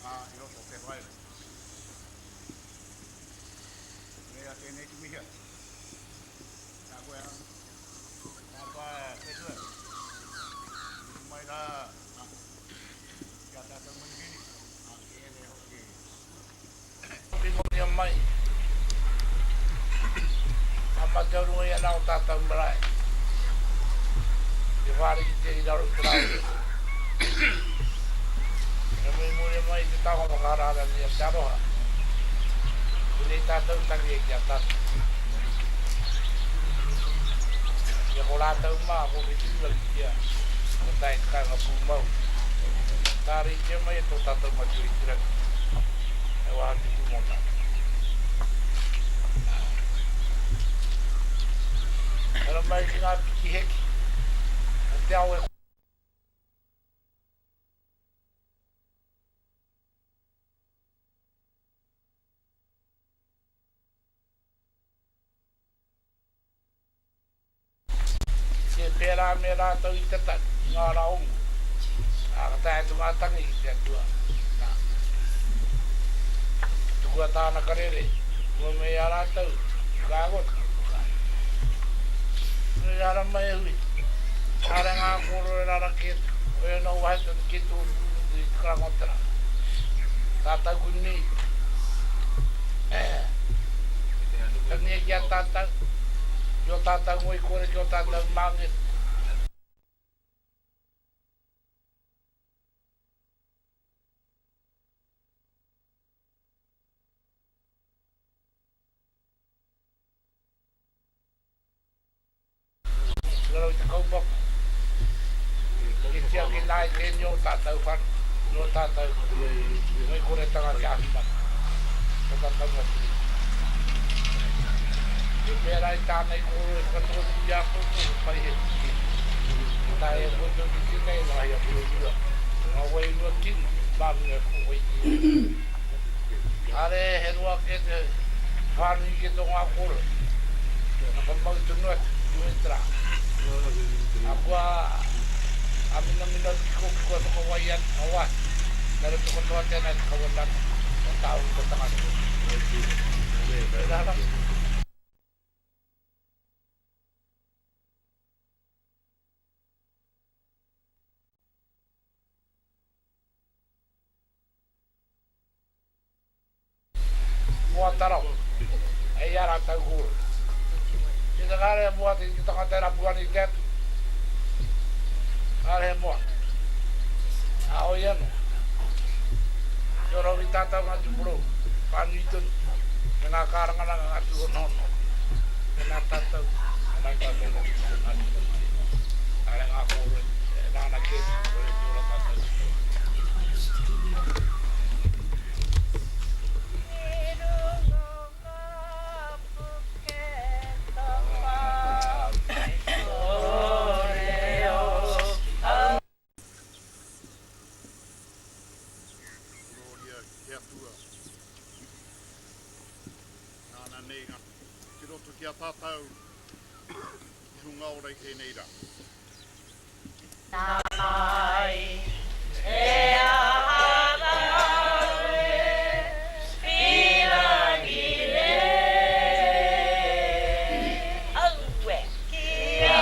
i roto te whaere. Rea tēnei ki mihia. Nā koe ana. Nā koe e tue. Mai rā, kia tātou manihini. Ki ene hoki. Pimonia mai. Amma te orunga ia nao tātou marae. Te whare ki te iraru te rau. E mui mure mai te tawa makarara ni a te aroha. Nei tātou tangi e kia tātou. Ia ko rātou maa ko ke tūra ki kia. Ko tai te kanga pūmau. Tāre i kia mai e tō tātou matu i tira. E waha te pūmota. Era mai ki ngā piki heki. O te au e pērā me rātou i tatari, ngā raongu. Ākatai tu ngā tangi ki te atua. Tukua tāna karere, kua me a rātou, kā gota. Nui ara mai e hui. Hare ngā koro e rara kēta. Oe nau waita ni kēta o tūru i karangotara. Tātou kuni. Tangi e kia tātou. Kio tātou ngoi kore, kio tātou maunge. Ngaro i te kaupapa. Ki tia ki nai tēni o tātou whanu. No tātou ngoi kore tanga ki ahimana. O tātou ngati. Ke pēra i tānei koro e katoa ki a koko o pai he tiki. Tā e koto ki tinei nā hia pūrua. Ngā wei nua tino, māmi e koko i tini. Are he rua ke te whānu i ke tō ngā koro. Nā whamau tu nuat, nuetra. A kua amina mina ki koki kua toko wai an a wai. Nara toko toa tēnei te kawanana. O tāu ko tangata. E rāra. Mua tarau, e ara tau kura. Ki te kare e mua te ki taka tēra puani tētu. Kare e mua. A o iano. Ki ora wi tātau ngati Porou. Pānu i tunu. Me ngā kārangaranga ngati o nono. Me ngā tātau. Me ngā tātau ngati tunu. Kare ngā kore. E nāna kēti. Kore ki ora tātau. Ki a tātou i hunga ora i tēnei rā. Nai, e ahara e, pirangi e, aue, ki a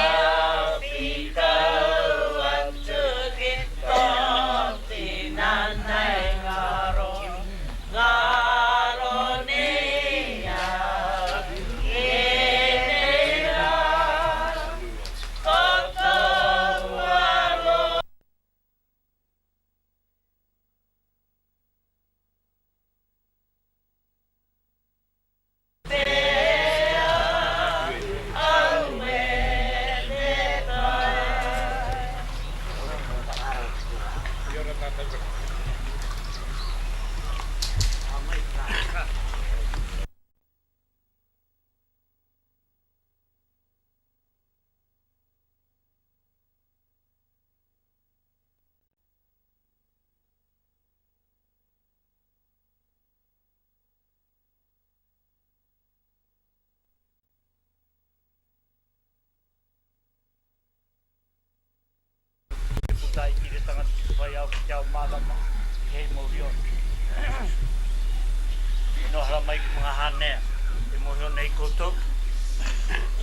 whikau atu ki tōti nanai ngaro, ngaro nea. Tai ki re tangata ki whai au ki te au mālama, hei morion. Mangahanea moho nei koutou.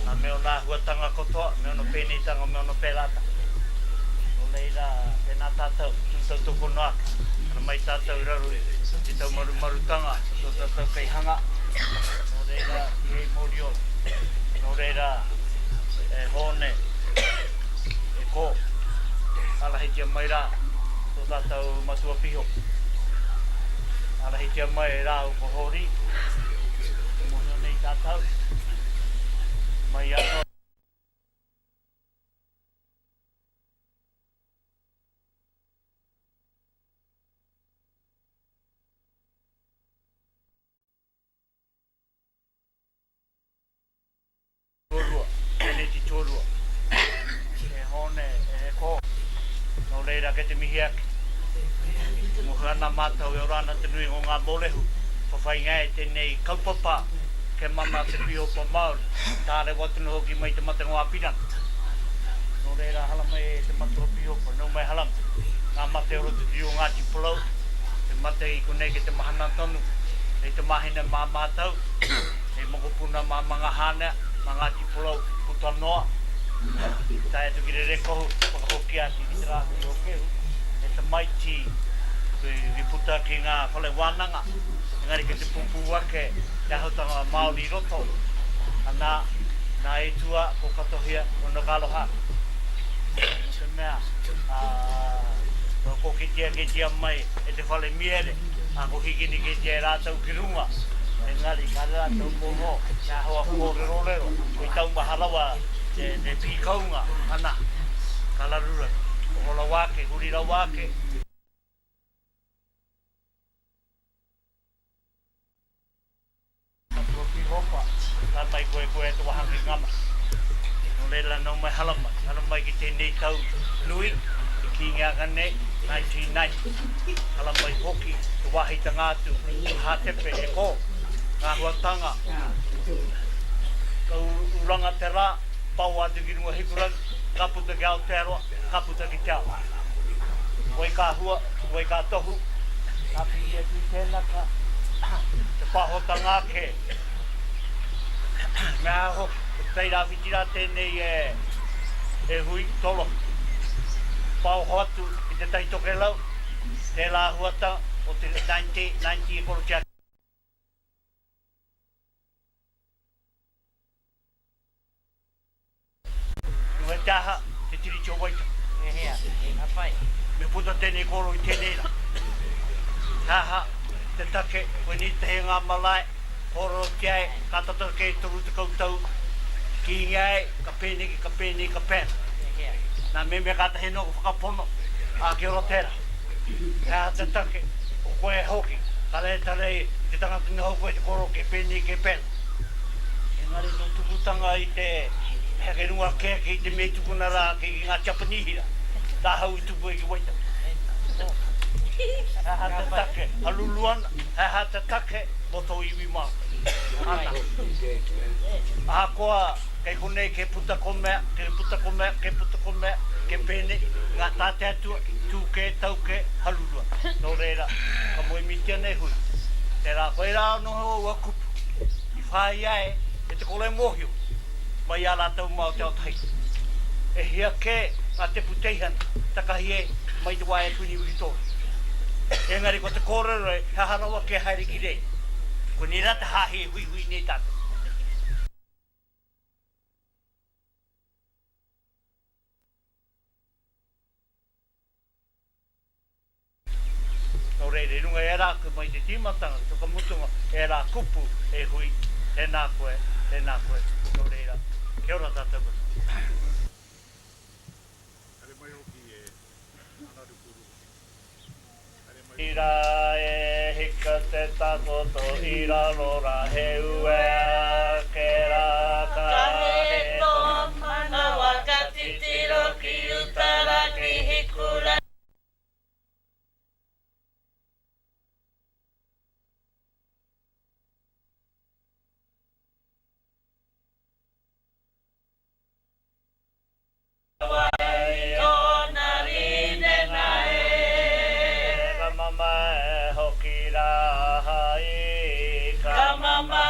Na meo nā huatanga kotoa, meo no pēnitanga, meo no pērata. No leira, tēnā tātou, tūtau toko noaka. Ana mai tātou raru i tau marutanga, tō tātou kei hanga. No reira, i hei moriola. No reira, e hone, e kō. Alahitia mai rā, tō tātou matua piho. Alahitia mai rā uko hori. Moho nei tātou. Mai anō. Reneti tōrua. E hone, e kō. No reira ke te mihi ake. Mohu ana mātau e orana te nui o ngā molehu. Whawhai ngai tēnei kaupapa ke mana te piopa Māori. Tāre watunu hoki mai te mate ngā piranga. No reira hala mai e te matua piopa, no mai halam. Ngā mate oro te tio Ngati Porou. Te mate i konei ke te mahana tonu. E te mahina mā mātau. E mokopuna mā Mangahanea Marae Porou puta noa. Tai tu kire rekohu, whakahoki ati ki te rāhu i hokeu. E te maiti i puta ki ngā whale wānanga. Engari ke te pupu wake, te ahotanga Māori roto. Anā, nā e tua ko katohia o no kaloha. Te mea, ko kitia ke tia mai e te whale miere. A ko hikini ke tia e rātau ki runga. Engari, ka rātau mōho, nā hoa kōrero. I tau maharawa, te pīkaunga, ana, kalarura. Ola wake, hurira wake. Hopa, tā mai koe te wahangi ngama. No leila nau mai halama, ana mai ki tēnei tau nui, i ki ngā gane, 1990. Hala mai hoki, te wahi ta ngātu, hātepe e kō, ngā huatanga. Kau uranga te rā, pau atu ki runga hikuran, kaputa ki Aotearoa, kaputa ki te ao. Wai kā hua, wai kā tohu, ka pia ki tēnaka, te pahotanga ke. Mea ho, tei rā whitira tēnei e hui tolo. Pau hoatu i te taitoke lau, te rā huata o te 90 e koro tia. Nue te aha, te tiri tio waita. E hea, e hawhai. Me puta tēnei koro i tēnei rā. Taha, te take, koe ni te he ngā malai. Porou tiai, ka tata kei toru te koutou, ki ngai, ka pēneki, ka pēneki, ka pēna. Nā me ka te heno whakapono, a ke ora tera. Hea te take, o koe hoki, ka rei tarei, te tangata ni hau koe te koro ke pēneki, ke pēna. Engari tō tukutanga i te, heke runga kea ki te mei tukuna rā, ki ngā Japanihira. Tā hau i tupu e ki waita. Hea te take, haluluana, hea te take, moto iwi mau. Ana. Akoa, kei konei ke puta komea, ke puta komea, ke puta komea, ke pene, ngā tāte atua, tūke, tauke, halulua. Nō reira, ka moe mitia nei hui. Te rā koe rā noho ua kupu. I whai ae, e te kore mohio, mai a rātau mau te autai. E hia ke, ngā te puteihana, takahi e, mai te wae tuni wikitori. Engari ko te kōrero e, he harawa ke haere ki rei. Ko ni rata hahe hui hui nei tātou. Nō reire, runga e rā ku mai te tīmatanga, tuka mutunga, e rā kupu e hui, tēnā koe, nō reira. Kia ora tātou koe. Ira e hika te takoto, ira rora he ue ke rā ka he tō. Mana waka titiro ki utara ki hikura. Mama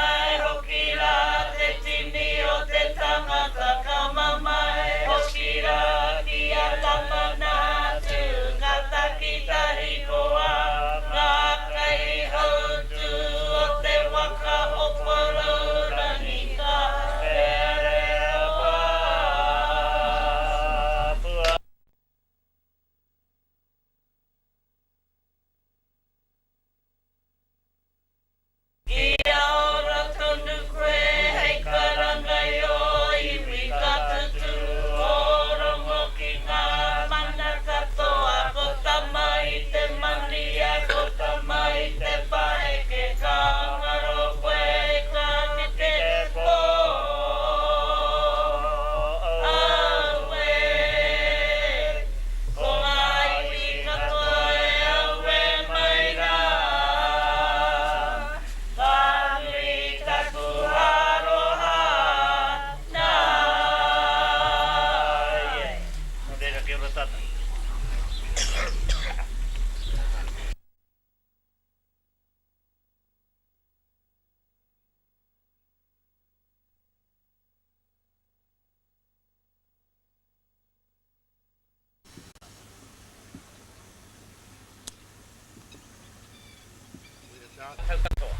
Tau katoa.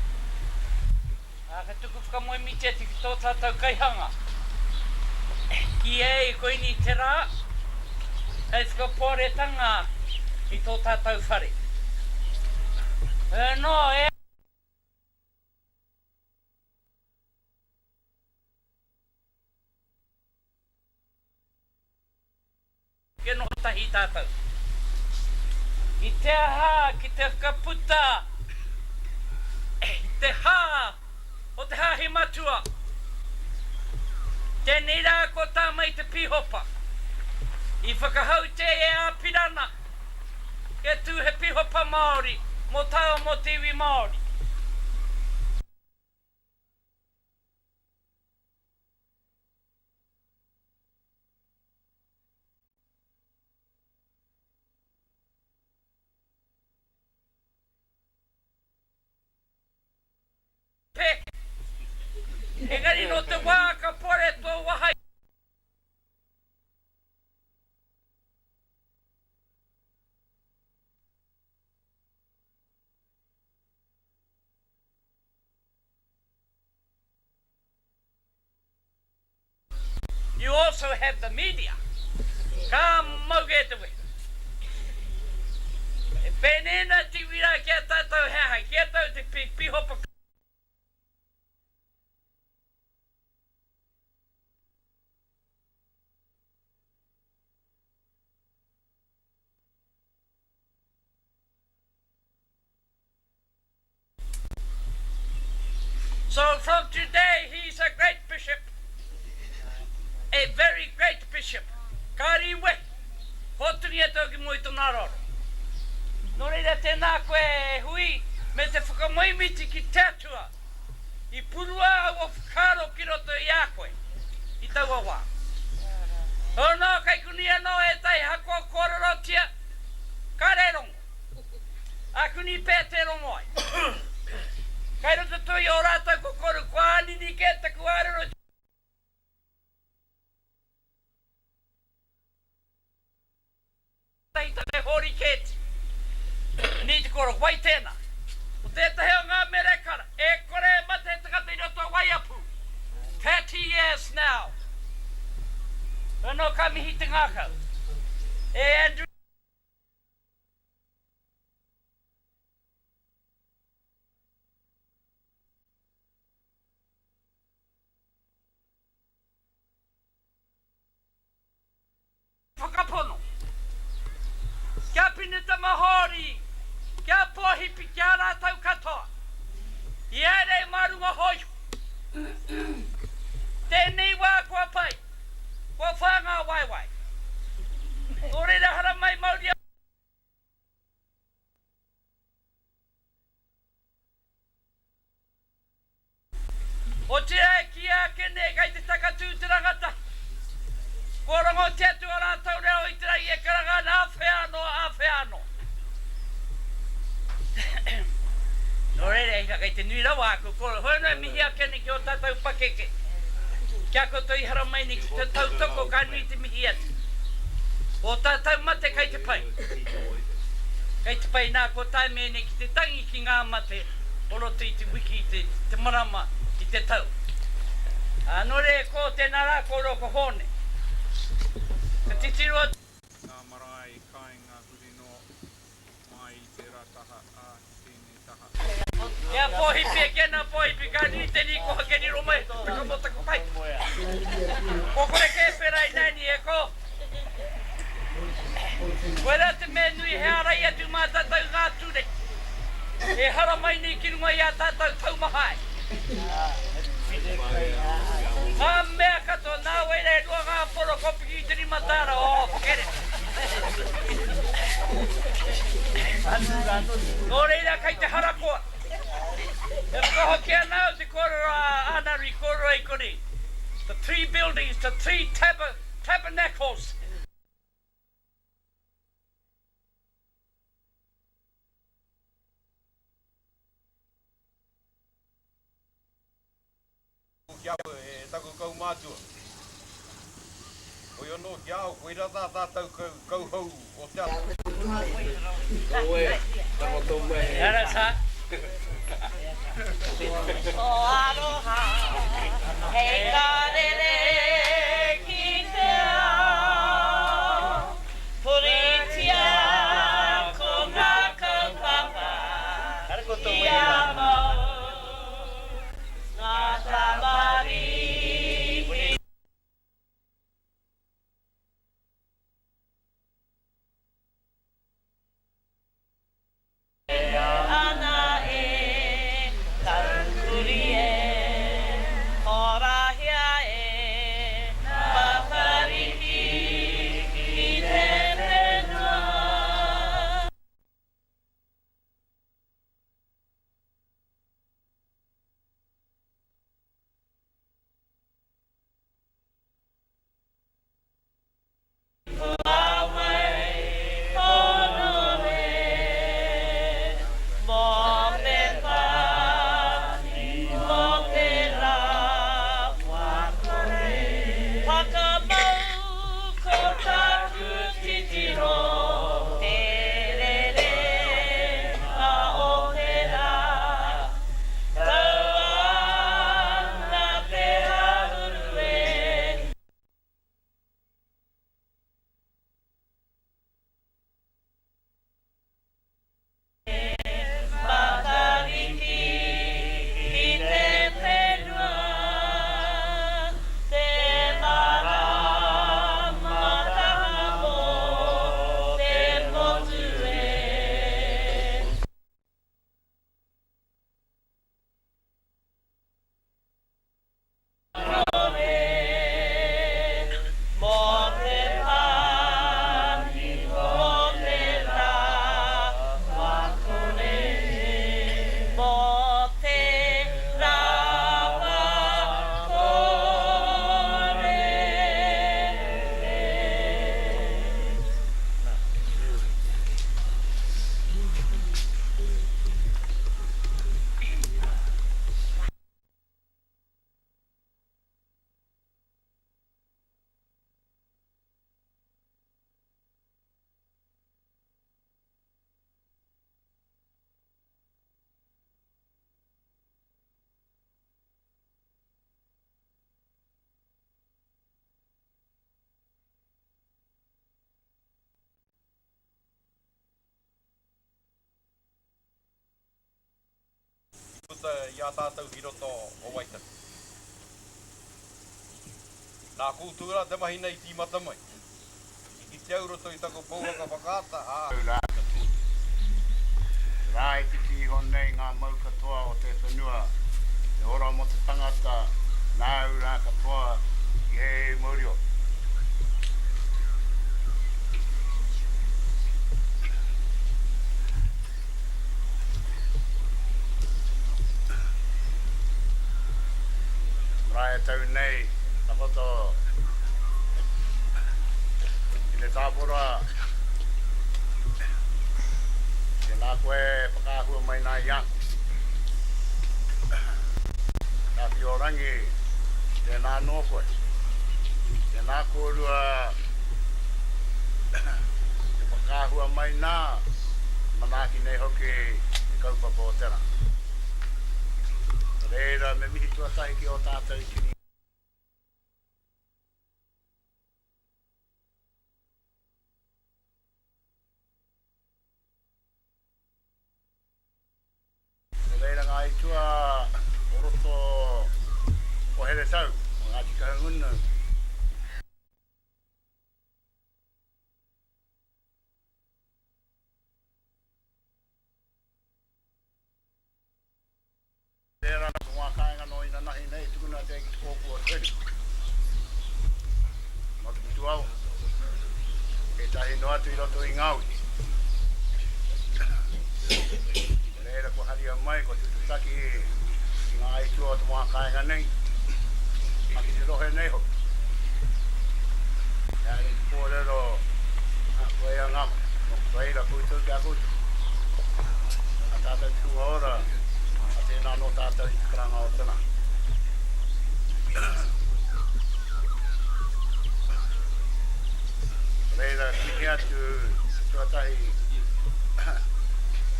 Ka tuku whakamoe mitea tiki tō tātou kaihanga. Ki e koe ni te rā, hei whakapōretanga i tō tātou whare. No, e ke no tahi tātou. I te aha ki te whakaputa, i te hā o te hāhi matua. Tēnei rā ko tā mai te pihopa. I whakahau te e a pirana. Ke tū he pihopa Māori, mo tau mo te iwi Māori. Engari no te wā ka pore tō wahai. You also have the media. Ka mauge te we. E penena tiwira kia tātou hea, kia tau te pihopa. So from today, he's a great bishop, a very great bishop. Kāri we, hotungi e tōki moi tō nāroro. Nō reira tēnā koe hui, me te whakamoimiti ki te atua, i purua o whakaro ki roto i a koe, i taua wā. Hono, kai kunia no e tai hako kororotia, kare rongo. A kuni pē te rongo ai. Kai roto tui o rātou ko koru kua nini ke taku arero. Tai te hori keti. Ni te koro wai tēnā. O tētahi o ngā merekara. E kore mate te kata i roto waiapu. 30 years now. Hono ka mihi te ngākau. E Andrew. Whakapono. Kia pinita mahori. Kia pohipi kia rātau katoa. I ere marunga hoi. Tēnei wā kua pai. Kua whanga waiwai. O reira hara mai mauria. O te ai kia kene kai te takatū te rangata. Ko rongo te atu a rātau reo i tera i e karanga a wheano. Nō reire i kai te nui rawa aku, ko hono e mihi a kene ki o tātou pakeke. Kia koto i hara mai ni ki te tautoko ka nui te mihi atu. O tātou mate kai te pai. Kai te pai nā ko tai mene ki te tangi ki ngā mate, o roto i te wiki, te marama, i te tau. Nō reire ko tēnā rā ko roko hone. Titiro Ngā marae kai ngā huri no mai i te rataha a tēnei taha. Ia pohipi e kena pohipi ka ni te ni ko hakeni romai. Taka mota ko pai. Ko kore ke perai nani e ko. Wera te me nui he arai atu mā tātou ngā ture. E hara mai ni ki runga i a tātou taumahai. Ngā mea kato, nā weire e rua ngā poro kopi ki te rimatara, forget it. Nō reira kai te harakoa. E whakahoki anau te koro anari koro e kore. The 3 buildings, the 3 tabernacles. Kia au e taku kau mātua. O iono kia au, koe rata tātou kau hau o te atu. Ara sa. o aroha, hei karere ki te ao, puritia ko ngā kaupapa, ki a mau, ngā tamari ki ana e kaukuri e horahia e papariki ki te whenua. Puta ia tātou hiroto o Waitan. Nā kultūra te mahi nei ki matamai. I te auroto i tako pouaka whakaata. Rā e tiki honei ngā mau katoa o te whenua. Te ora mo te tangata nā ura katoa i he Maurio. Rā e tau nei, takoto i le tāpura. Te nā koe whakāhua mai nā iang. Ka Piorangi, te nā nōkoe. Te nā kōrua, te whakāhua mai nā, manaki nei hoki i kaupapa o tēnā. Reira me mihi tuatahi ki o tātou kini. Reira ngā itua oroto o here tau, o Ngati Kahungunu. Tērā ko ngā kāinga no ina nahi nei tukuna te ki kōku o tēri. Mō te pitu au, e tahi no atu i roto i ngāui. Reira ko haria mai ko te tutaki i ngā itua o te ngā kāinga nei. Maki te rohe nei ho. Ea i kōrero a koe a ngama, no koeira koutou ki a koutou. A tātou tua ora, tēnā no tātou i te karanga o tēnā. Reira, ki atu tuatahi,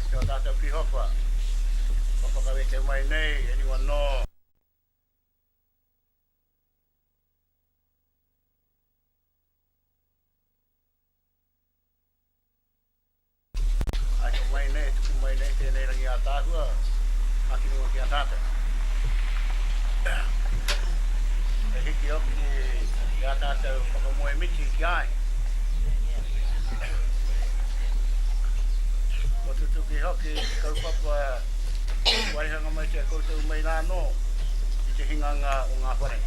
ki o tātou pihopa, whakawe ke mai nei, anyone no. Ai ko mai nei, tuku mai nei, tēnei rangi a tāhua, aki nunga ki a tāta. E hiki oki ki a tāta whakamoe miti ki ai. Ko tutuki hoki kaupapa waihanga mai te koutou mai nā no i te hinganga o ngā whare.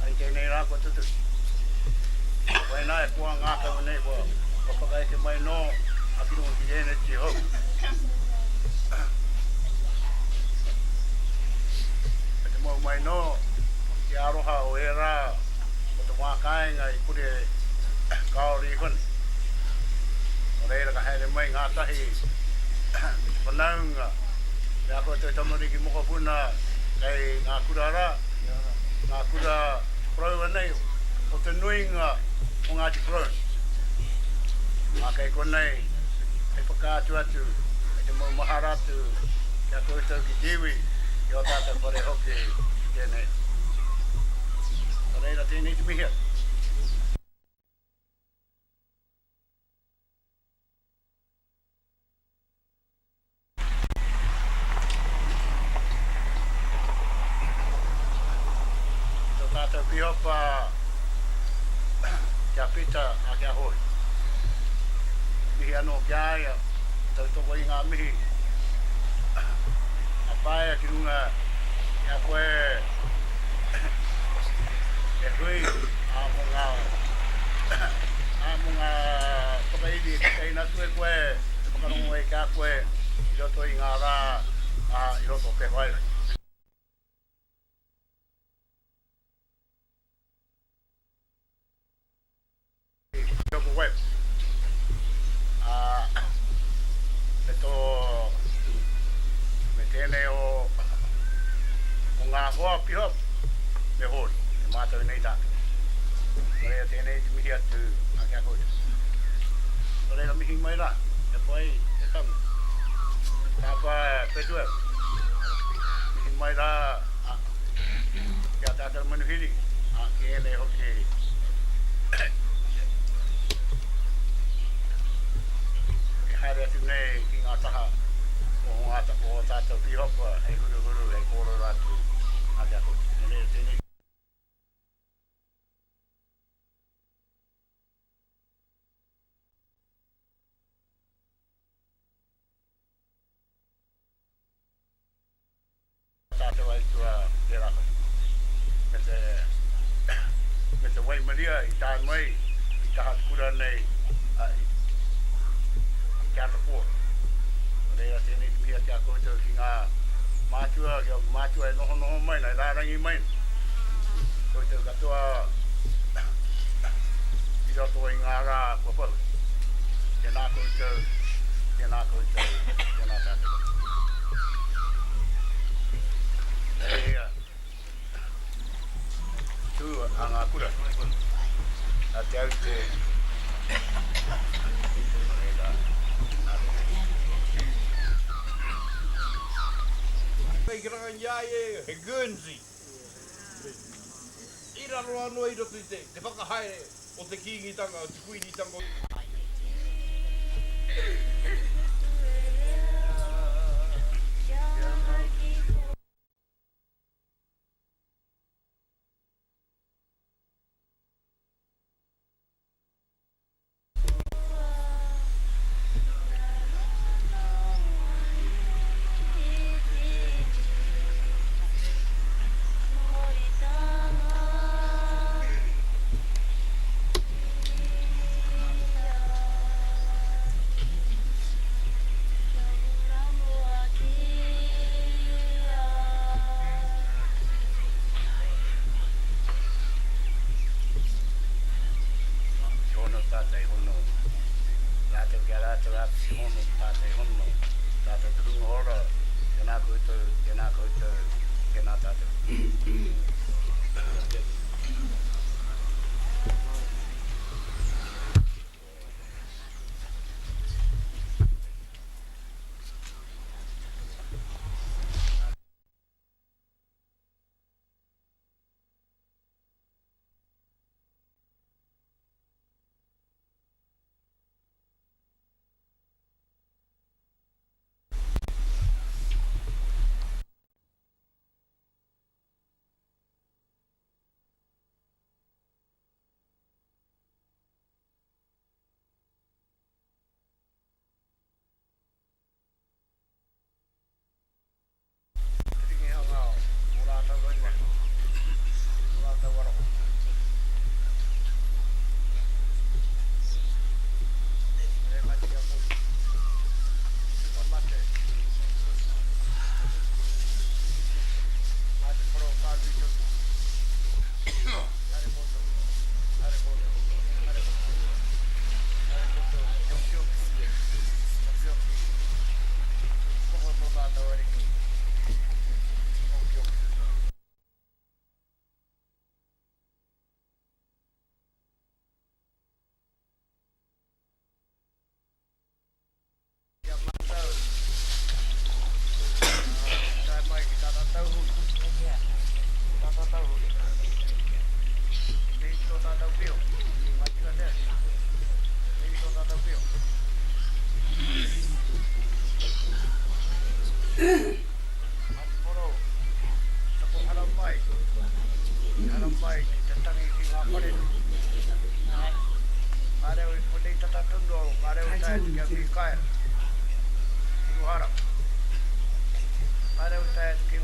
Ai tēnei rā ko tutuki. Wai nā e kua ngā kau nei kua whakakai te mai no a ki runga ki Reneti hou. E te mau mai no ki aroha o e rā o te wākainga i kure kaori i hone. O reira ka haere mai ngā tahi mi te whanaunga. Me ako te tamariki moko puna kei ngā kura rā, ngā kura Porou anei o te nuinga o Ngati Porou. Mā kei konei, e whakātu atu, e te mau maharatu, kia koutou ki tiwi, i o tātou whare hoki tēnei. O reira tēnei te mihia. Tātou pihopa kia pita a kia hoi. Mihi anō kia aia, tau toko i ngā mihi. A paia ki runga kia koe e hui a monga whakaidi e kei natu e koe, te whakarongo e kia koe i roto i ngā rā i roto ke whaile. Yoko web. Me tēnei o ngā hoa pihop me hori, e mātou nei tātou. Rea tēnei te mihi atu a kia kouta. Rea mihi mai rā, e pai, e tangu. Tāpa petua. Mihi mai rā, kia tātou manuhiri, a kēnei hoki. Haere atu nei ki ngā taha o tātou pihopa, hei huru, hei koro rātu, a te ako. Nere tēnei. Tātou ai tua te raka. Me te wai maria i tā mai, i taha kura nei, kia rapor. Reira tēnei tuhi a kia koutou ki ngā mātua e noho mai, nei rārangi mai. Koutou katoa i roto i ngā rā kua pau. Tēnā koutou, tēnā tātou. Reira, tū a ngā kura. A te au te Ki ranga ia he Guernsey. I raro anō i roto i te whakahaere o te kingitanga, o te kuinitanga.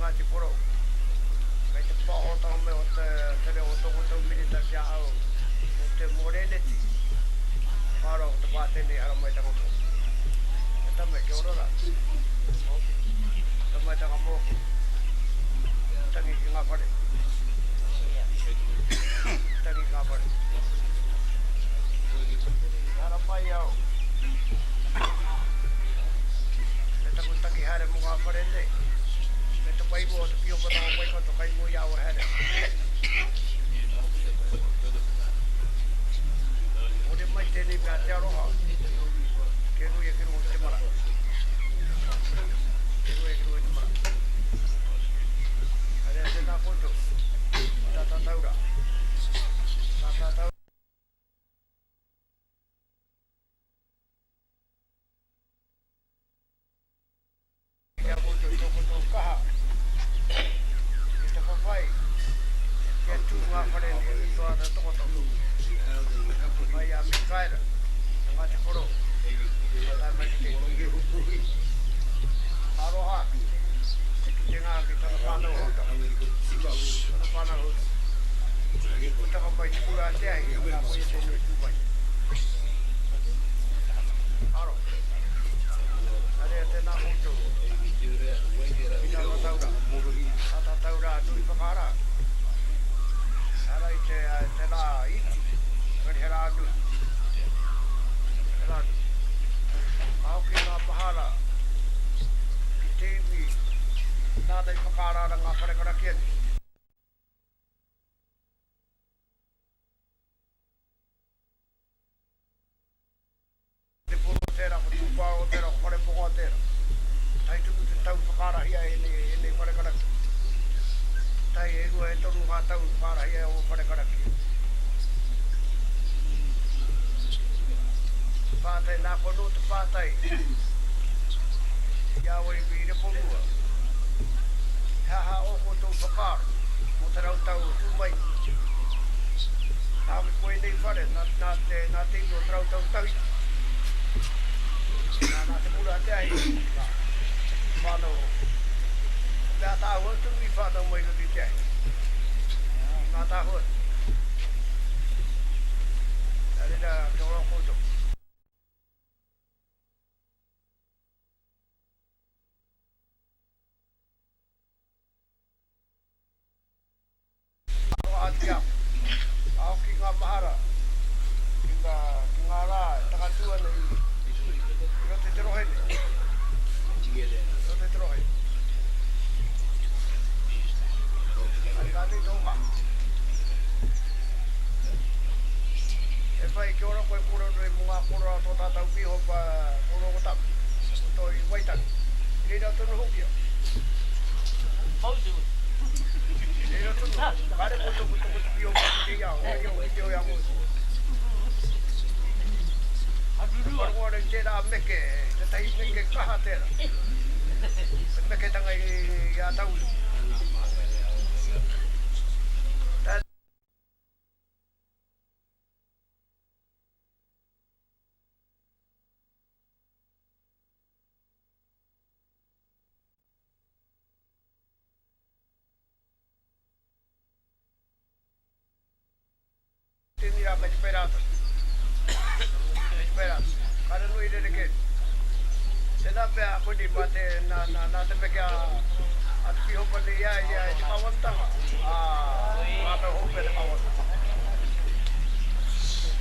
Ngati Porou. Kei te pāhotanga me o te reo toko tau minita kia au. O te Reneti. Whāra o te pātene ara mai tanga mō. E tame kia ora rā. Tamai tanga mō. Tangi ki ngā whare. Tangi ngā whare. Ara mai au. Me taku tangi hare mo ngā whare nei. Me te waiwo o te pio patanga waiko to kai mo iau hare. O te mai tēnei pia te aroha. Ke rui e ke rui te mara. Ke rui e ke rui te mara. Hare te nā koto. Tata taura. Tata taura. Kia koto i toko tō kaha. I te whawhai. Kia tū ngā whare ni e toa ta toko tō. Mai a Mikaira. Ngati Porou. Matai mai ki te. Aroha. Te ngā ki tana whānau hota. Tana whānau hota. Kutaka mai te kura te ahi. Ngā koe te nui tū mai. Aro. Are te nā hoto. Ina no taura. Tata taura tui whakara. Ara i te rā iti. Kari he rā nui. He rā nui. Aho ki ngā pahara. Ki te iwi. Nādai whakara ra ngā wharekara kieni. Te puro tēra, ko tūpā o tēra, ko whare ponga tēra. Tai tuku te tau whakara hia e nei wharekara ki. Tai e rua e tonu ngā tau whakara hia o wharekara ki. Pātai nā kono te pātai. Ia oi ki re porua. Haha oko tō whakara. Mo te rau tau tūmai. Nā me koe nei whare, nā te ino te rau tau tauita. Nā te mura te ahi. Whānau. Nā tāhua tūmi whānau mai ruti te ahi. Nā tāhua. Arena te ora koto. Aroha ati au. Au ki ngā mahara. Ki ngā rā, takatua nei. Rote te rohene. Rote te rohene. Ai kāne tōma. E whai ki ora koe kura rei mo ngā kura tō tātau piho pa kura o tapu. Tō i waitangi. Reira tonu hukio. Maudu. Reira tonu. Kare koto piho pa ki iau. Ki te o iau. Parwara tēra meke, te tahi meke kaha tēra. Te meke tanga i a tauru. Tēni rā mai te perata. Perata. Kare nui re ke. Tēnā pēr kuni mā te nā te meke a te pihopa ni ia te kawantanga. Māta hope te kawantanga.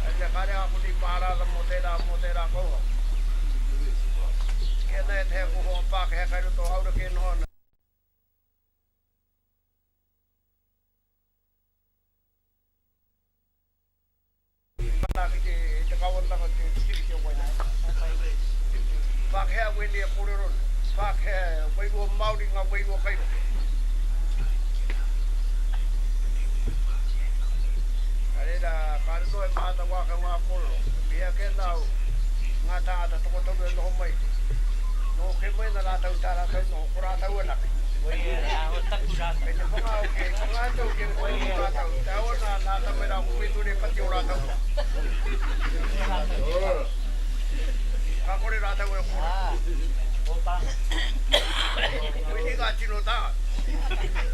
Ea kare a kuni mārara mō tērā kouha. Kēnā e te he kuhoa pāke he kairu tō haura ke nohana. Mana ki te kawantanga te tiri ki o waina. Whakehea wene e kōreron. Whakehea wairua Māori ngā wairua kairo. Karera, kāre noe māta waka ngā kōrero. Mihea ke nāu ngā tāngata toko tonu e noho mai. Noho ke mai na rātau tā rātau noho ko rātau anake. Me te whangau ke ngātau ke koe ki rātau. Te awa nā tamera kumitune pati o rātau. Ka kore rātau e kōrero. Koe ni ngā tino tāngata.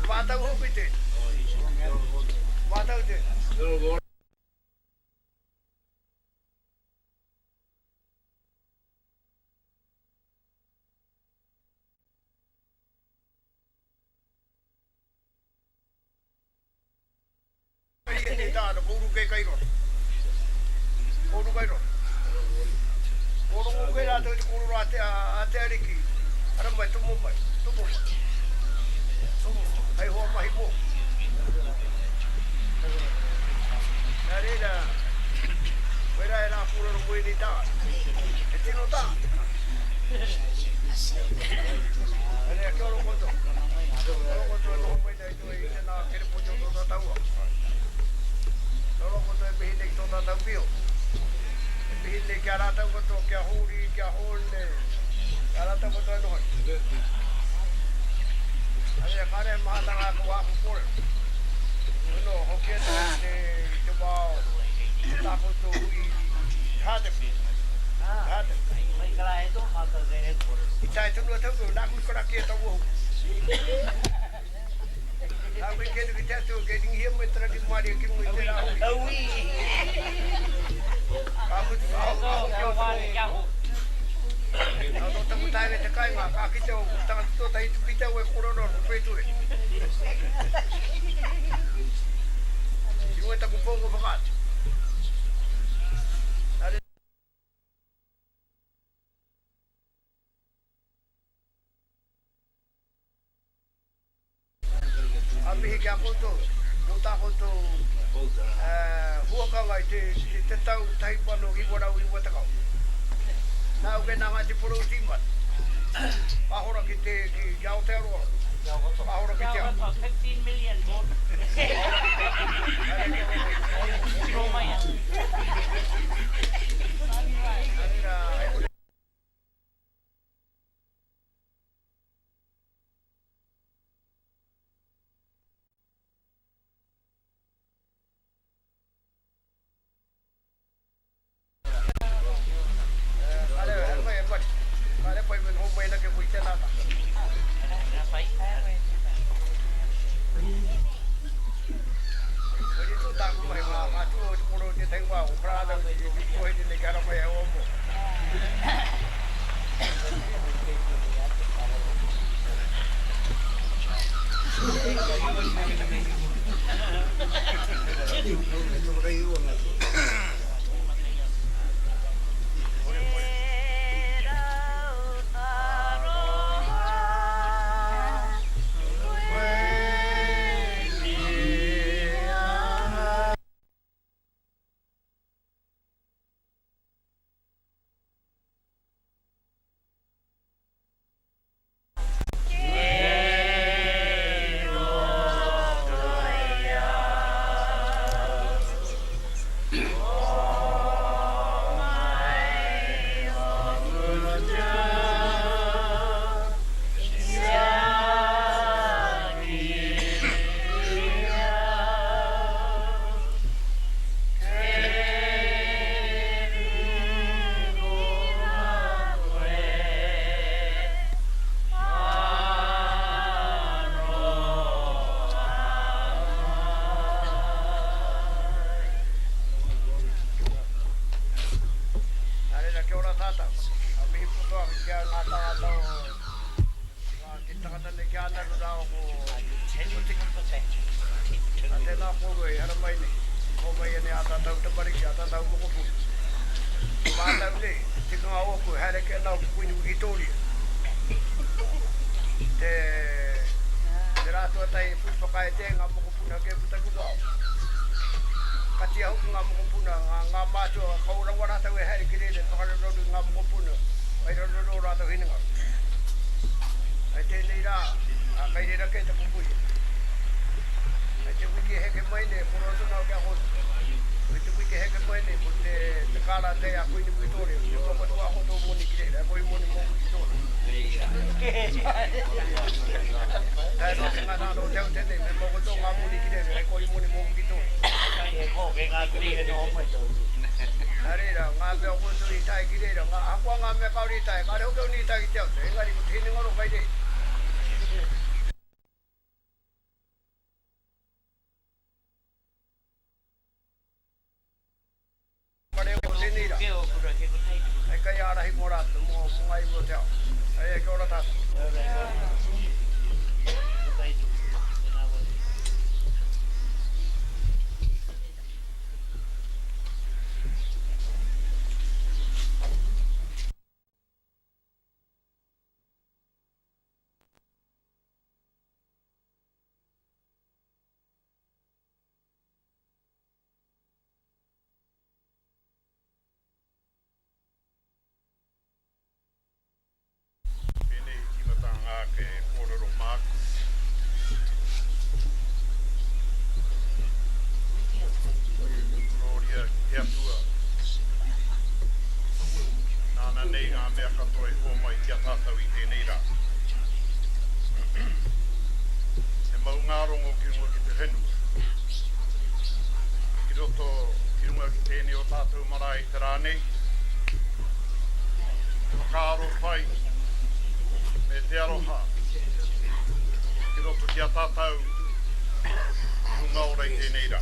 Mata ho pite. Mata te. Ini dah ada Porou ke kairo. Porou kairo. Porou ke ada di Porou ate ariki. Ada mai tumu mai. Tumu. Hai ho mai bo. Dari dah. Wera era Porou no ni dah. Eti no dah. Ada ke oro konto. Oro konto no mai dai tu ina na kere pojo no tahu. Oro konto e behine ki tona tau pio. E behine ki arata koto kia huri, kia honde. Arata koto e nohoi. Aia kare mahatanga ako waku pole. Uno, hokia to te wao. Tako to hui. Hate pi. Hate. Mai kala e to mata zene pole. Itai tunu tau ko na kui kora kia tau wo. Aku kena kita tu getting here met tadi mari ki mu tera hui. Aku tu aku mari ya ho. Aku tak mutai te kai ma ka kita tak tu tai tu kita we kororo pe tu. Iu tak pongo bagat. Abi que apontou, botar apontou, rua calai te tau tai pano i bora ui bota kau. Na o que na mati por última. Ahora que te que Aotearoa. Ahora que te 15 million more. Romaya. tēnei rā. Ke o kura ke ko tai. Hei kai arahi mō rātu mō ngai mō te ao. Hei kia ora tātou. Ke Porou Mark. Ruatoria te atua. Nāna nei ngā mea katoa e o mai kia tātou I tēnei rā. He mau ngā rongo ki runga ki te whenua. Ki roto ki runga ki tēnei o tātou marae te rānei. Te whakaaro whai. Me te aroha, ki roto ki a tātou, ki runga ora I tēnei rā.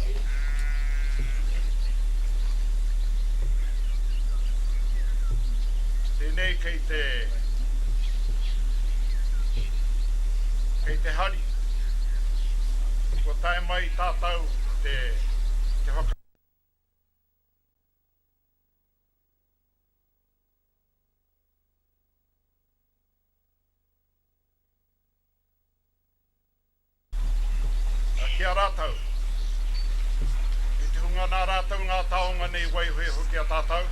Tēnei kei te hari, ko tae mai tātou te whaka. Kia rātou. I te hunga nā rātou ngā taonga nei waihoe hoki a tātou.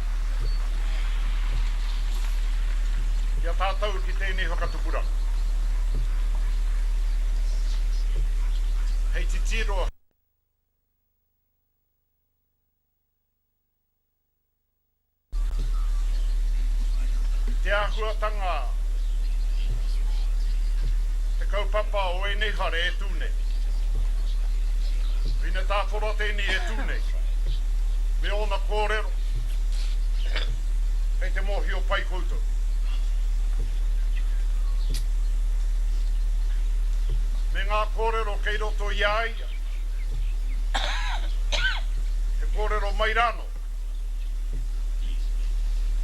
Kia tātou ki tēnei whakatukura. Hei titiro. Te āhuatanga. Te kaupapa o e nei hare e tūne. Ina tā whora tēnei e tūnei. Me ona kōrero. Kei te mohi o pai koutou. Me ngā kōrero kei roto I aia. He kōrero mai rano.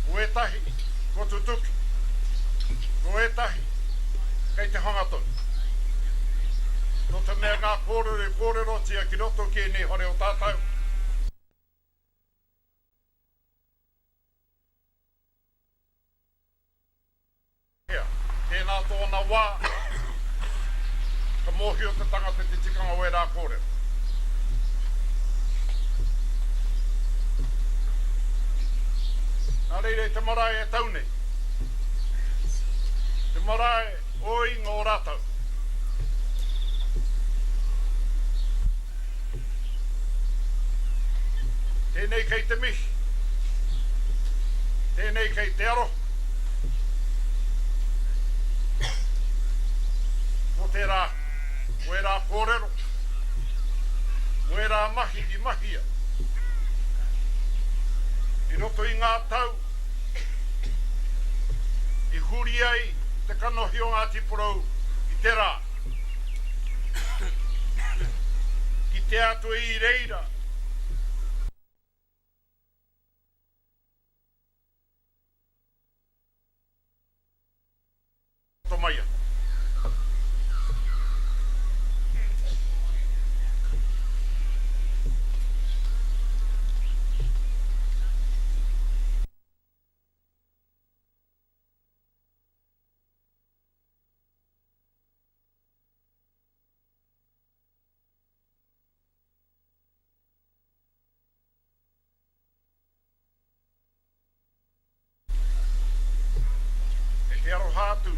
O etahi, ko tutuki. O etahi, kei te hangatonu. No te mea ngā kōrero tia ki roto ki nei hore o tātou. Tēnā tōna wā, ka mōhi o te tangata te tikanga o e rā kōrero. Nā reire te marae e taunei. Te marae oi ngō rātau. Tēnei kei te mihi. Tēnei kei te aro. Mo te rā, o e rā kōrero. O e rā mahi I mahia. I roto I ngā tau. I huri ai te kanohi o Ngati Porou I te rā. Ki te atu I reira. Maia. E te aro hātu.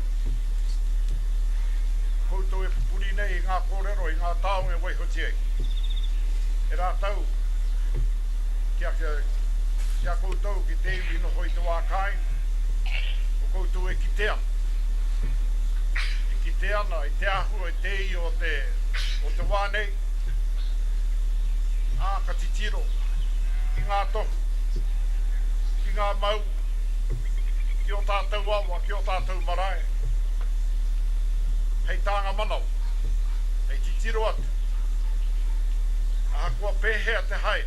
Koutou e pupuri nei I ngā kōrero I ngā tāong e waihoti ai. E rā tau, kia koutou ki te iwi noho I te wākai, o koutou e kitea. E kitea na I te ahua I te I o te wānei, ka titiro, ki ngā tohu, ki ngā mau, ki o tātou awa, ki o tātou marae. Hei tānga manau, hei titiro atu. Aha kua pēhea te hae,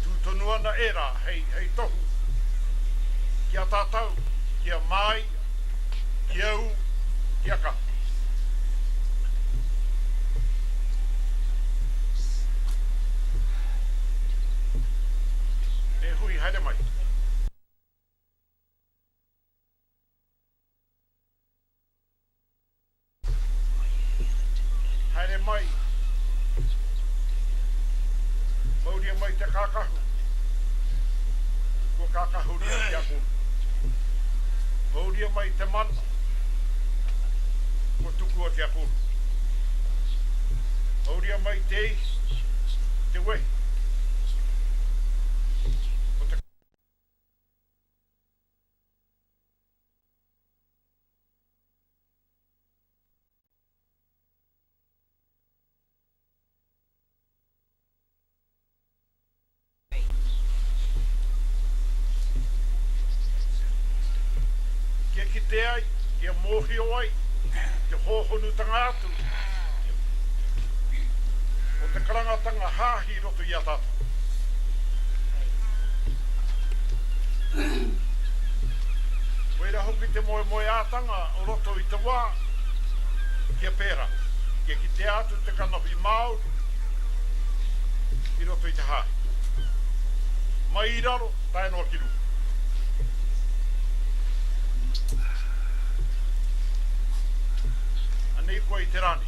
tūtonu ana era, hei tohu. Kia tātou, kia mai, kia u, kia ka. E hui haere mai. Haere mai. Mauria mai te kākahu. Ko kākahu ria kia kūru. Mauria mai te mana. Ko tukua kia kūru. Mauria mai te i, te wehi. Ki te ai, kia mōhio ai, te hōhonu tanga atu. O te karangatanga hāhi roto i a tata. Weira hoki te moe ātanga o roto i te wā, kia pēra. Kia ki te atu te kanohi Māori, i roto i te hāhi. Mai i raro, tae noa ki ru. Nei koe i te rani.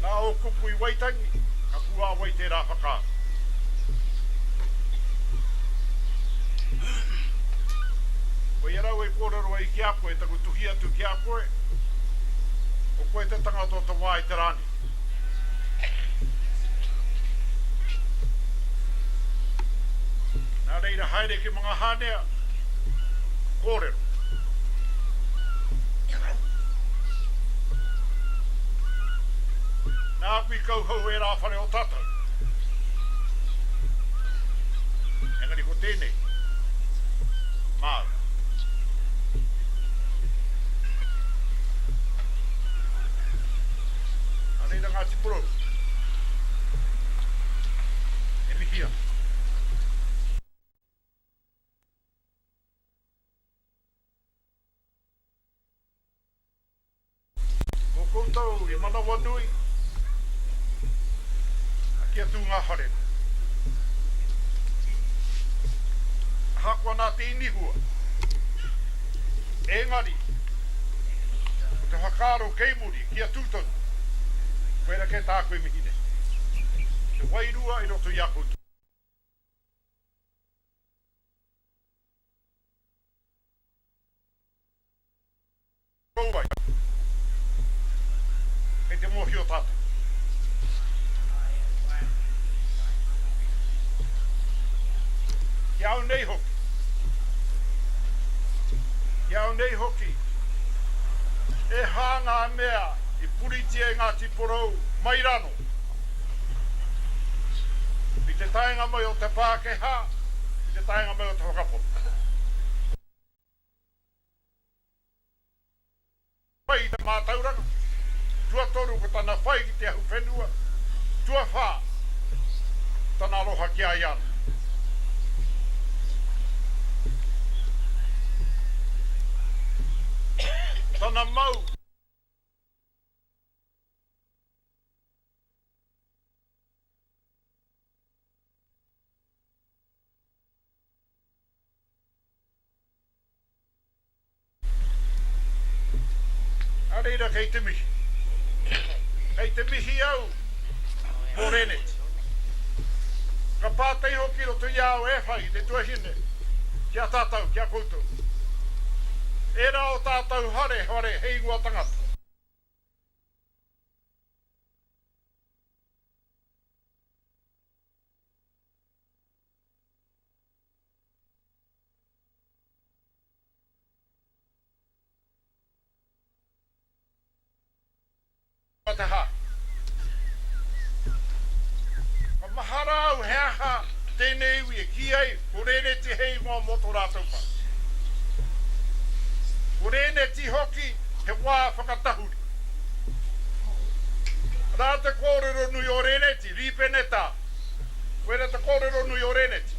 Nā o kupu i waitangi, ka kua wai te rā whaka. Wai arau e kōrero i kia koe, taku tuhi atu kia koe, o koe te tangata o te wā i te rani. Nā reira haere ki Mangahanea, kōrero. Nā kui kauhau e rā whare o tātou. Engari ko tēnei. Māu. Areira Ngati Porou. E mihia. Ko koutou i mana wanui. Kia tū ngā hare. Hakua nā te inihua. Engari. O te whakaro keimuri, kia tūtonu. Koera ke tā koe mihine. Te wairua i roto i a koutu. Kouwai. Kei te mōhio tātou. Kia au nei hoki. Kia au nei hoki. E hānga mea i puriti e Ngati Porou mai rano. I te taenga mai o te Pākehā, i te taenga mai o te Whakapoto. Pai i te mātauranga. Tua toru ko tana whai ki te ahu whenua. Tua whā. Tana aloha ki a iana. Tana mau. Areira kei te mihi. Kei te mihi au. Mo Reneti. Ka pātei hoki roto i au e whai te tuahine. Kia tātou, kia koutou. Era o tātou hare hei ngua tangata. Ka mahara au heaha tēnei ui e ki ai, ko Reneti hei ngua moto rātou pa. Ko Reneti hoki he wā whakatahuri. Rā te kōrero nui o Reneti, ripeneta. Wera te kōrero nui o Reneti.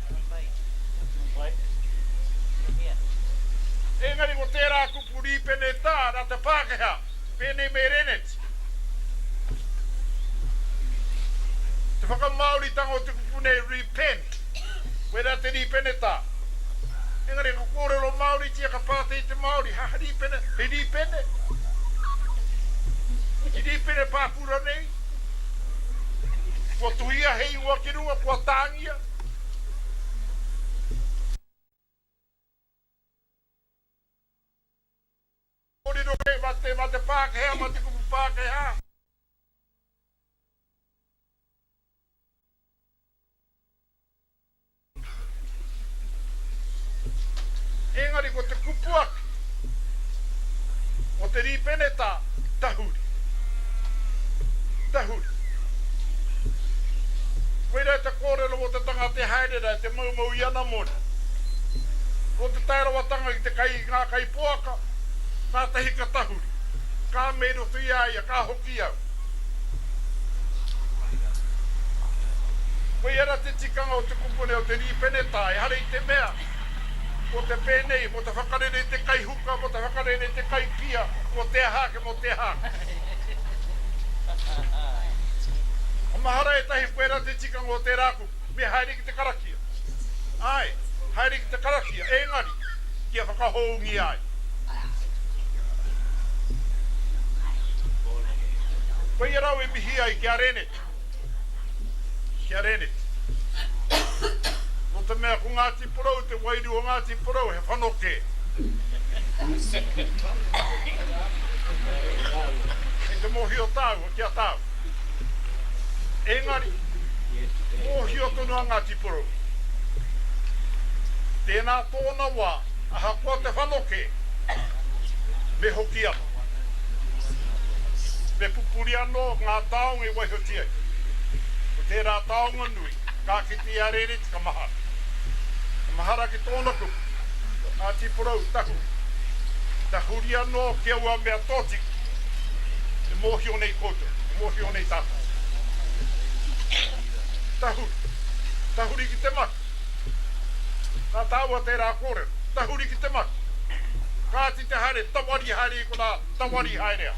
Engari ko tērā kupu ripeneta rā te Pākehā. Pēnei me Reneti. Te whakamauri tango te kupu nei repent. Wera te ripeneta. Engari ko kōrero Māori tia ka pātei te Māori. Ha ripene, he ripene. I ripene pāpura nei. Kua tuhia hei ua kirunga, kua tāngia. Kōrero hei mate Pākehā, mate kupu Pākehā. Engari ko te kupuak. O te ripeneta, tahuri. Tahuri. Koera te kōrero o te tanga te haerera, te maumau i ana mona. O te tairawatanga i te ngā kai poaka, nā te hika tahuri. Kā mero tui aia, kā hoki au. Koera te tikanga o te kupune o te ripeneta, e hare i te mea. Mo te pēnei, mo te whakarere te kai huka, mo te whakarere te kai pia, mo te hake, mo te hake. O mahara e tahi koera te tikanga o te raku, me haere ki te karakia. Ai, haere ki te karakia, engari, kia whakahoungi ai. Koe i rau e mihi ai kia Reneti. Kia Reneti. O te mea ko Ngati Porou, te wairu o Ngati Porou, he whanoke. E te mohi o tāu, o kia tāu. Engari, mohi o tonu a Ngati Porou. Tēnā tōna wā, aha kua te whanoke, me hoki apa. Me pupuri anō ngā taonga i waihotia. O tērā taonga nui, kā ki te Reneti ka mahara. Ka mahara ki tōna kupu, Ngati Porou tahu. Tahuri anō kia ua mea tōtik, e mohi o nei koutou, e mohi o nei tātou. Tahuri, tahuri ki te maki. Nā tāua tērā kōrero, tahuri ki te maki. Kāti te haere, tawari haere i ko nā tawari haerea.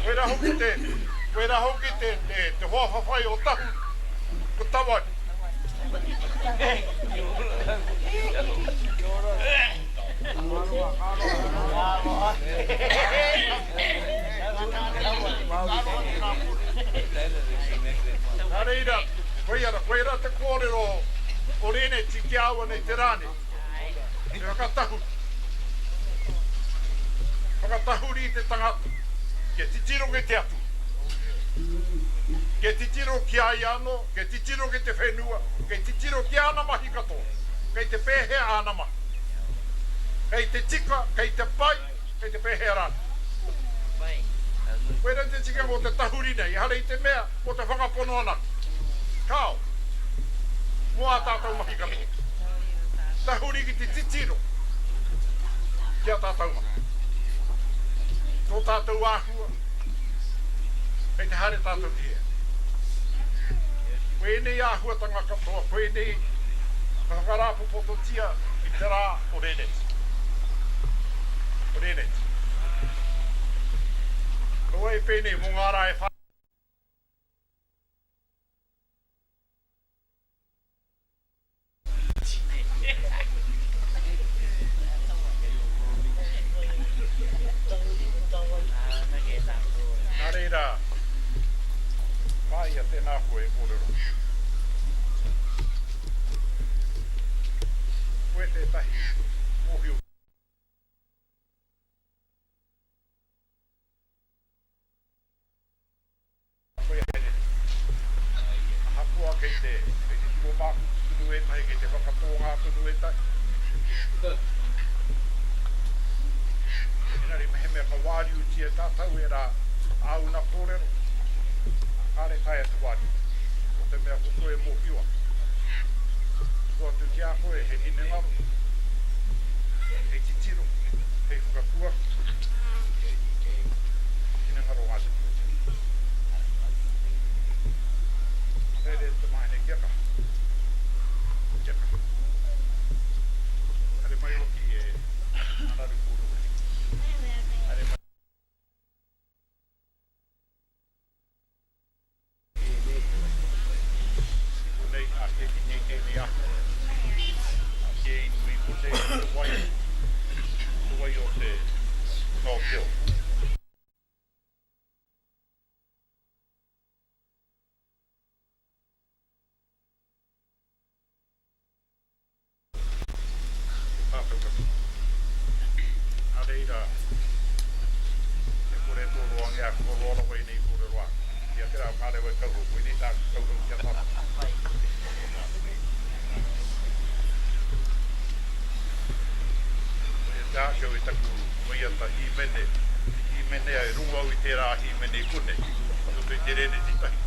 Koera hoki te hohawhai o tahu, ko tawari. Hareira, koera te kōrero o Reneti ki aua nei te rane. E whakatahu. Whakatahuri te tangata. Ke titiro ke te atu. Ke titiro ki ai ano, ke titiro ke te whenua, ke titiro ki ana mahi katoa. Kei te pēhe ana mahi. Kei te tika, kei te pai, kei te pēhe rana. Koera te tika o te tahuri nei, hare i te mea, o te whakapono ana. Kao. Mua tātou mahi katoa. Tahuri ki te titiro. Kia tātou mahi. Tō tātou āhua. Kei te hare tātou hea. Koe nei āhua tanga katoa. Koe nei whakarāpu pototia i te rā o Reneti. O Reneti. Koe e pēnei mō ngā rā e whā. Reira, vai a tēnā koe kōrero. Koe te tahi, mohi o. Koe here. Hapua kei te tuomāku tunu e tahi, kei te whakatōngā tunu e tahi. Engari mehe mea ka wāri utia tātau e rā. Auna kōrero, kāre kai atu wari, o te mea ko koe mōhiwa. Kua tu kia koe he hinengaro, he titiro, he whakakua, hinengaro atu. reira, e kore tō roang ea, ko roa wai nei kore roa. Ia te rau kāre wai kauru, wai nei tā kauru kia tama. Wai e tā kau e taku, wai ata hi mene ai runga au i te rā hi mene kune, so te te Reneti tahi.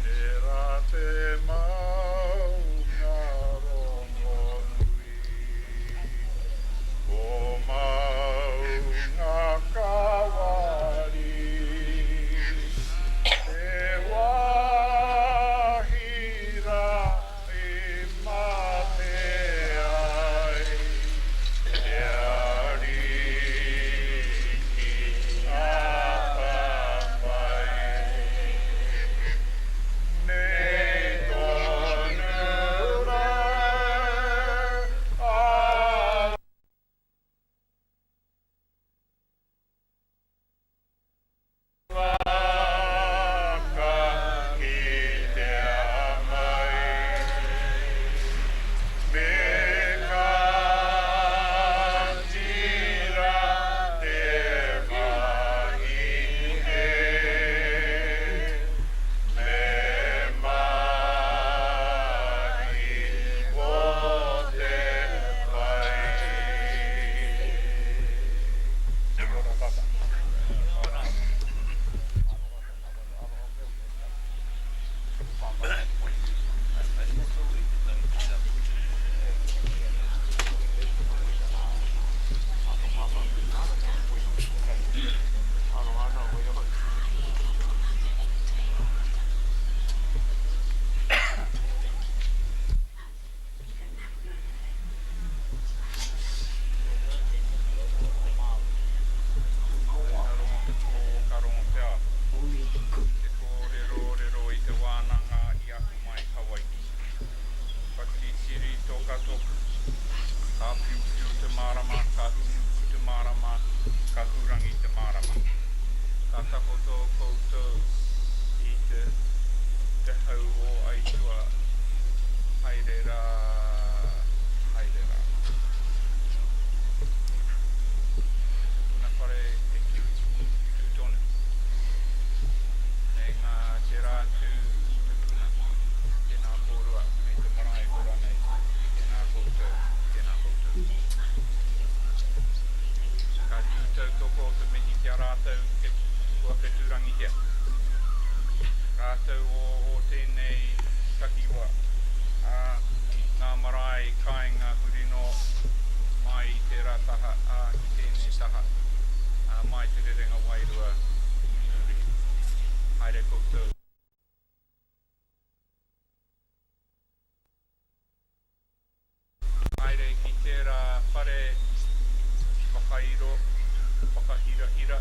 E rā te mau ngā rongo nui, o mau ngā kawari, e wahira i mate ai, e ari ki apapai. Nei tonu rai, waka ki te amai, me ka tira te wahine, me mahi o te whai. Ora tata. Karongo te a. Te kōrero i te wānanga i aku mai Hawaii. Whakitiri tō katoku, ka piupiu te marama, ka huhu te marama, ka hurangi te marama. Ka tako tō koutou i te hau o aitua, haerera, haerera. Tuna whare e ki tūtone. Nei ngā te rātu tūtuna, tēnā kōrua, nei te marae kora nei, tēnā koutou, tēnā koutou. Ka tūtau toko te mihi kia rātou ke kua whetūrangi hea. Rātou o tēnei takiwa, ngā marae kāinga huri no mai i te rataha, ki tēnei taha, mai te rerenga wairua, nuri. Haere koutou. Haere ki tērā whare whakairo, whakahirahira,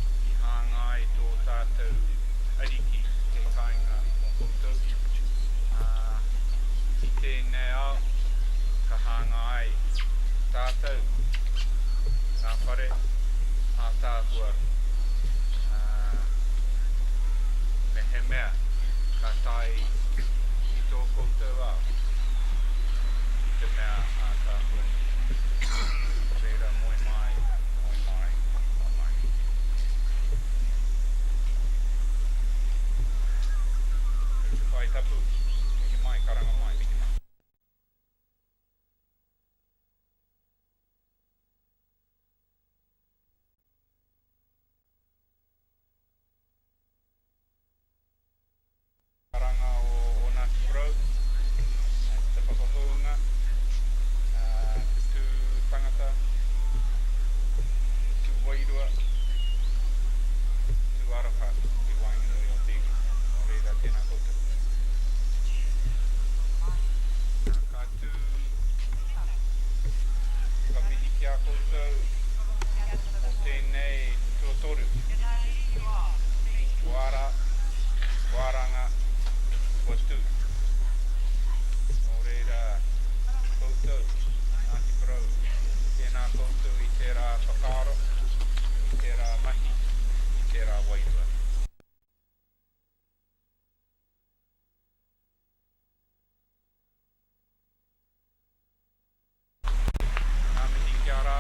i hanga i tō tātou ariki te kāinga o koutou. I tēnei ao, ka hanga ai tātou, ngā whare, a tāhua, me he mea, ka tai i tō koutou au, i te mea a tāhua. Reira moi mai, moi mai, moi mai. Te whai tapu, miki mai, karanga mai, miki mai.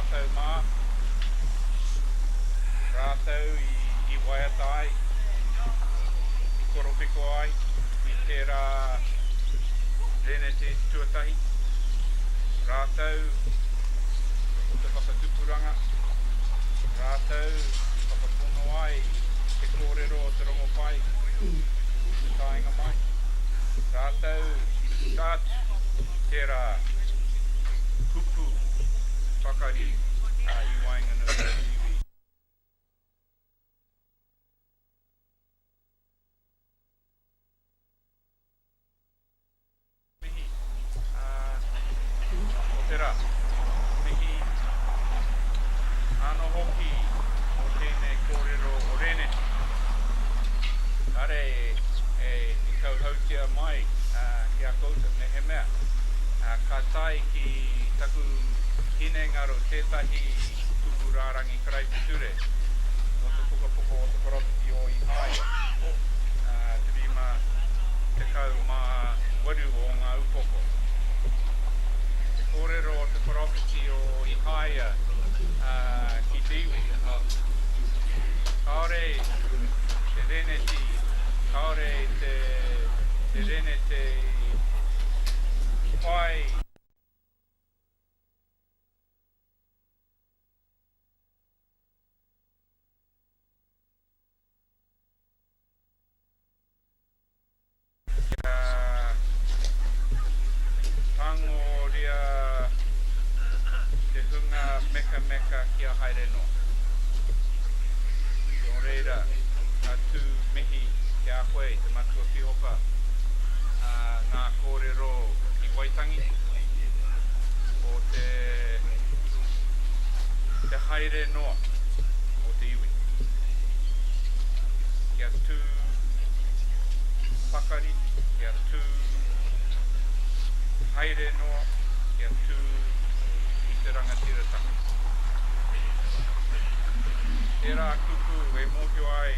rātou mā, rātou i waiatai, i koropiko ai, i tērā Reneti tuatahi, rātou o te whakatupuranga, rātou whakapono ai, te kōrero o te rongo pai, te tāinga mai, rātou i tātu, tērā kupu, whakari, i waingana iwi. O te rā, mihi ano hoki o tēnei kōrero o Reneti. Kare i kauhautia mai ki a kouta, me he mea. Ka tai ki taku hinengaro tētahi tupurārangi Karaipure no te pukapoko o te koropiti o i haia. Te rima te kau mā waru o ngā upoko. Te kōrero o te koropiti o i haia ki te iwi. Kaore te Reneti, kaore te Reneti pai. Tango ria te hunga meka kia haere no. Nō reira, ka tū mihi ki a koe te matua pihopa ngā kōrero i Waitangi o te haere noa o te iwi. Kia tū whakari, kia tū haere noa, kia tū i te rangatiratanga. Tērā kupu e mōhio ai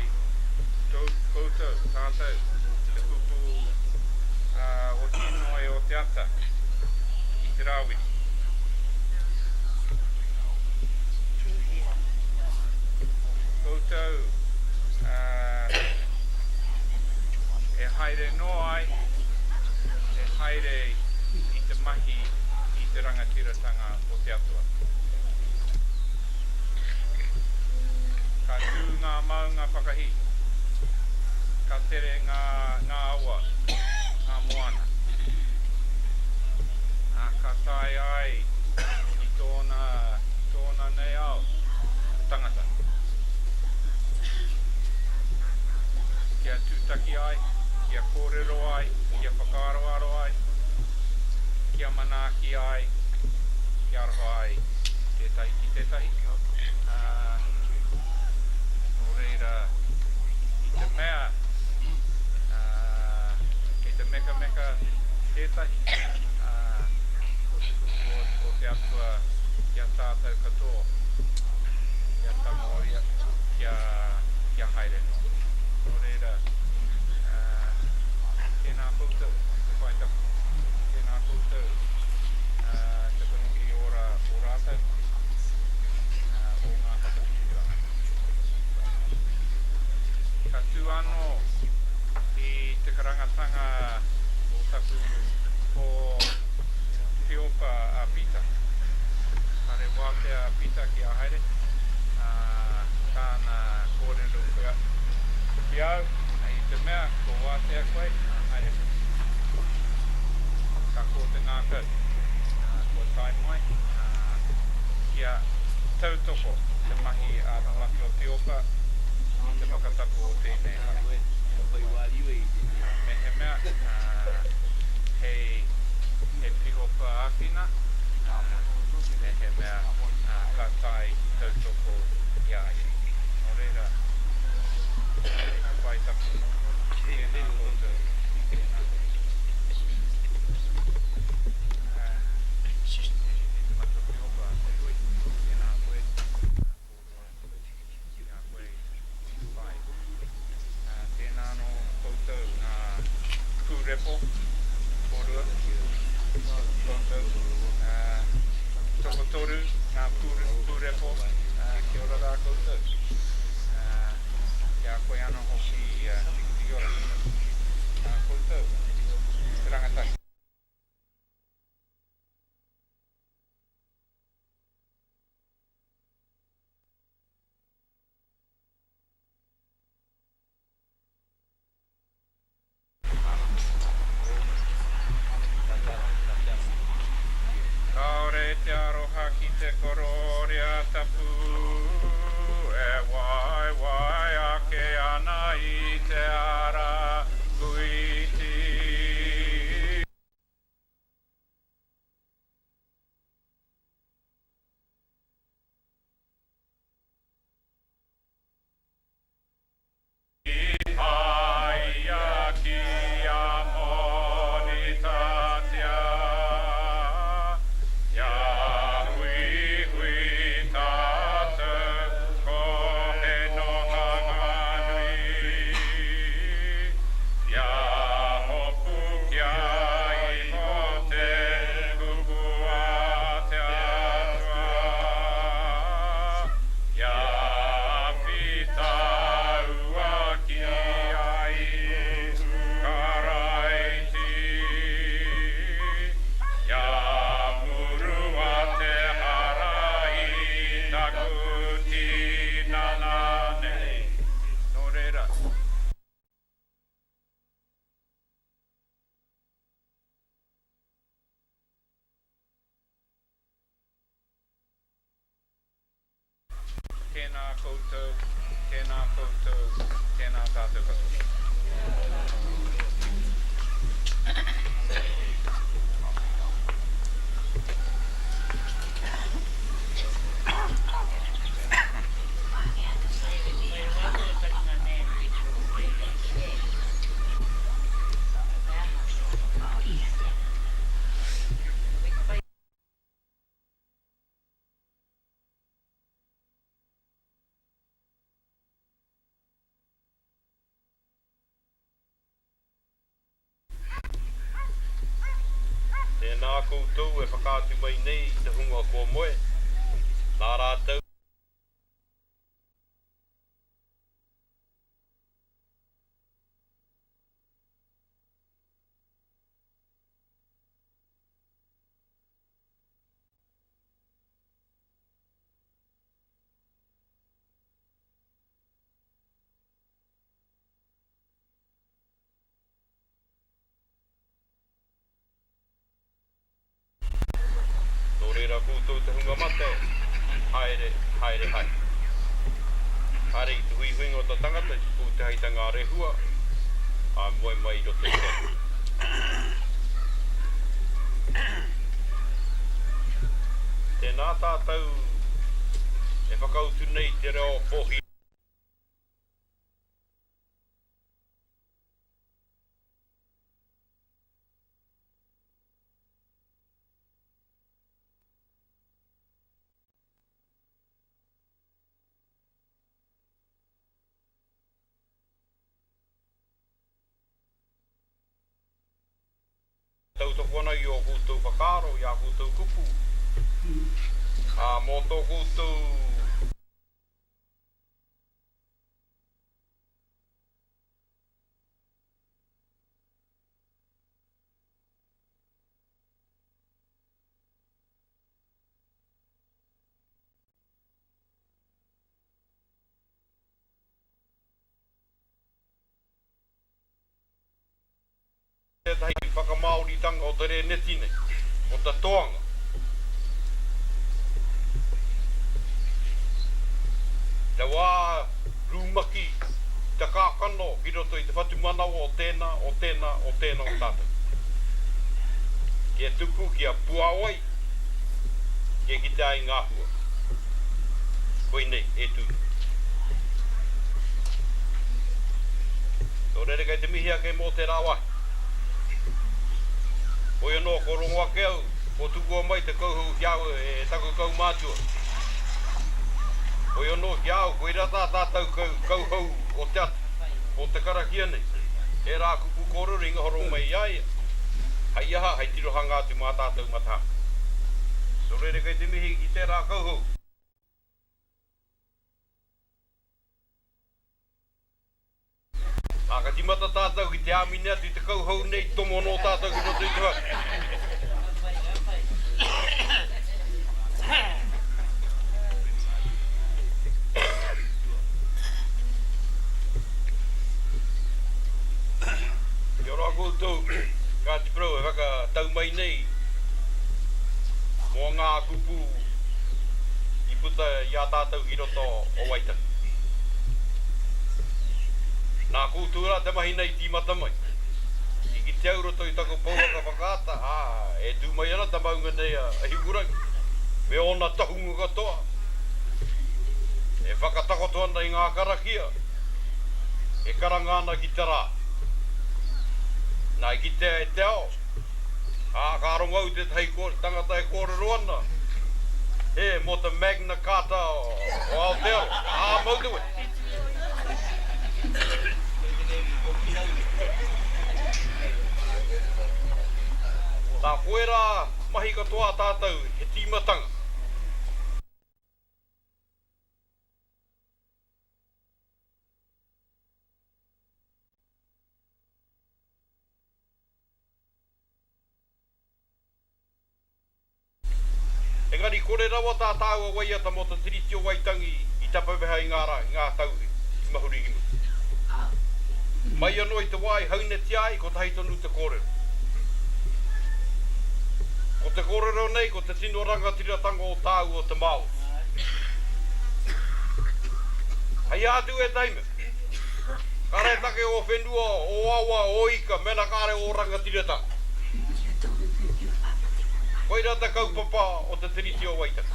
koutou, tātou, te kupu o tino e o te ata i te rāwi. Koutou e haere noa ai, e haere i te mahi i te rangatiratanga o te atua. Ka tū ngā maunga whakahi, ka tere ngā awa, ngā moana. Ka tai ai i tōna nei au tangata. Kia tūtaki ai, kia kōrero ai, kia whakaroaro ai, kia manaki ai, kia aroha ai, tētahi ki tētahi. Nō reira, i te mea, i te meka tētahi, o te atua kia tātou katoa, kia tangoria, kia haere no. Nō reira, tēnā koutou, te whaitapu, tēnā koutou, te panuki o rātou, o ngā whakatūranga. Ka tū anō i te karangatanga o taku o Piopa a Pita. Kare wātea Pita ki a haere. Tāna kōrero ki au, i te mea ko wātea koe a haere. Ka ko te ngā kau, ko tai mai, kia tautoko te mahi a tamaki o Piopa, te whakatapu o tēnei hara. Me he mea, he pihopa āwhina, me he mea ka tai tautoko i ai. Nō reira, whaitapu, tēnā koutou i tēnā. Mata pihopa, tēnā koe, tēnā koe, whai. Tēnā no koutou ngā kūrepo, Porou, koutou, tokotoru, ngā pūrepo, kia ora rā koutou. Kia koe ana hoki ki ora. Koutou, te rangataki. Kaore te aroha ki te kororia tapu, e wai ake ana i te ara kuiti. Haia ki a monitatia. Tēnā koutou, tēnā tātou katoa. Tēnā koutou e whakaatu mai nei i te hunga kua moe. Nā rātou. Reira koutou te hunga mate, haere. Hare i te hui o ta tangata, kou te haita ngā rehua, a moe mai i roto i te. Tēnā tātou, e whakautu nei te reo pohi. Tau toko ana i o koutou whakaro, i a koutou kupu. Mō tō koutou... Tētahi whakamaoritanga o te Reneti nei, o te toanga. Te wā rūmaki, te kākano, ki roto i te whatumanao o tēnā o tātou. Kia tuku, kia puawai, kia ki te ai ngāhua. Koe nei, e tū. Tō rere kai te mihi ake mō te rāwahi. Oi anō, ko rongoa ke au, ko tukua mai te kauhau kiau e tako kau mātua. Oi anō ki au, ko i rata tātou kauhau o te atu, o te karakia nei. E rā kuku koro ringa horo mai iaia. Hai aha, hai tirohanga atu mā tātou mataha. Nō reira kei te mihi ki tērā kauhou. Ka timata tātou ki te āmine atu i te kauhou nei tomo no tātou ki roto i te wak. Kia ora koutou, Ngati Porou e waka tau mai nei mō ngā kupu i puta i a tātou ki roto o Waitaki. Nā koutura te mahi nei tīmata mai. I ki te auroto i tako pauaka whakaata, e tū mai ana ta maunga nei a hiurangi. Me ona tahunga katoa. E whakatakoto ana i ngā karakia. E karanga ana ki te rā. Nā i ki te e te ao. Ka rongau te tangata e kōrero ana. Mō te Magna Carta o Aotearoa. Mautu e. Tā koera mahi katoa tātou he tīmatanga. Engari kore rawa tā tāua waiata mō ta tiriti o Waitangi i tapauweha i ngā tauhi i mahuri himu. Mai anō i te wai haune ti ai ko tahi tonu te kōrero. Ko te kōrero nei ko te tino rangatiratanga o tāu o te mau. Hei atu e taime. Kare take o whenua o awa o ika mena kare o rangatiratanga. Koira te kaupapa o te tiriti o Waitaki.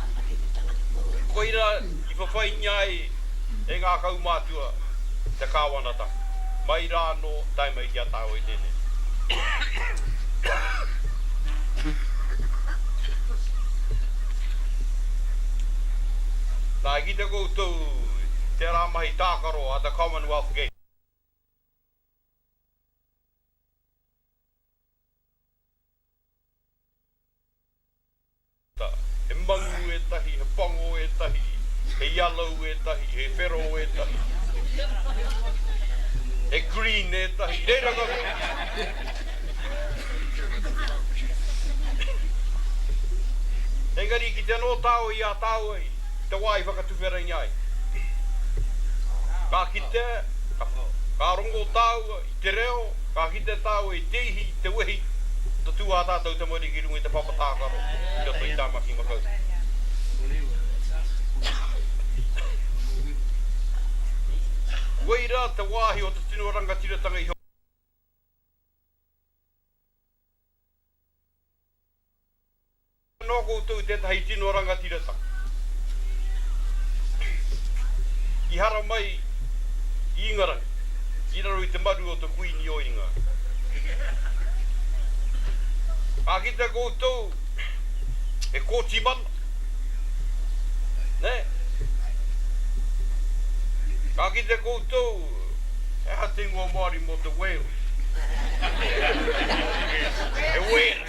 Koira i whawhai nyai e ngā kaumātua te kāwanatanga. Mai rā no taimai kia tāu i tēne. Nā ki te koutou te rā mahi tākaro a the Commonwealth Game. He mangu e tahi, he pango e tahi, he yellow e tahi, he whero e tahi. E green e tahi, reira kawe. Engari ki te no tāu i a tāu i te wai whakatuwhera i ngai. Ka kite, ka rongo tāu i te reo, ka kite tāu i te ihi, te wehi, te tū a tātou te mori ki rungi te papatākaro, i roto i tāmaki makau. Weira te wāhi o te tino rangatiratanga i ho. Nō koutou i tētahi tino rangatiratanga. I hara mai i Ingarangi, i raro i te maru o te kuini o Inga. Ka ki te koutou e kōti mana. Ne? Ka ki te koutou e hatingo Māori mo te whale. E whale.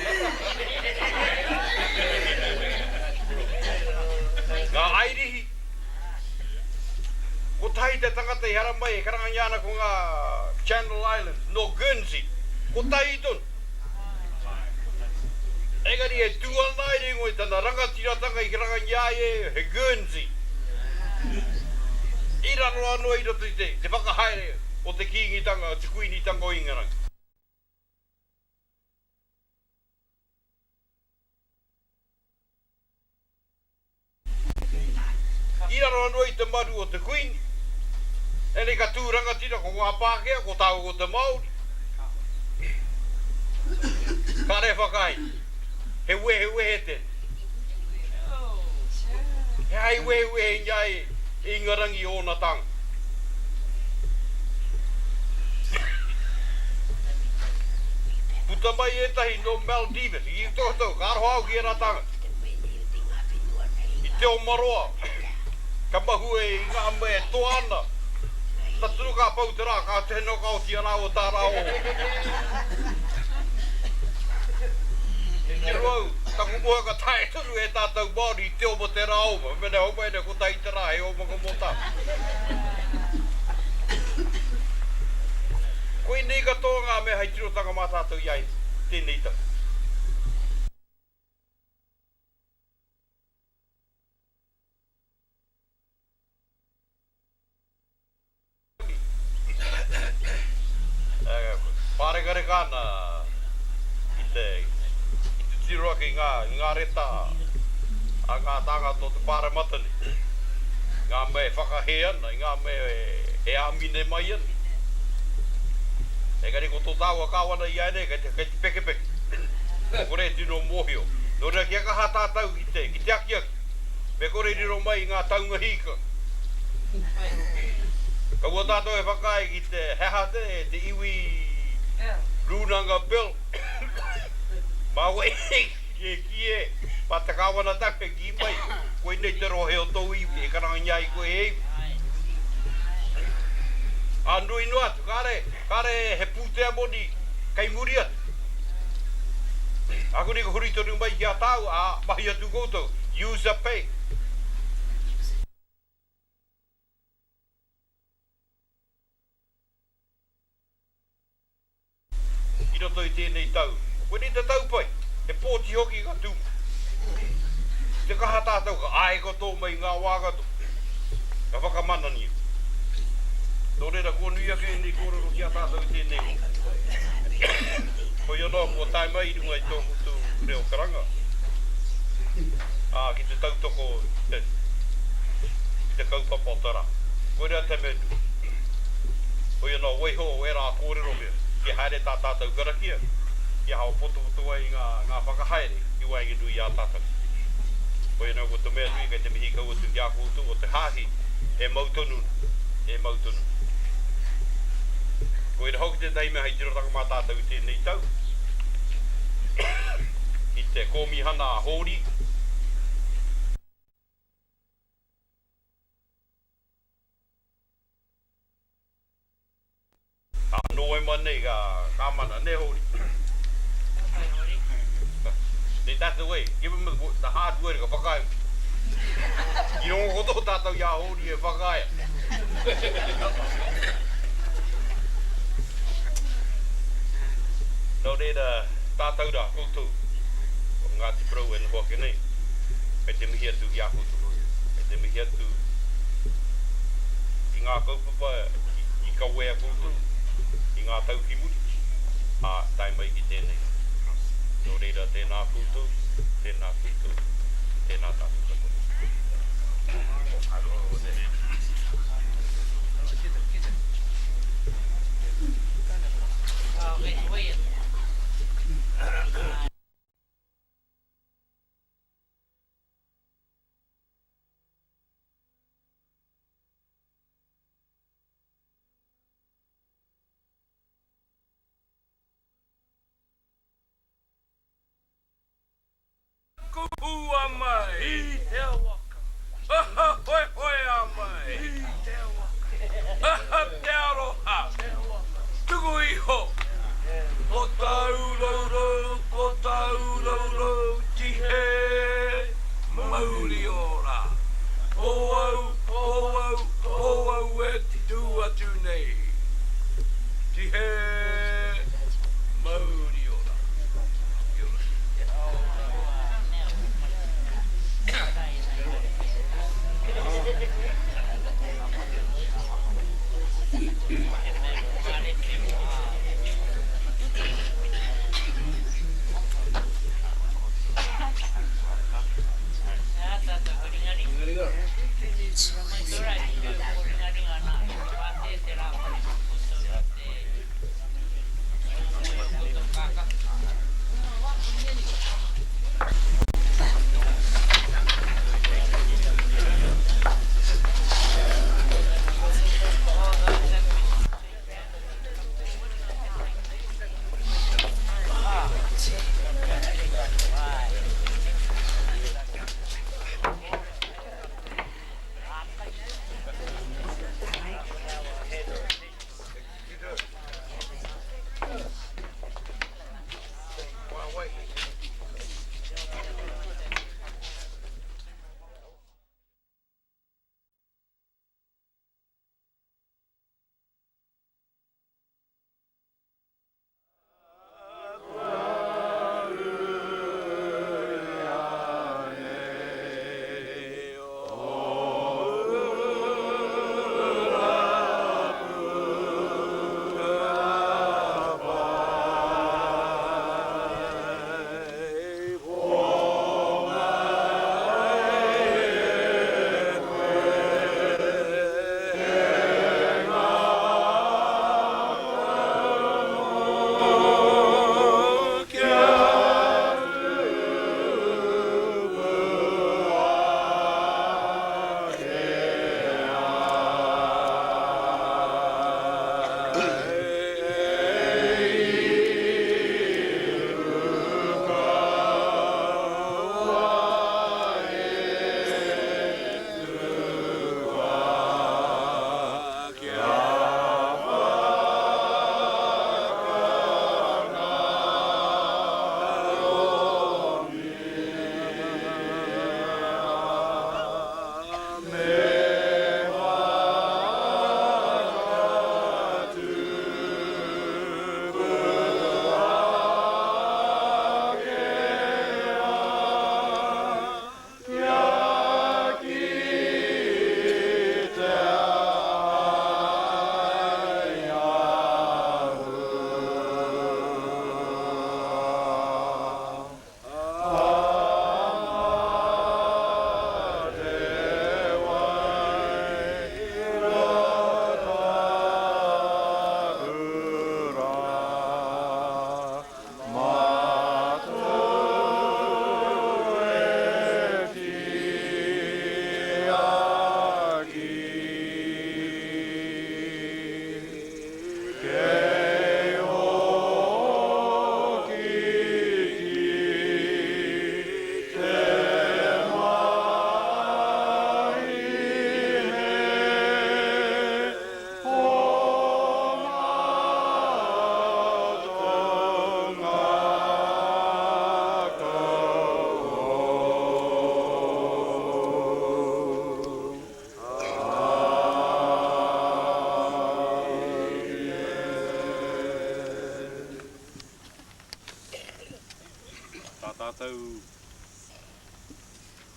Ngā airihi. Ko tahi te tangata i hara mai e karanganyana ko ngā Channel Islands, no Guernsey. Ko tahi tonu. Engari e tūanai ringo i tana rangatiratanga i karanganyai he Guernsey. I raro anō i roto i te whakahaere o te kīngitanga, te kuinitanga o Ingarangi. I raro anō i te maru o te kuini. E nei ka tūrangatira ko ngā Pākehā, ko tāu o te Māori. Ka re whakai, he wehe te. He hai wehe njai Ingarangi o na tanga. Puta mai e tahi no Maldives, i tohotau, ka aroha au ki e na tanga. I te o Maroa, ka mahu e ngā me e toana. Ta turu ka pautera, ka te no ka o tia rao tā rao. Te ruau, Taku mua ka tae tunu e tātou maori te omo te raoma. Mene hau mai ne ko tai te rā e omo ka mota. Koe nei ka tō ngā mea hei tirotanga mā tātou iai. Tēnei tau. Pārekare kāna i te tiroa ki ngā reta a ngā tanga tō te pārematani. Ngā me whakahe ana, ngā me e amine mai ana. E kari ko tō tāua kāwana i aene, kei te peke peke. Kore tino mōhio. Nō rea kia kaha tātau ki te aki aki. Me kore riro mai ngā taunga hika. Ka ua tātou e whakai ki te hehate, te iwi runanga bel. Mā wei kie, pa te kāwana take ki mai. Koe nei te rohe o tō iwi, e karanga nyai koe e iwi. Andui no atu, kare he pūtea moni kai muri atu. Ako ni ka huritoru mai ki a tāu, a mahi atu koutou, user pay. I roto i tēnei tau. Koe ni te tau pai, he pōti hoki ka tū. Te kaha tātou ka ae koto mai ngā wāgato. Ka whakamana ni. Tō reira kua nui ake nei kōrero ki a tātou i tēnei. Ko iono kua tae mai i runga i tōku tū reo karanga. Ki te tautoko te kaupapa o tara. Koe rea te menu. Ko iono weiho o era kōrero mea. Ki haere tā tātou karakia. Ki hao poto ai ngā whakahaere. Ki waengi nui a tātou. Ko iono ko te mea nui kai te mihi kauatu ki a koutu o te hahi. E mautonu. E mautonu. Ko ira hoki te teime hei tirotaka mā tātou i tēnei tau. I te kōmihana a hōri. Noe manei ka mana, ne hōri. That's the way. Give him the hard word ka whakai. I rongo koto tātou ia hōri e whakaia. Nō reira tātou rā koutou o Ngati Porou e noho ake nei. Kei te mihi atu ki a koutou. Kei te mihi atu i ngā kaupapa i ka wea koutou. I ngā tau ki muri. Tai mai ki tēnei. Nō reira tēnā koutou, tēnā koutou, tēnā tātou katoa. Kuhua mai, i te waka. Aha, hoi hoi a mai, i te waka. Aha, te aroha. Tuku iho. Ko taurau, ko taurau, tihe, mauri ora. Oau e ti tu atu nei. Tihe, mauri ora.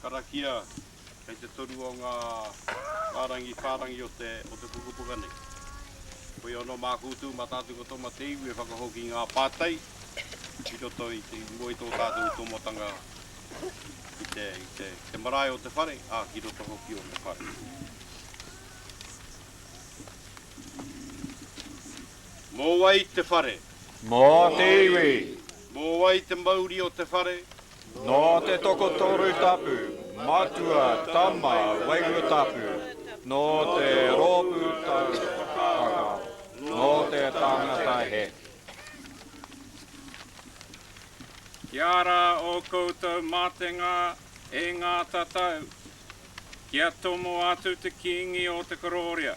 karakia kei te toru o ngā whārangi o te kukupuka nei. Koe ono mākutu matātu ko tō matei ue whakahoki ngā pātai i roto i te ngoi tō tātou tōmotanga i te marae o te whare, ki roto hoki o te whare. Mō wai te whare. Mō te iwi. Mō wai te mauri o te whare. Nō te toko toru tapu, matua, tama, wairu tapu. Nō te rōpu tautaka, nō te tangata he. Kia ara o koutou mātenga e ngā tatau. Kia tomo atu te kingi o te kororia.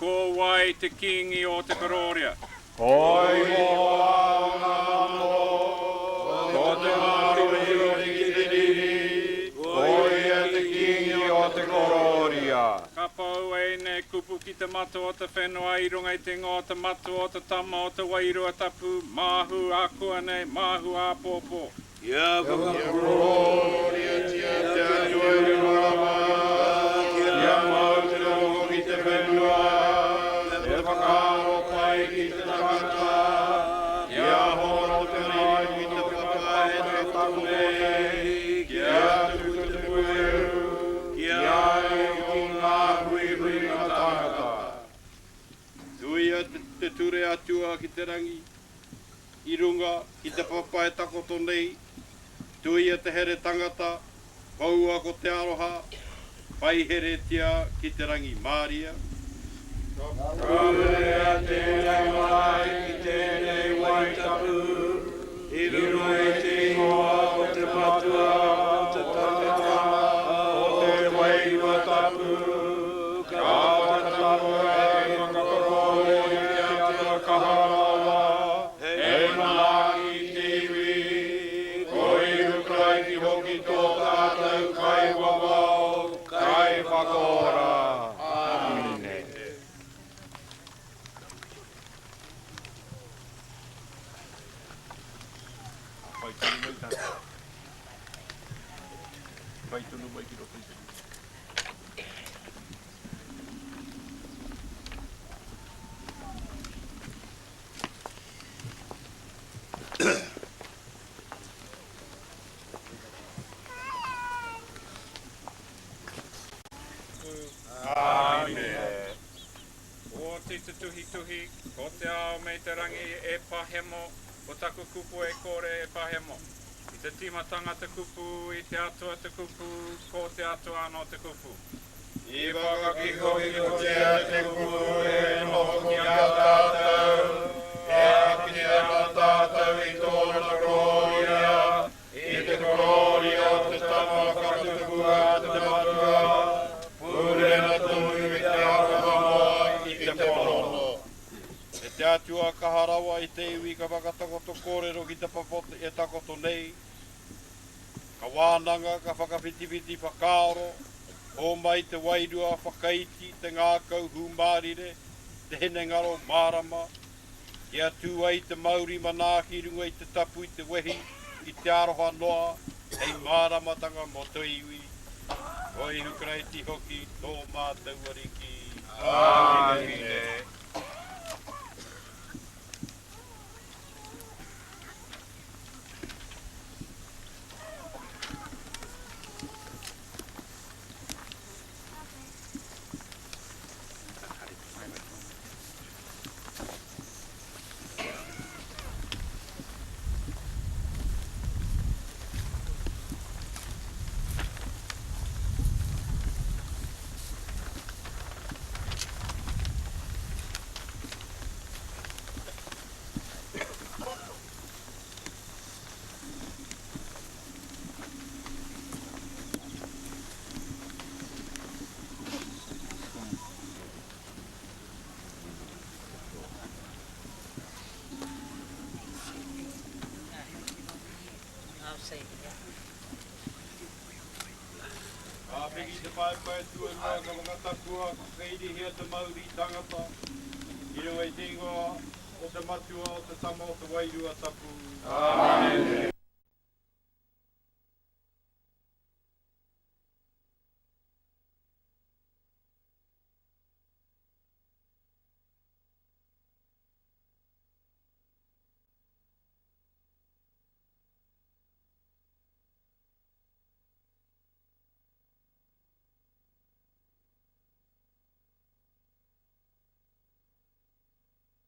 Ko wai te kingi o te kororia. Hoi mō ao ngā mamo, ko te maruri o te kiriri, hoi e te kingi o te kororia. Ka pau e ne kupu ki te matu o te whenua i runga i te ngō te matu o te tama o te wairua tapu, māhu a kua nei, māhu a pōpō. Ia kororia tia te atu e rurama, kia mau te rongo ki te whenua, e whakaro pai ki te tangata, ia horo te mai ki te whakae te takune, kia tuku te pueru, kia e o ngā hui ngā tangata. Tui a te ture atua ki te rangi, i runga ki te papae takoto nei, tui a te here tangata, paua ko te aroha, pai heretia ki te rangi Māria. Kawerea tēnei marae ki tēnei waitapu, i runga i te ingoa o te matua o te tangata, o te wairua tapu, ka whakatapu e whakakorore i te atua kaharawa, e manaki te iwi, ko i rukrai ki hoki tō tātou kai wawao, kai whakora. Amine. Pai tunu mai ki roto i te. O te tuhi, ko te ao mei te rangi e pahemo, ko taku kupu e kore e pahemo. I te timatanga te kupu, i te atua te kupu, ko te atua anō te kupu. I whakaki hoki ko te kupu e noho ki a tātou, e aki a tātou i tōna kororia, i te kororia o te tama kakupua te matua, pūrena tonu i te aroha i te pono. E te atua kaharawa i te iwi ka whakatakoto kōrero ki te papote e takoto nei. Ka wānanga ka whakawhitiwhiti whakaoro, o mai te wairua whakaiti te ngākau hūmārire, te hene ngaro mārama, kia tū ai te mauri manāki runga i te tapu i te wehi, i te aroha noa, hei māramatanga mo te iwi. Hoi hukraiti hoki tō mātou ariki. Amine. Peki te pai tua rua ka mga takua, ka keiri hea te mauri tangata. I runga i te ingoa o te matua o te tama o te wairua tapu. Amen.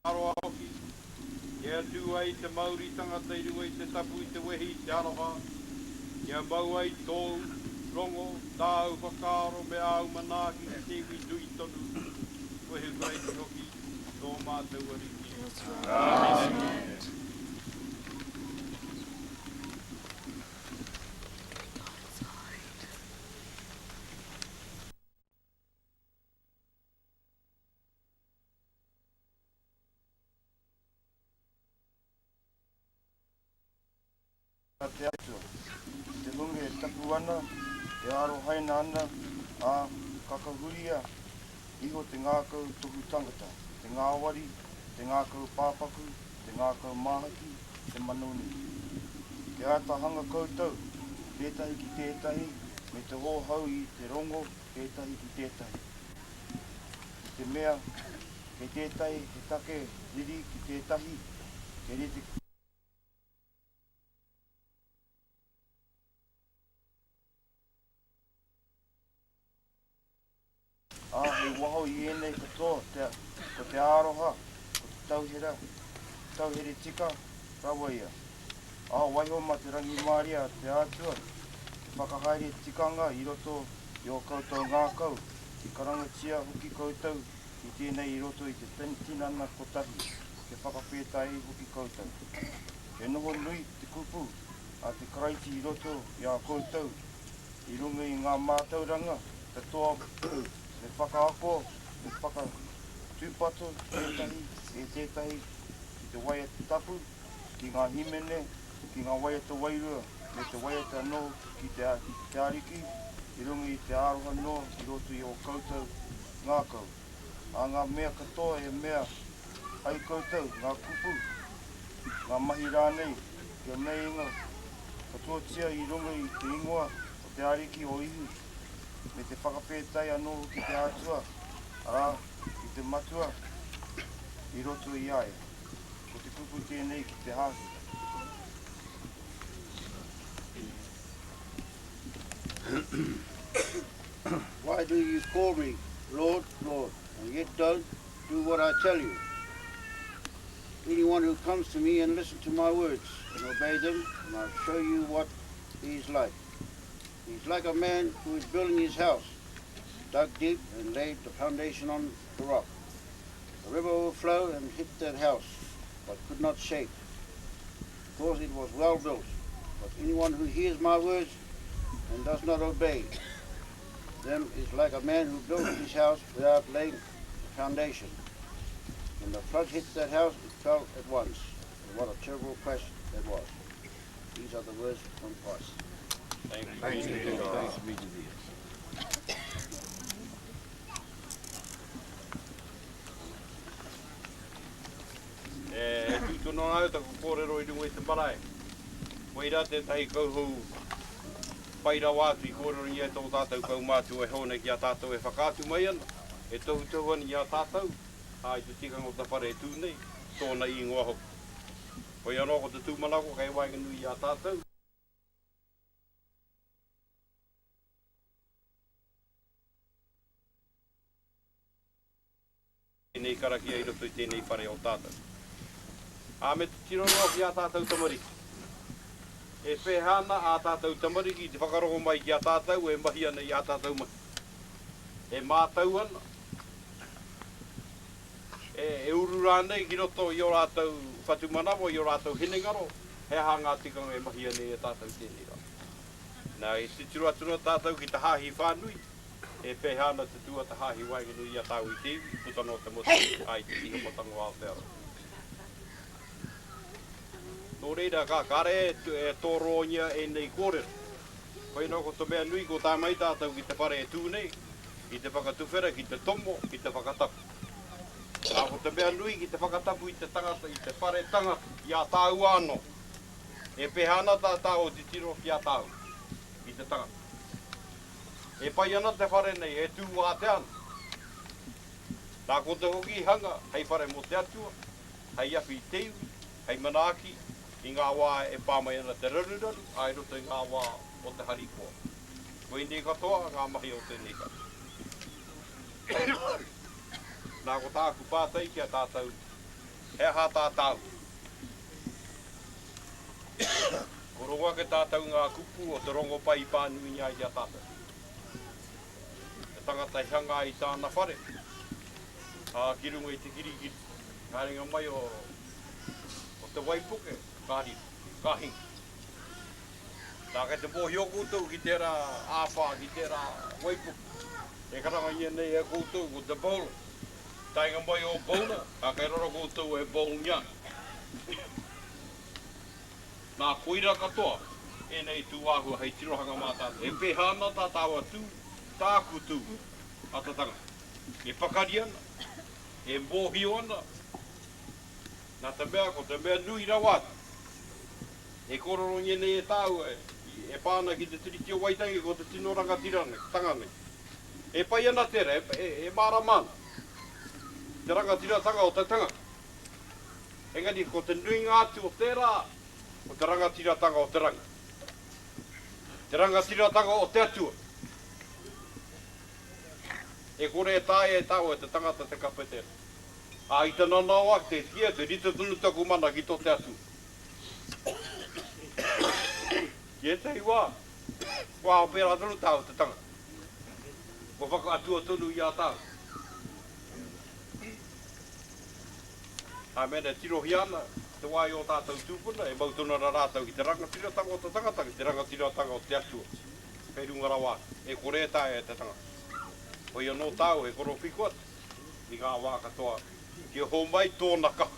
aroa hoki. Ia tu ai te mauri tangata i rua i te tapu i te wehi te aroha. Ia mau ai tōu, rongo, tāu whakaaro me au manaki i te iwi tui tonu. Wehi kai te hoki, tō mātou ariki. Amen. Te atu, te lunge e tapu ana, te aro haina ana, a kakahuria, iho te ngākau tohu tangata, te ngāwari, te ngākau pāpaku, te ngākau māhaki, te manoni. Te ātahanga koutou, tētahi ki tētahi, me te hōhau i te rongo, tētahi ki tētahi. Ki te mea, ke tētahi, he take, riri ki tētahi, ke rete hei waho I enei katoa, ko te aroha, ko te tauhere tika, rawa ia. Waiho ma te rangi māria te ātua, te whakahaere tikanga I roto I o koutou ngākau, I karangatia hoki koutou, I tēnei I roto I te tinana kotahi, te whakawhetai hoki koutou. He noho nui te kupu, a te karaiti I roto I a koutou, I runga I ngā mātauranga, te toa me whakaako, me whakatūpato, tētahi, ki te waia te tapu, ki ngā himene, ki ngā waia te wairua, me te waia te anō ki te ariki, I runga I te aroha no, I roto I o koutou ngākau. Ngā mea katoa e mea ai koutou, ngā kupu, ngā mahi rānei, kia nei inga, katoa tia I runga I te ingoa, o te ariki o ihu, me te whakawhetai anō ki te atua, I te matua, I roto I ae. Ko te kupu tēnei ki te hahi. Why do you call me Lord, Lord, and yet don't do what I tell you? Anyone who comes to me and listens to my words and obey them, and I'll show you what he is like. He's like a man who is building his house, dug deep and laid the foundation on the rock. The river overflowed and hit that house, but could not shake, because it was well built. But anyone who hears my words and does not obey them is like a man who built his house without laying the foundation. When the flood hit that house, it fell at once. And what a terrible crash that was. These are the words from Christ. Thanks be to God. Tūtono nau taku kōrero I rungo I te marae. Waira te tahi kauhou paira wātu I kōrero ni e tō tātou kau mātu e hone ki a tātou e whakātu mai ana. E tohu tohu ani I a tātou, I te tikanga o ta whare e tūnei, tōna I ngoa hoku. Hoi anō ko te tūmanako kai wainganui I a tātou. Tēnei karaki ai roto I tēnei whare o tātou. Me te tirono ki a tātou tamariki. E whehana a tātou tamariki, te whakarongo mai ki a tātou, e mahi ana I a tātou mai. E mātau ana. E uru rānei ki roto I o rātou whatumanawa, I o rātou hinengaro, he hanga tikanga e mahi ana E tātou tēnei rā. Nā e te tiro atuna tātou ki te hāhi whānui, e whehana te tua te hāhi wainganu I a tāu I tewi, putano te moti, ai te tiho motango Aotearoa. Nō reira ka kare e tōronia e nei kōrero. Pai nō ko te mea nui ko tā mai tātou ki te whare e tūnei, ki te whakatuwhera, ki te tomo, ki te whakatapu. Nā ko te mea nui ki te whakatapu I te tangata, I te whare tangata, I a tāu anō. E pehana tā o te tiro ki a tāu, I te tangata. E pai ana te whare nei, e tū wā te ana. Nā ko te hoki hanga, hei whare mo te atua, hei awhi I teiwi, hei manaaki, I ngā wā e pāmai ana te raruraru, ai roto I ngā wā o te harikoa. Koe nei katoa, ngā mahi o tēnei katoa. Nā ko tāku pātai ki a tātou he aha tātau. Ko rongoa ke tātau ngā kupu o te rongo pai pānui ia i a tātau. Te tangata hanga i tāna whare. Ki runga i te kirikiri. Ka ringa mai o te waipuke, ka hinga. Tā kei te pōhi o koutou ki tērā āwha, ki tērā waipuke. E karanga ia nei e koutou ko te bowl. Tainga mai o bowler, ka kei roro koutou e bowl nia. Nā koira katoa, e nei tū āhua hei tirohanga mā tātou. E pehana tā tāua tū, tāku tū, atatanga. E pakari ana, e mbohi ana. Nā te mea ko te mea nui rawata. E kororo nye nei e tāu e pāna ki te tiriti o waitangi ko te tino rangatirane, tangane. E pai ana tera, e māra mana. Te rangatira tanga o te tanga. Engari ko te nui ngātu o tērā, o te rangatira tanga o te ranga. Te rangatira tanga o te atua. E kore e tāe e tāu e te tangata te kapetera. A i te nanawa te tia, te rita tunu taku mana ki tō te atua. Ie te iwa, wā o pēra tonu tāu te tanga. Ko whaka atua tonu i a tāu. A mena tirohi ana, te wai o tātou tūpuna, e mautona ra rātau ki te rangatira tanga o te tangata, ki te rangatira tanga o te atua. Pei runga rawa, e kore e tāe e te tanga. O ia no tāu e koro whiko atu, i ngā wā katoa, ki ho mai tōna kaha.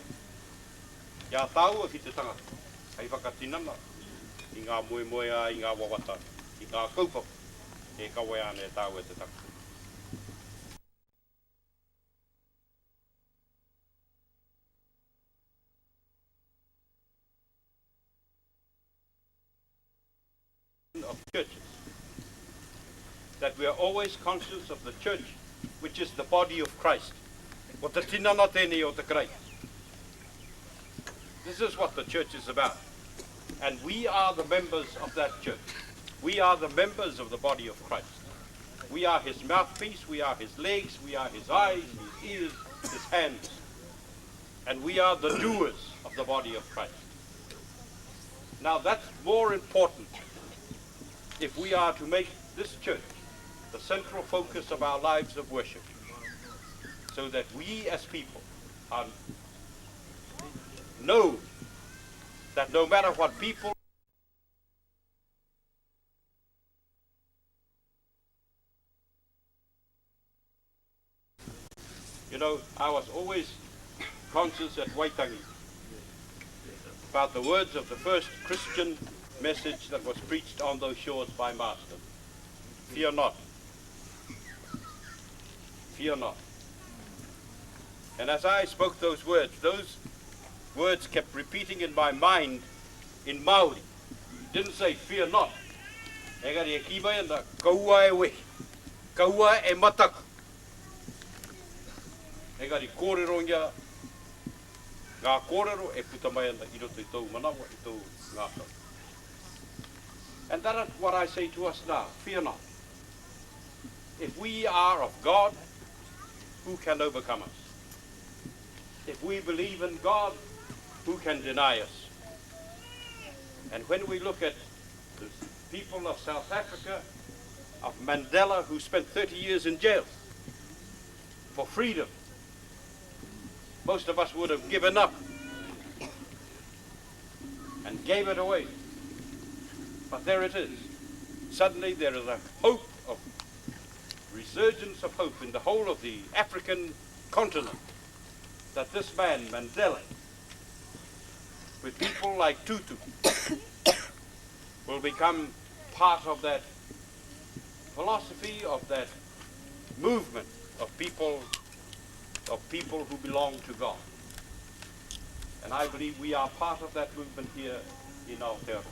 Ia tāua ki te tangata, hei whakatinana, i ngā moe moea, i ngā wawata, i ngā kaupapa, e kawe ane e tāua e te tangata. Of churches, that we are always conscious of the church, which is the body of Christ. O te tinana tēnei o te Christ. This is what the church is about. And we are the members of that church. We are the members of the body of Christ. We are his mouthpiece, we are his legs, we are his eyes, his ears, his hands. And we are the doers of the body of Christ. Now that's more important if we are to make this church the central focus of our lives of worship, so that we as people know that no matter what people I was always conscious at Waitangi about the words of the first Christian message that was preached on those shores by Master. Fear not. Fear not. And as I spoke those words kept repeating in my mind in Māori. It didn't say fear not. Engari e kiwai ana, kaua e wehi, kaua e mataku. Engari kōrero ngia, ngā kōrero e puta mai ana i roto I tau manawa, I tau ngātau. And that is what I say to us now, fear not. If we are of God, who can overcome us? If we believe in God, who can deny us? And when we look at the people of South Africa, of Mandela, who spent 30 years in jail for freedom, most of us would have given up and gave it away. But there it is. Suddenly there is a hope of resurgence of hope in the whole of the African continent, that this man, Mandela, with people like Tutu, will become part of that philosophy, of that movement of people who belong to God. And I believe we are part of that movement here in Aotearoa.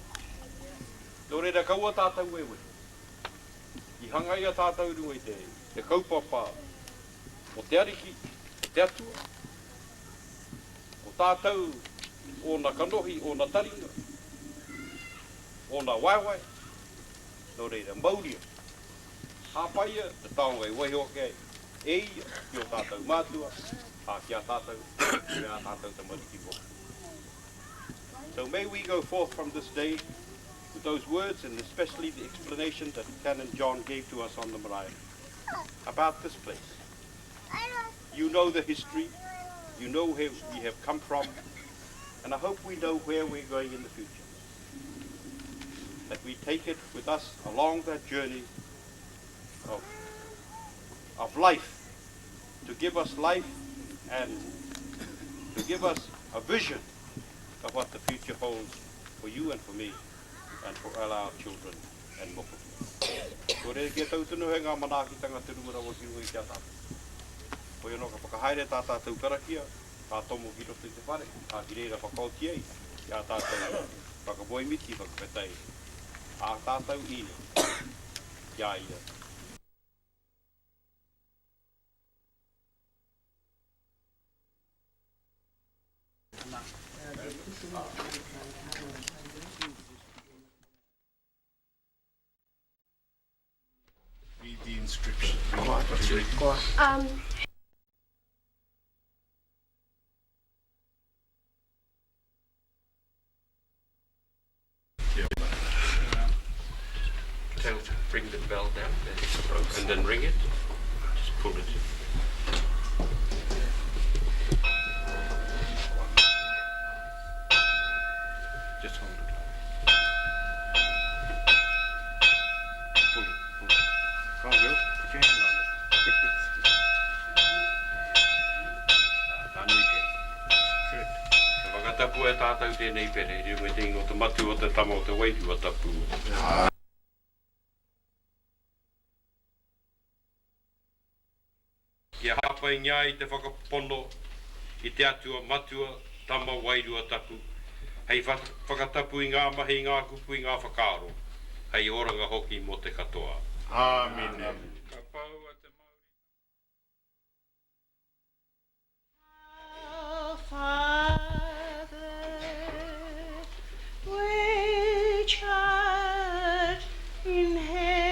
Nō reira kaua tātou e we. I hangai a tātou rua I te kaupapa o te ariki, o te atua, o tātou o na kanohi, o na taringa, o na waiwai, nō reira mauria. Hāpaia, te taonga I waiho kei, eia, ki o tātou mātua, kia tātou, kia tātou te mariki mo. So may we go forth from this day with those words and especially the explanation that Canon John gave to us on the marae about this place. You know the history, you know where we have come from, and I hope we know where we're going in the future. That we take it with us along that journey of life, to give us life and to give us a vision of what the future holds for you and for me and for all our children and moko. Ko re kia tau tunu he ngā manaakitanga te rumura o kiunga i kia tātou. Ko iono ka whakahaere tā tātou karakia, ka tomo ki roto i te whare, ka ki reira whakauti ei, kia tātou whakaboimiti, whakawhetai, a tātou ine, kia ia. Read the inscription. Bring the bell down and then ring it. Just pull it. Just hold it. Pull it. Pull it. Come on, Bill. Put your hand on it. Whakatapu e tātou tēnei pere, reo me tingo te matu o te tama o te waitu o tapu. Kia hapai ngā i te whakapono, i te atua matua, tama wairua tapu. Hei whakatapu i ngā mahi, ngā kupu i ngā whakaaro. Hei oranga hoki mo te katoa. Amen. Ka pau a te Māori. Our Father, which art in heaven.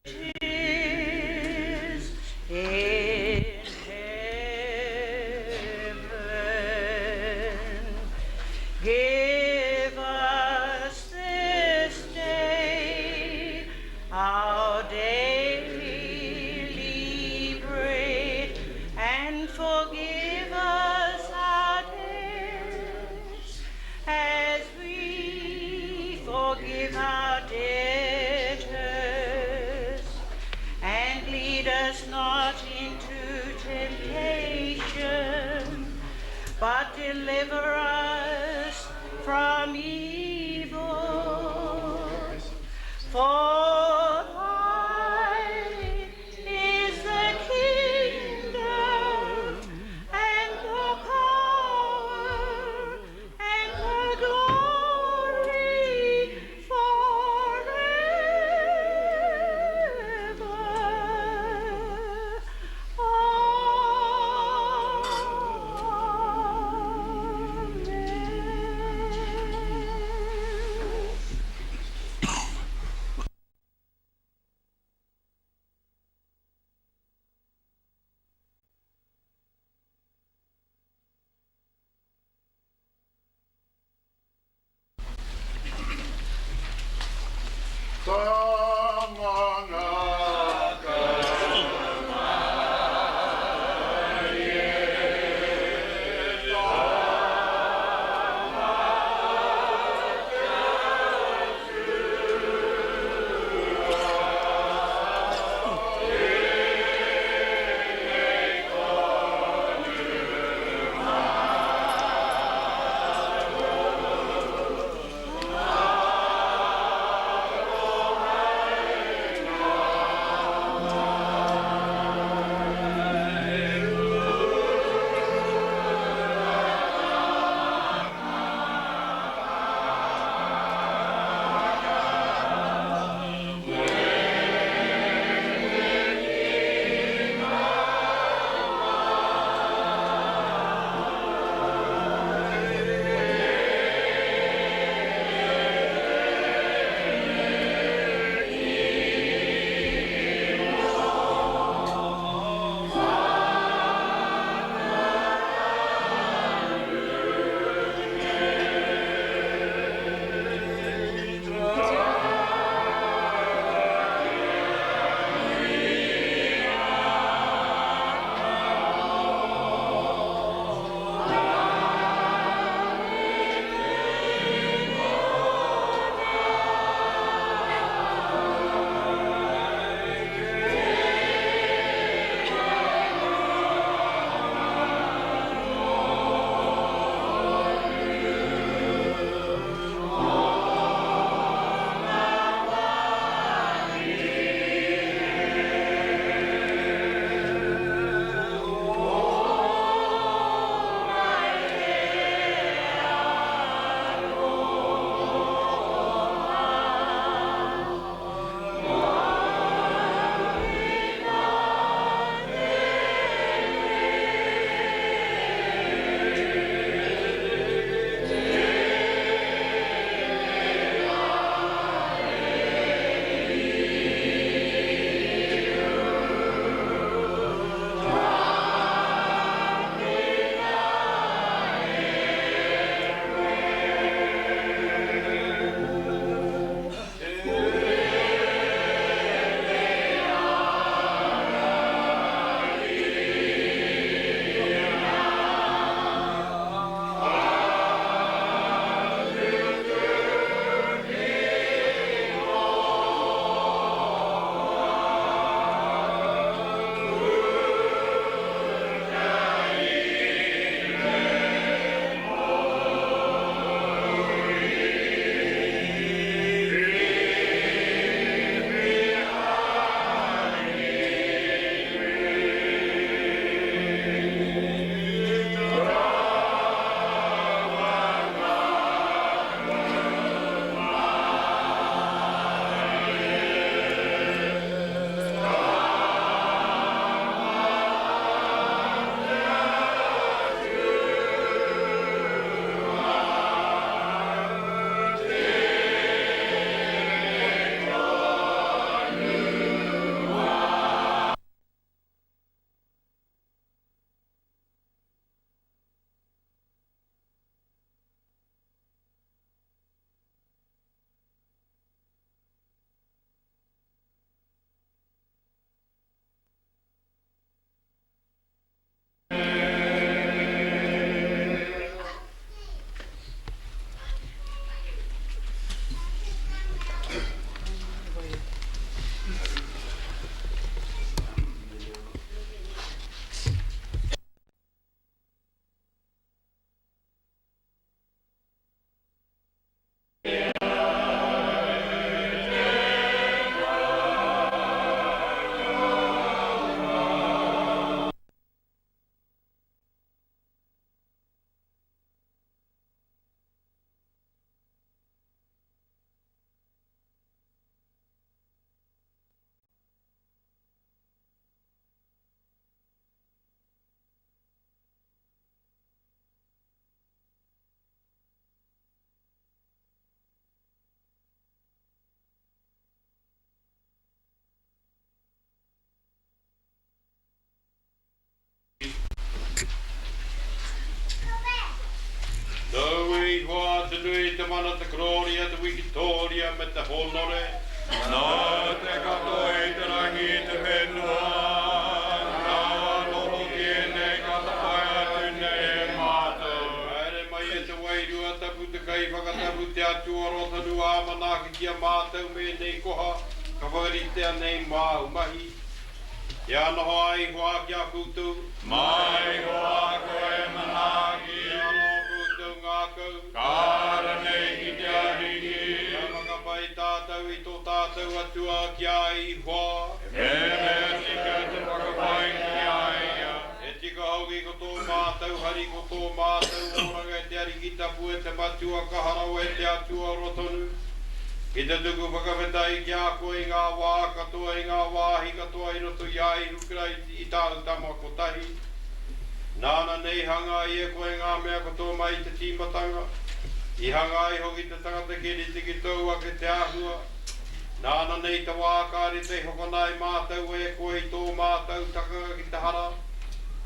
Is in heaven. Give us this day our daily bread, and forgive us our debts as we forgive our debtors. And lead us not into temptation, but deliver us from evil. For thine is the kingdom and the power and the glory forever. Amen. i hoa te nui te mana te Gloria, te Victoria me te honore. Nā te katoa i te rangi te whenua, nā noho tēnei katapai atu nei e mātou. Haere mai e te wairua tapu te kai whakatapu te atua rotanu a manaki kia mātou me nei koha, ka whakaritea nei māu mahi. Ia noho ai hoa kia koutou. Mai hoa koe manaki. Ia noho koutou ngākau. Kāra nei ki te ariki. Ia whakapai tātou i tō tātou atua kia i hoa. E mea tika te whakapai ki aia. E tika hauki ko tō mātou, hari ko tō mātou, oranga e te ariki tapu e te matua, kaharau e te atua rotonu. I te tuku whakawhetai ki a koe ngā wā katoa i ngā wāhi katoa i roto i ai hukrai i tāu tama kotahi. Nāna nei hanga i e koe ngā mea katoa mai te tīmatanga. I hanga i hoki te tangata keri te ki tau ake te āhua. Nāna nei te wākari te hokonai mātou e koe i tō mātou takanga ki te hara.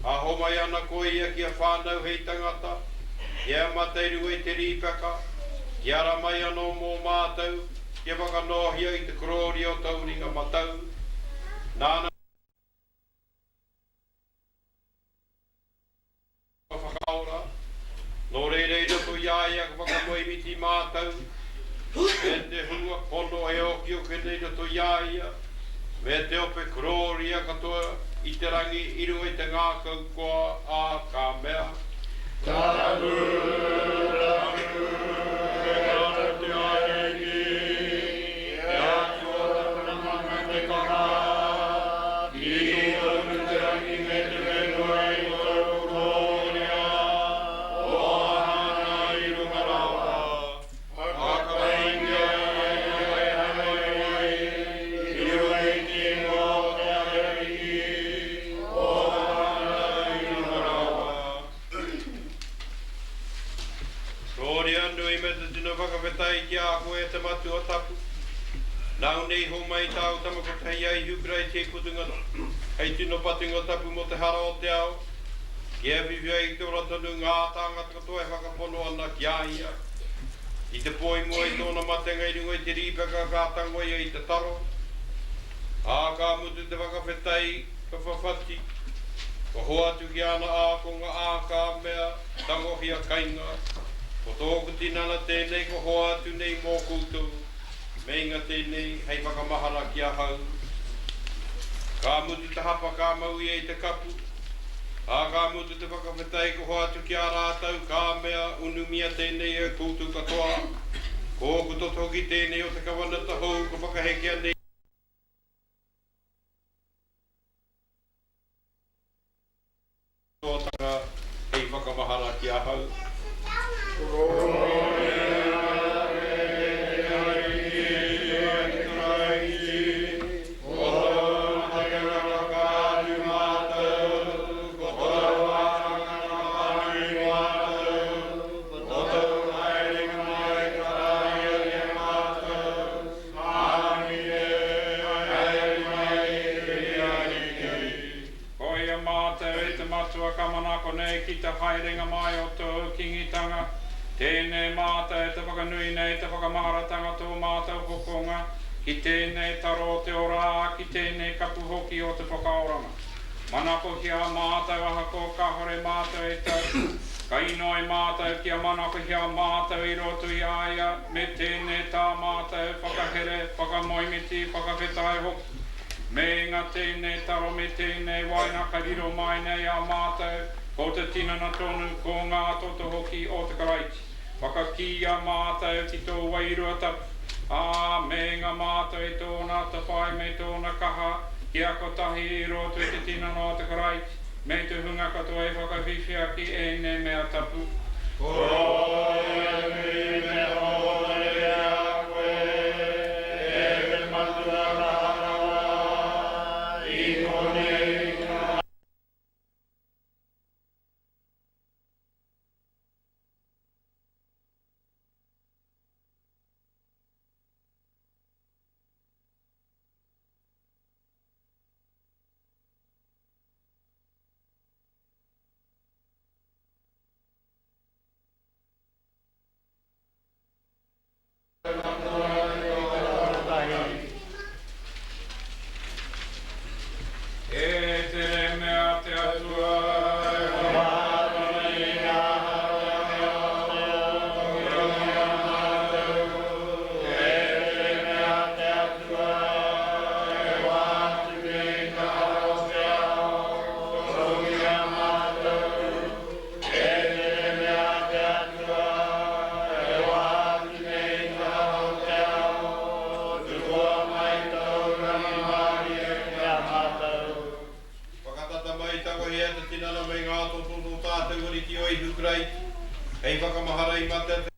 A homai ana koe ia ki a whānau hei tangata. Ia mateiru e te rīpaka. Ia ra mai anō mō mātou. Kia whakanohia i te korori o tauringa matau. Nāna whakaora. Nō reirei roto iaia ka whakamoimiti mātau. Me te hunua pono e oki o kenei roto iaia. Me te ope kororia katoa i te rangi iru e te ngākau koa a ka mea. Tāmu, tāmu, e kāna te ariki. Whakawhetai ki a koe te matu o tapu. Nau nei ho mai tāu tamakotai ai hukrai te kutungana. Hei tino patunga tapu mo te hara o te ao. Ki e whiwhia i te oratanu ngā tāngata katoa e whakapono ana ki a ia. I te poi mua i tōna matenga i rungo i te rīpaka ka tangoia i te taro. A ka mutu te whakawhetai ka whawhati. Ko hoa atu ki ana ākonga a ka mea tangohia kainga. Ko tōku tinana tēnei ko hoa atu nei mō koutou. Meinga tēnei hei whakamahara ki a hau. Ka mutu te hapa ka maui e te kapu. A ka mutu te whakawhetai ko hoa atu ki a rātau ka mea unumia tēnei e koutou katoa. Ko ku totoki tēnei o te kawanata hou ko whakahekia nei. Tōtanga hei whakamahara ki a hau. Haerenga mai o tō kingitanga. Tēnei māta e te whakanui nei te whakamaharatanga tō māta hokonga. Ki tēnei taro te ora, ki tēnei kapu hoki o te whakaoranga. Manako hia māta waha ko kahore māta e tau. Ka inoi māta e kia manako hia māta i roto i aia. Me tēnei tā māta e whakahere, whakamoimiti, whakawhetai hoki. Me ngā tēnei taro me tēnei waina ka riro mai nei a māta e. Ko te tinana tonu ko ngā toto hoki o te karaiti. Whakaki a māta e ki tō wairua tapu. A me ngā māta e tōna te whai me tōna kaha. Ki a kotahi i roto e te tinana o te karaiti. Me te hunga katoa e whakawhiwhia ki e ne mea tapu. E te mea te atua, Whakatata mai tawa hea te tinana mai ngā tototo tātou ori ki oi hukrai. Hei whakamahara i mate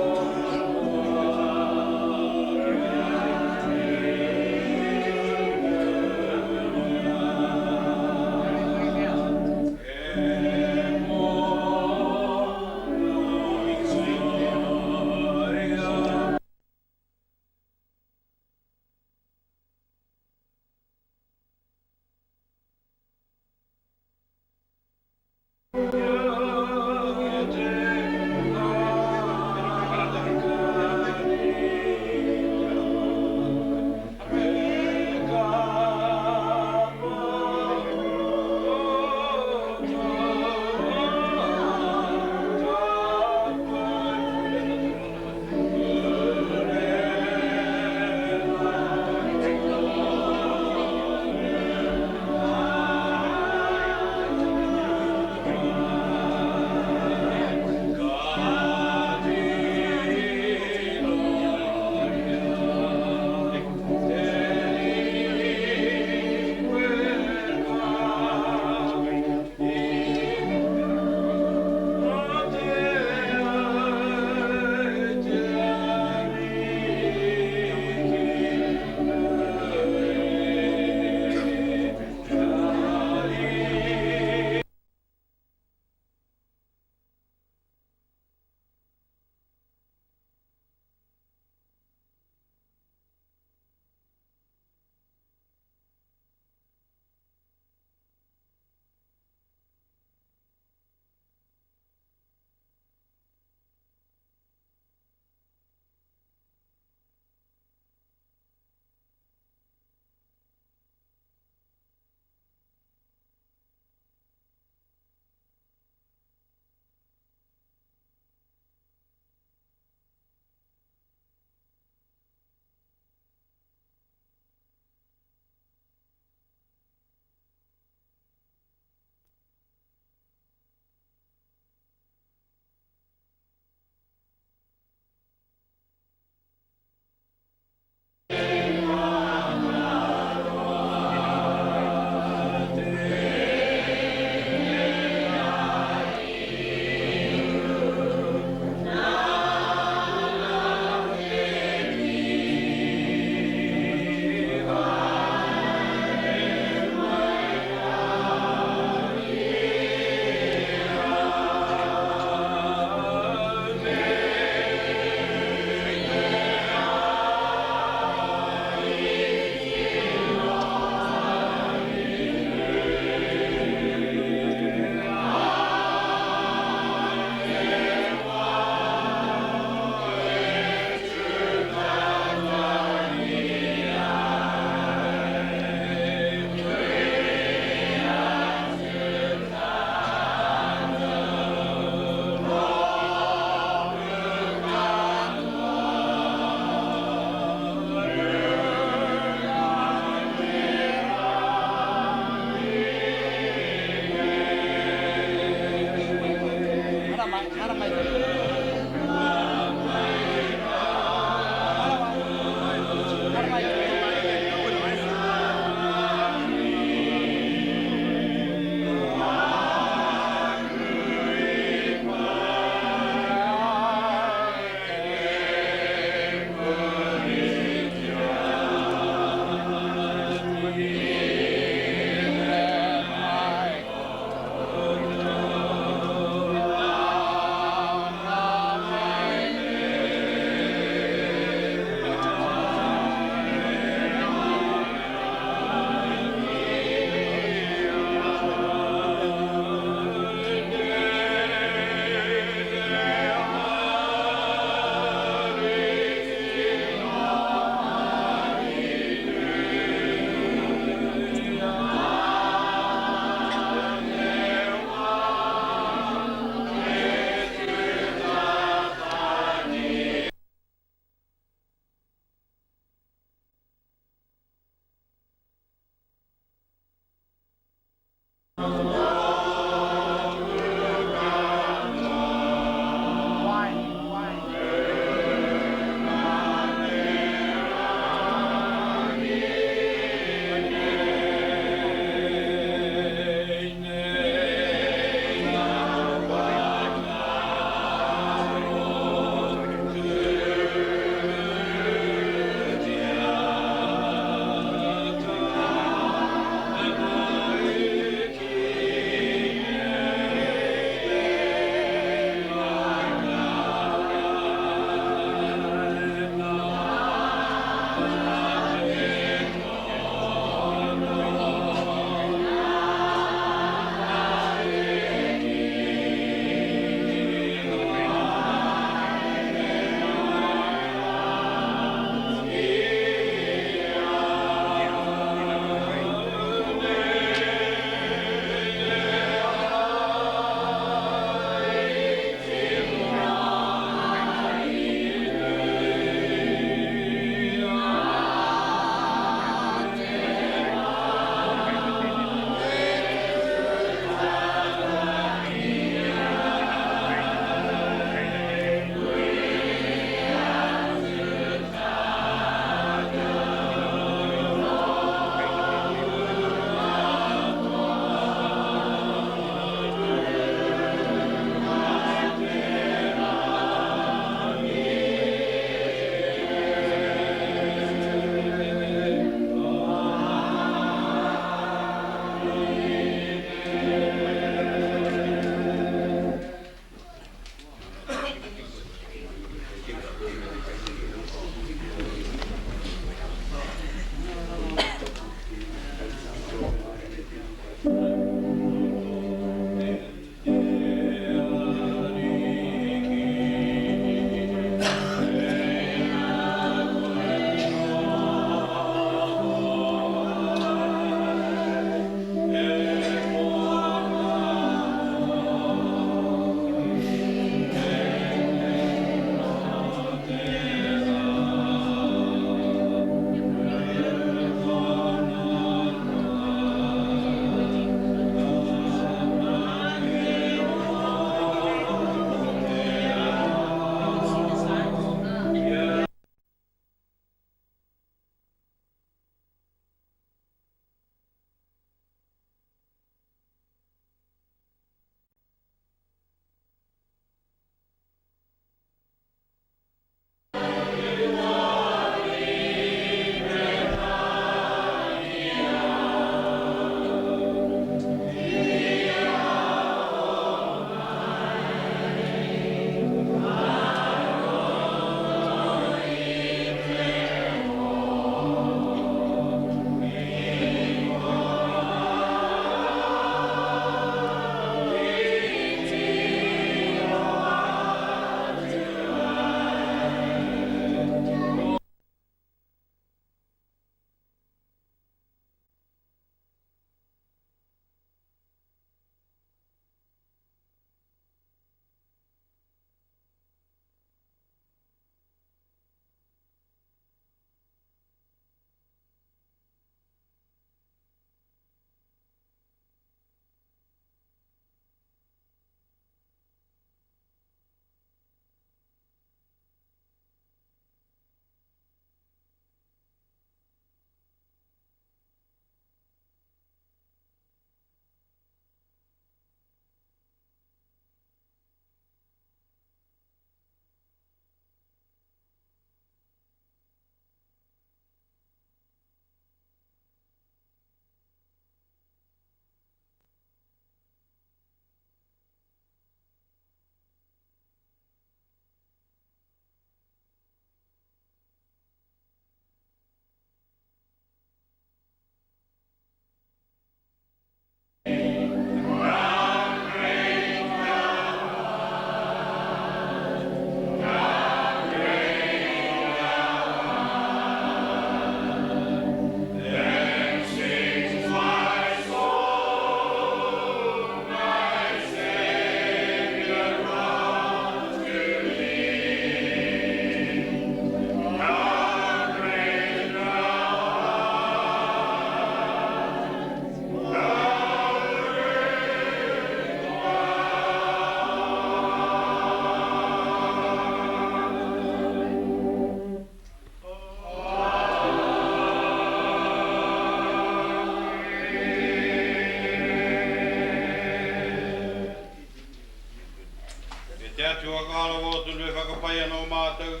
atua kāra wātu nui whakapai anō mātou.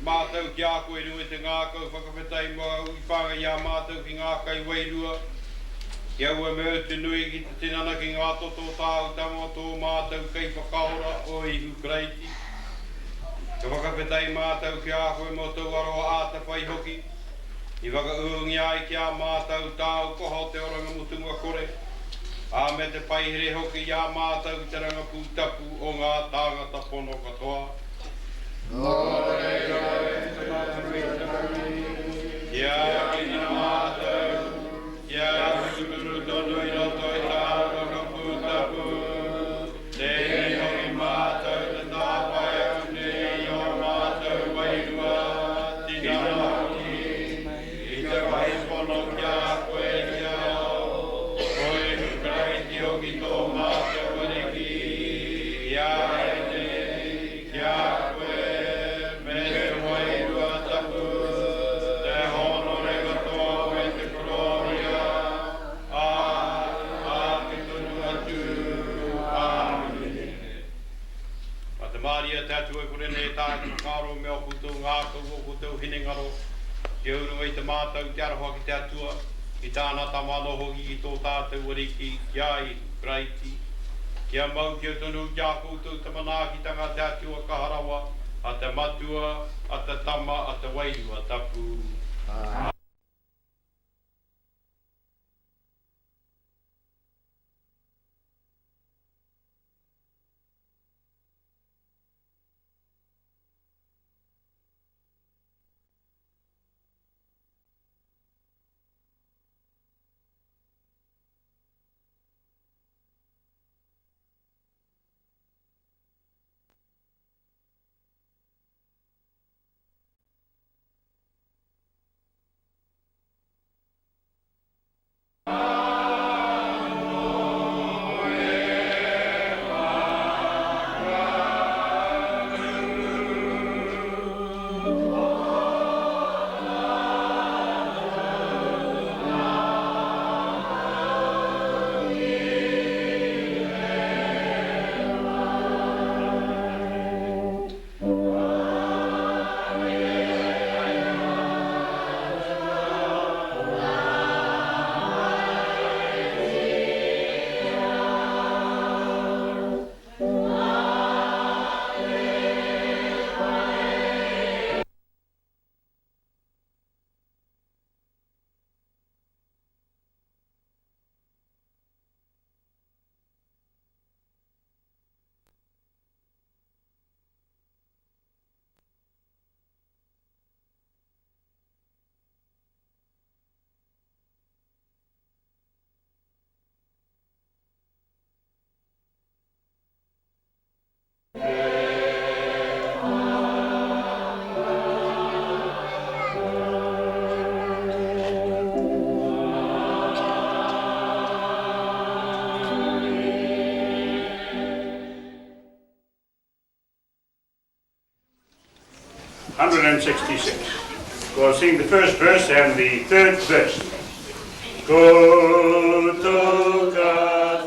Mātou ki a koe rui te ngākau whakawhetai mua ui whanga i a mātou ki ngā kai wairua. Ki aua me utu nui ki te tinana ki ngā toto tāu tamo tō mātou kei whakaora o ihu Reneti. Ka whakawhetai mātou ki a koe mo tau aroa āta whai hoki. I whakauungi ai ki a mātou tāu koho te oranga mutunga kore. A me te paihere hoki i a mātou te ranga pūtapu o ngā tāngata pono katoa. Kia kina mātou, kia kukuru tonu i roto i tāu ka pūtapu. Tēnei hoki mātou te tāpai aku nei o mātou wairua. Tina hoki, i te waipono kia koe kia o. Koe Reneti hoki tō mātou wariki. Kia ene, kia koe. Maria tātua kore nei tāki whakaro mea koutou ngākau o koutou hinengaro. Ki urunga i te mātou te aroha ki te atua, i tāna tamano hoki i tō tātou wariki, kia i Reneti. Kia mau ki o tonu kia koutou te manaakitanga te atua kaharawa, a te matua, a te tama, a te wairua tapu. We'll sing the first verse and the third verse. Go to God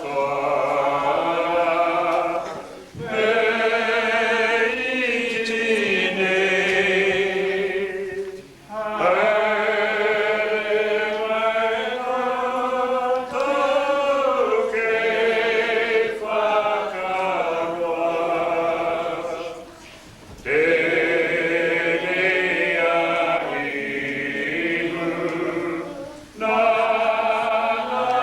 na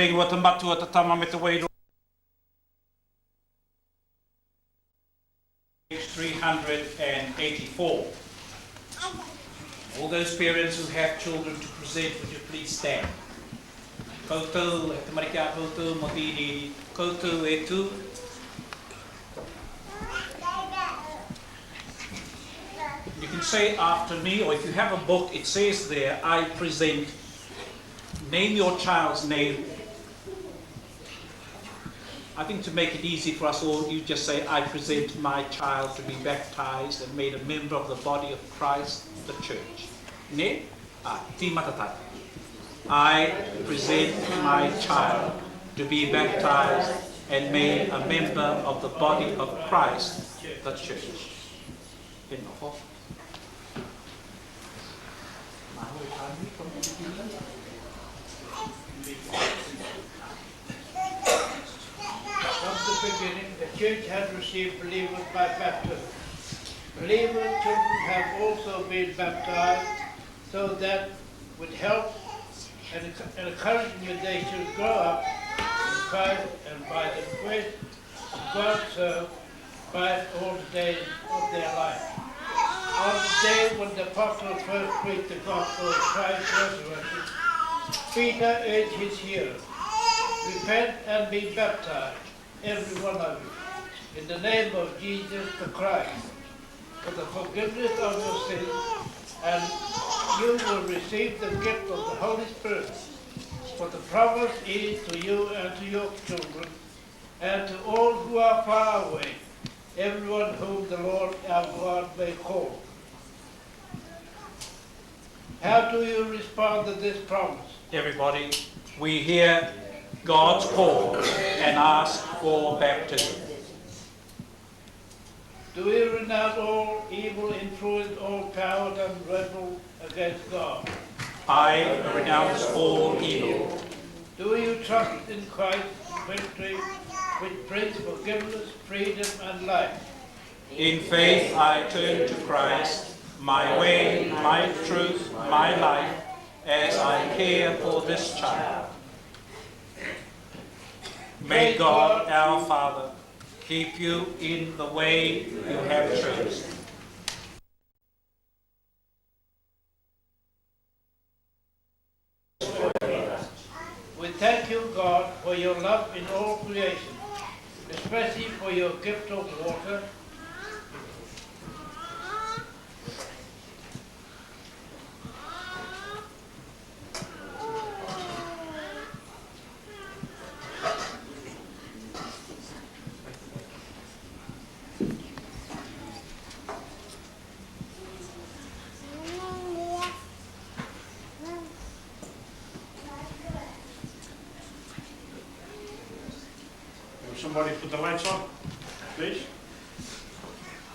wairua te matua te tama me te wairua. 384. All those parents who have children to present, would you please stand? Koutou, e te mariki a koutou, mo tini koutou e tu. You can say after me, or if you have a book, it says there, I present. Name your child's name. I think to make it easy for us all, you just say, I present my child to be baptized and made a member of the body of Christ, the church. Ne? Ti matatai. I present my child to be baptized and made a member of the body of Christ, the church. From the beginning, the church had received believers by baptism. Believer children have also been baptized so that with help and encouragement they should grow up in Christ and by the grace of God serve Christ all the days of their life. On the day when the apostles first preached the gospel of Christ's resurrection, Peter urged his hearers, repent and be baptized, every one of you, in the name of Jesus the Christ, for the forgiveness of your sins, and you will receive the gift of the Holy Spirit. For the promise is to you and to your children, and to all who are far away, everyone whom the Lord our God may call. How do you respond to this promise? Everybody, we hear God's call and ask for baptism. Do we renounce all evil influence, all power and rebel against God? I renounce all evil. Do you trust in Christ's victory, which brings forgiveness, freedom, and life? In faith I turn to Christ, my way, my truth, my life, as I care for this child. May God, our Father, keep you in the way you have chosen. We thank you, God, for your love in all creation, especially for your gift of water. Somebody put the lights on, please.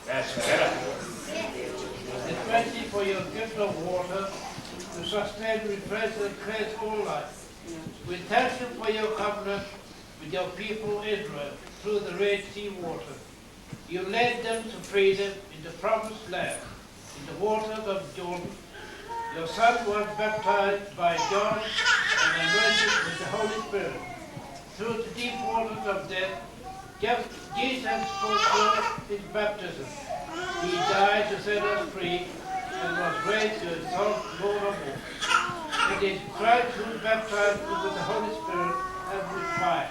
That's better. Especially for your gift of water to sustain, refresh, and cleanse all life. We thank you for your covenant with your people Israel through the Red Sea water. You led them to freedom in the promised land, in the waters of Jordan. Your son was baptized by John and anointed with the Holy Spirit. Through the deep waters of death, Jesus fulfilled his baptism. He died to set us free and was raised to exalt Lord of all. It is Christ who baptized you with the Holy Spirit and with fire.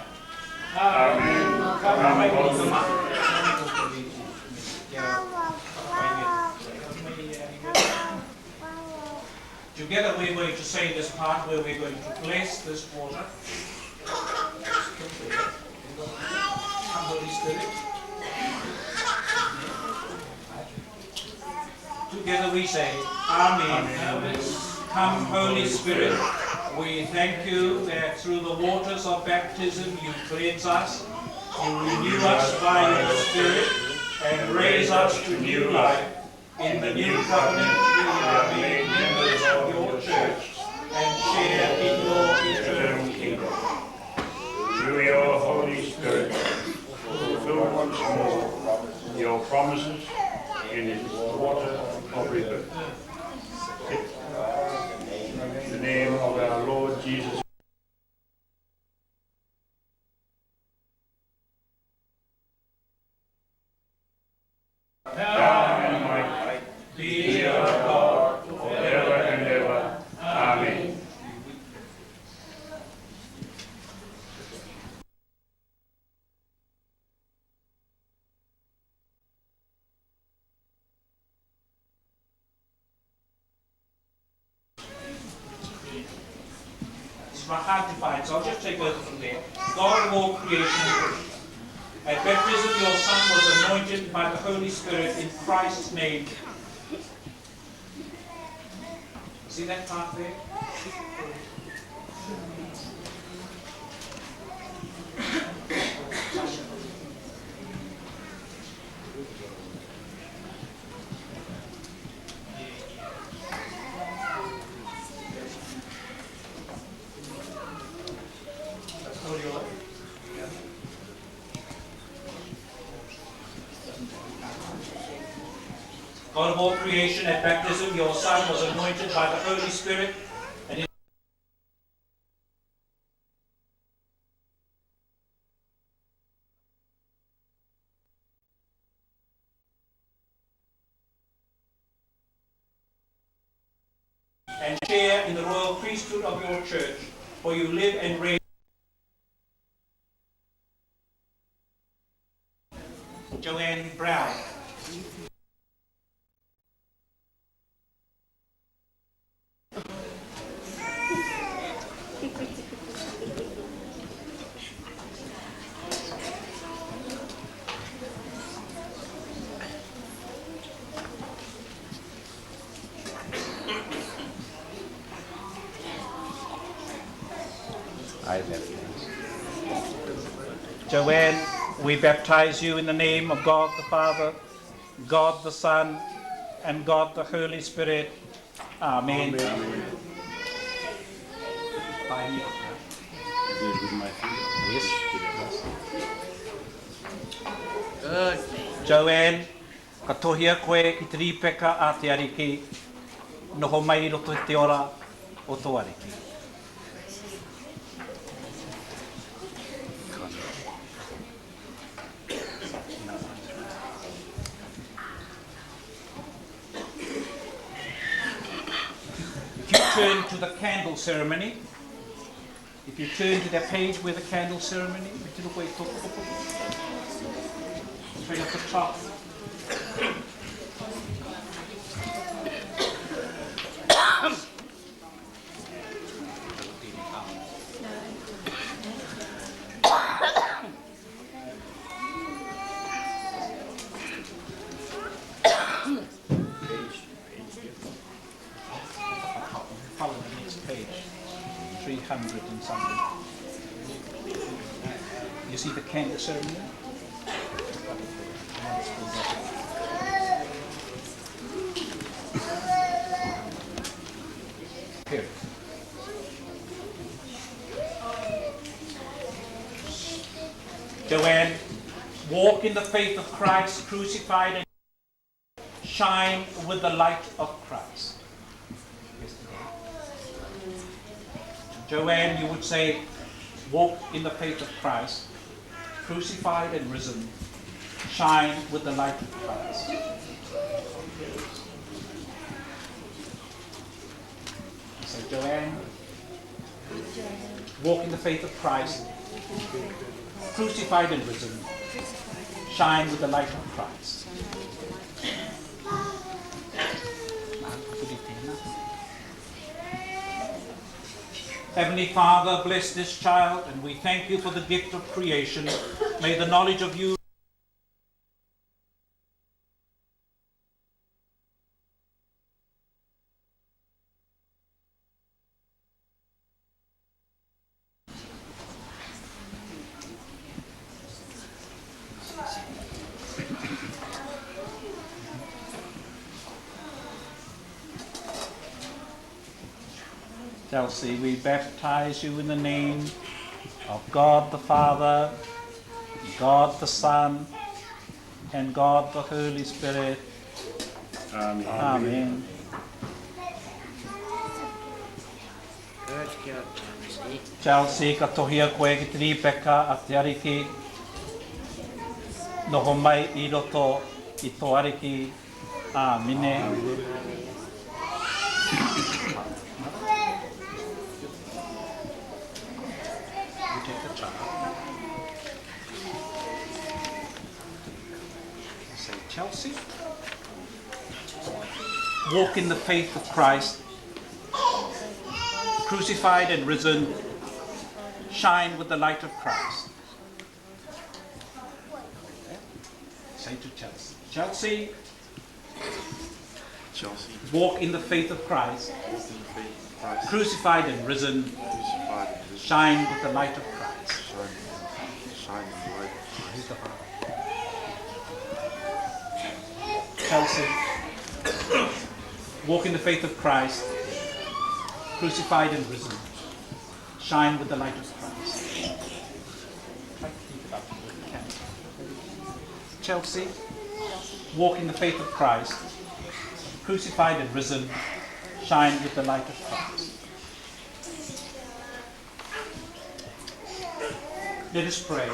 Amen. Together we're going to say this part where we're going to bless this water. Come, Holy Spirit. Together we say, Amen. Amen. Come, Holy Spirit. We thank you that through the waters of baptism you cleanse us, you renew us by your Spirit, and raise us to new life. In the new covenant we are made members of your church and share in your eternal kingdom. Through your Holy Spirit, fulfill once more your promises in his water of rebirth. In the name of our Lord Jesus hard to find, so I'll just take over from there. God of all creation, at baptism your Son was anointed by the Holy Spirit in Christ's name. See that part there? God of all creation, at baptism your Son was anointed by the Holy Spirit and share in the royal priesthood of your church, for you live and reign. Joanne Brown. Joanne, we baptize you in the name of God the Father, God the Son, and God the Holy Spirit. Amen. Amen. Yes. Joanne, katohia koe ki te ripeka a te ariki, noho mai roto te ora o tō ariki. Turn to the candle ceremony. If you turn to that page where the candle ceremony, straight at the top. And something. You see the candle ceremony? Here. Joanne, walk in the faith of Christ, crucified and shine with the light of Christ. Joanne, you would say, walk in the faith of Christ, crucified and risen, shine with the light of Christ. So Joanne, walk in the faith of Christ, crucified and risen, shine with the light of Christ. Heavenly Father, bless this child, and we thank you for the gift of creation. May the knowledge of you Chelsea, we baptize you in the name of God the Father, God the Son, and God the Holy Spirit. Amen. Amen. Chelsea, katohia koe ki te ripeka a te ariki, noho mai I roto I tō ariki. Amen. Chelsea, walk in the faith of Christ, crucified and risen, shine with the light of Christ. Say to Chelsea. Chelsea, walk in the faith of Christ, crucified and risen, shine with the light of Christ. Chelsea, walk in the faith of Christ, crucified and risen, shine with the light of Christ. Chelsea, walk in the faith of Christ, crucified and risen, shine with the light of Christ. Let us pray.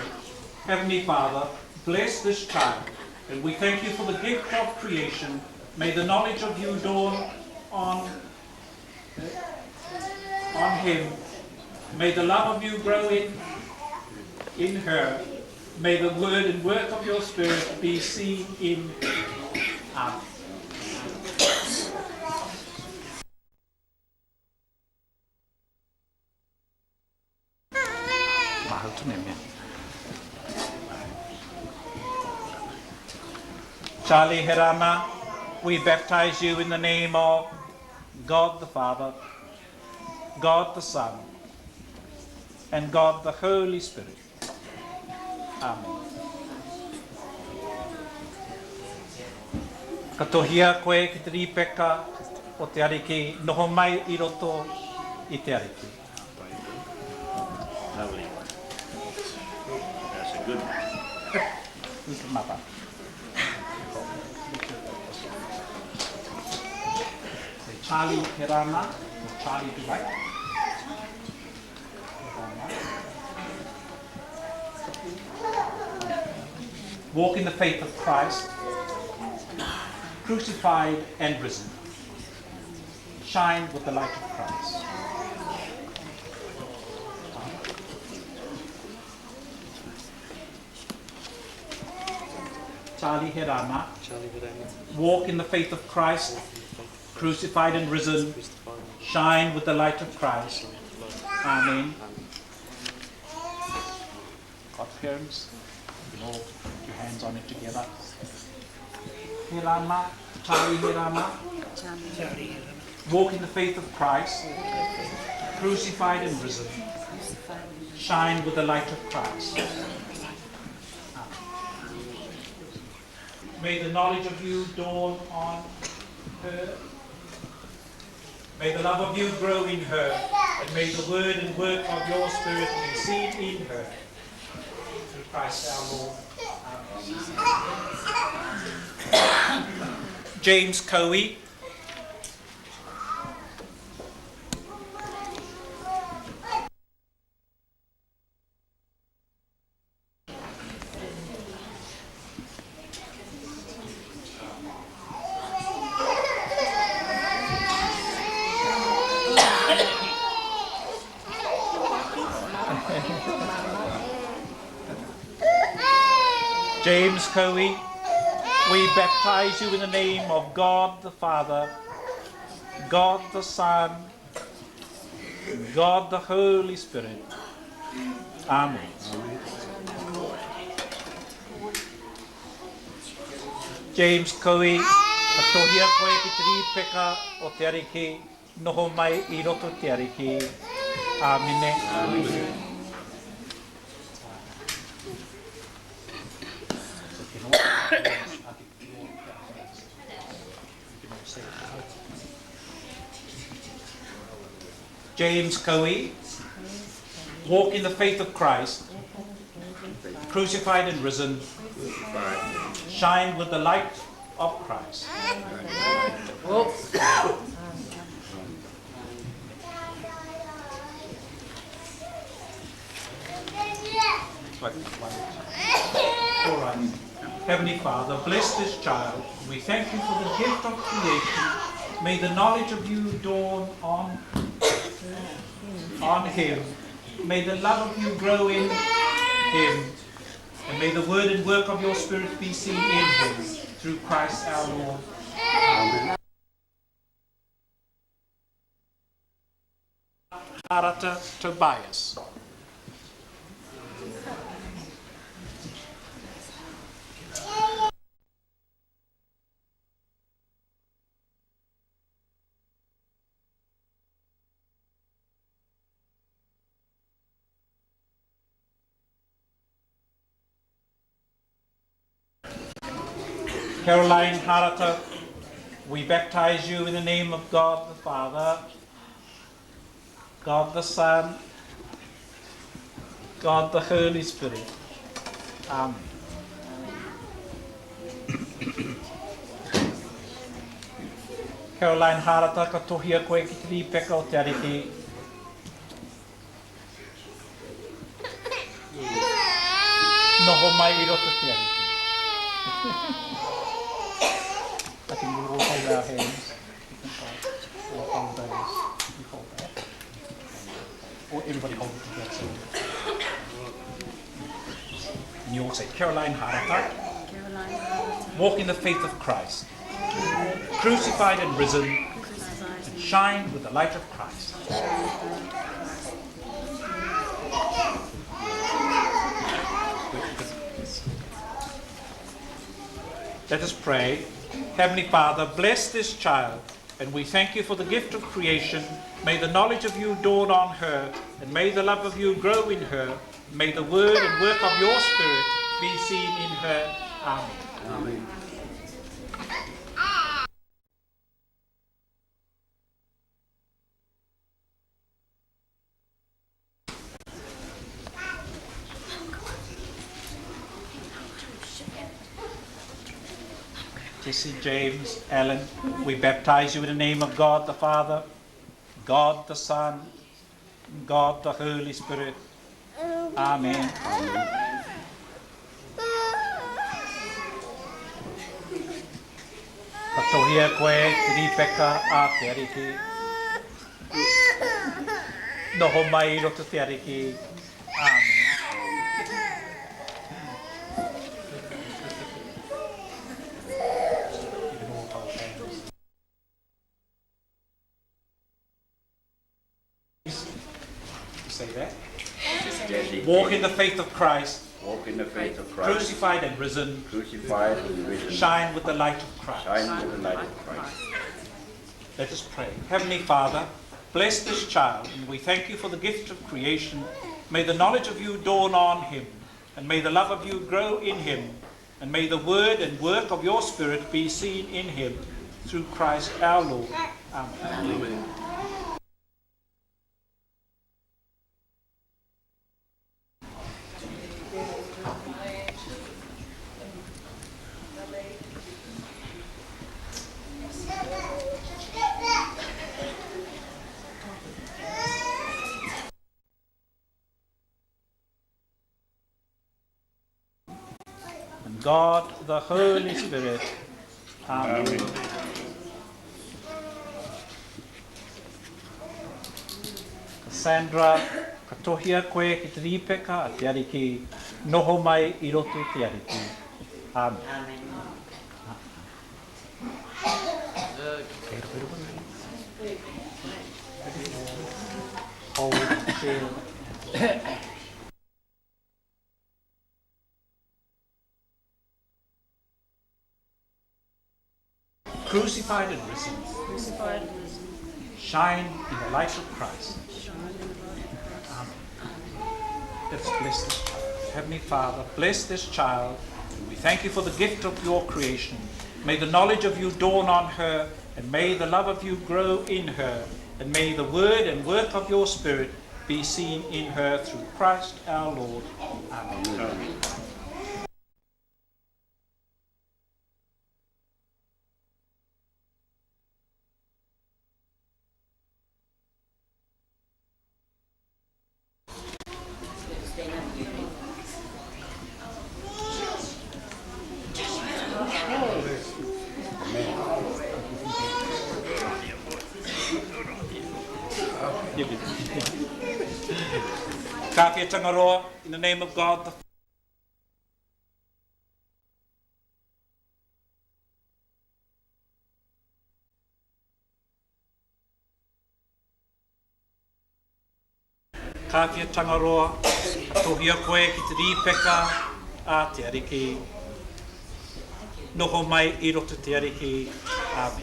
Heavenly Father, bless this child, and we thank you for the gift of creation. May the knowledge of you dawn on him. May the love of you grow in her. May the word and work of your Spirit be seen in us. Charlie Herama, we baptize you in the name of God the Father, God the Son, and God the Holy Spirit. Amen. Katohia koe ki te ripeka o te ariki, noho mai I roto I te ariki. Lovely. That's a good one. Charlie Herana, or Charlie Dubai. Walk in the faith of Christ, crucified and risen. Shine with the light of Christ. Charlie Herana. Walk in the faith of Christ, crucified and risen. Shine with the light of Christ. Amen. Godparents, you all put your hands on it together. Herama, Charlie Herama. Walk in the faith of Christ, crucified and risen. Shine with the light of Christ. May the knowledge of you dawn on her. May the love of you grow in her, and may the word and work of your Spirit be seen in her. Through Christ our Lord. Amen. James Coe. James Coe, we baptize you in the name of God the Father, God the Son, God the Holy Spirit. Amen. James Coe, katohia koe ki te ripeka o te ariki, noho mai I roto te ariki. Amine. Amen. James Coe, walk in the faith of Christ, crucified and risen, shine with the light of Christ. All right. Heavenly Father, bless this child. We thank you for the gift of creation. May the knowledge of you dawn on him. May the love of you grow in him. And may the word and work of your Spirit be seen in him. Through Christ our Lord. Amen. Arata Tobias. Caroline Harata, we baptize you in the name of God the Father, God the Son, God the Holy Spirit. Amen. Caroline Harata, ka tohia koe ki te peka o te ariki. Noho mai I roto te ariki. I think we'll all hold our hands. Or hold those. You hold that. Or everybody hold it together. And you all say, Caroline Harata. Walk in the faith of Christ. Crucified and risen, and shine with the light of Christ. Let us pray. Heavenly Father, bless this child, and we thank you for the gift of creation. May the knowledge of you dawn on her, and may the love of you grow in her. May the word and work of your Spirit be seen in her. Amen. Amen. Jesse, James, Alan, we baptize you in the name of God the Father, God the Son, God the Holy Spirit. Amen. Katohia koe, tiri peka a te ariki. Noho mai I roto te ariki. Amen. Say that. Walk in the faith of Christ. Walk in the faith of Christ. Crucified and risen. Crucified and risen. Shine with the light of Christ. Shine with the light of Christ. Let us pray. Heavenly Father, bless this child, and we thank you for the gift of creation. May the knowledge of you dawn on him, and may the love of you grow in him, and may the word and work of your Spirit be seen in him, through Christ our Lord. Amen. Amen. God, the Holy Spirit. Amen. Amen. Cassandra, katohia koe ki te ripeka a te ariki, noho mai I roto te ariki. Amen. Amen. Crucified and risen. Crucified and risen. Shine in the light of Christ. Amen. Let's bless this child. Heavenly Father, bless this child. We thank you for the gift of your creation. May the knowledge of you dawn on her, and may the love of you grow in her, and may the word and work of your Spirit be seen in her through Christ our Lord. Amen. Amen. Kāwhia tangaroa, in the name of God the Kāwhia tangaroa, tohia koe ki te rīpeka a te ariki. Noho mai I roto te ariki. Amen.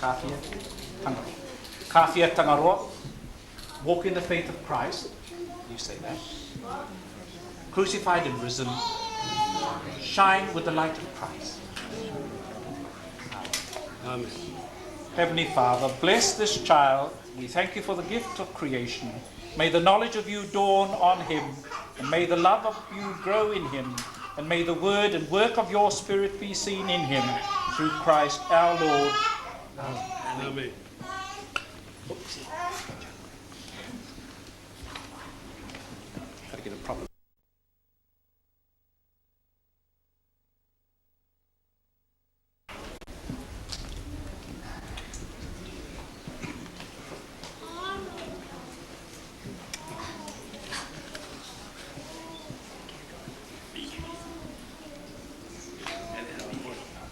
Kawhia Tangaroa. Kawhia Tangaroa, walk in the faith of Christ. You say that. Crucified and risen, shine with the light of Christ. Amen. Heavenly Father, bless this child. We thank you for the gift of creation. May the knowledge of you dawn on him, and may the love of you grow in him, and may the word and work of your Spirit be seen in him, through Christ our Lord. Amen. Amen. Got to get a proper.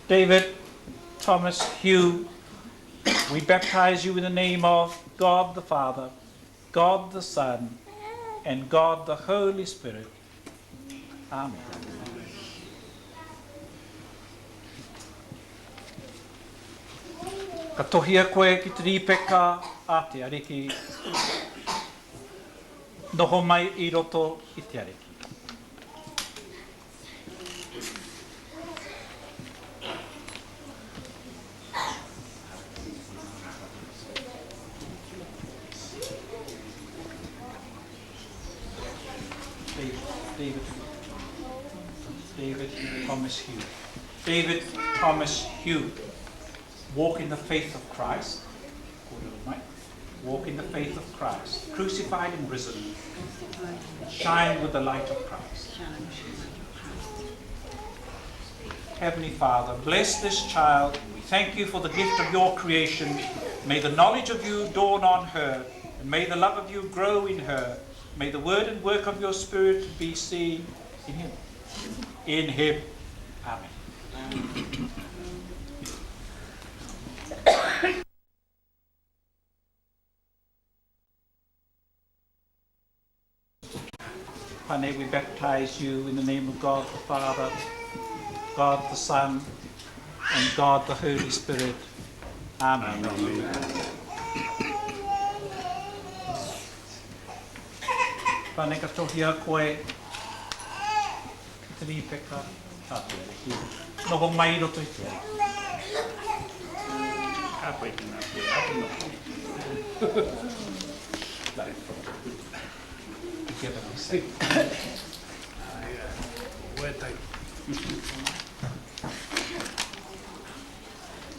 David, Thomas, Hugh, we baptize you in the name of God the Father, God the Son, and God the Holy Spirit. Amen. Ka tohia koe ki te ripeka a te ariki. Noho mai I roto I te ariki. David Thomas Hugh. David Thomas Hugh. Walk in the faith of Christ. Walk in the faith of Christ. Crucified and risen. Shine with the light of Christ. Heavenly Father, bless this child. We thank you for the gift of your creation. May the knowledge of you dawn on her, and may the love of you grow in her. May the word and work of your Spirit be seen in him. In him. Amen. Pane, we baptize you in the name of God the Father, God the Son, and God the Holy Spirit. Amen. Pane ka tohia koe ki te ripeka tātou ki noho mai roto I te Ka koe ki ngā koe atu noho. Together we sing.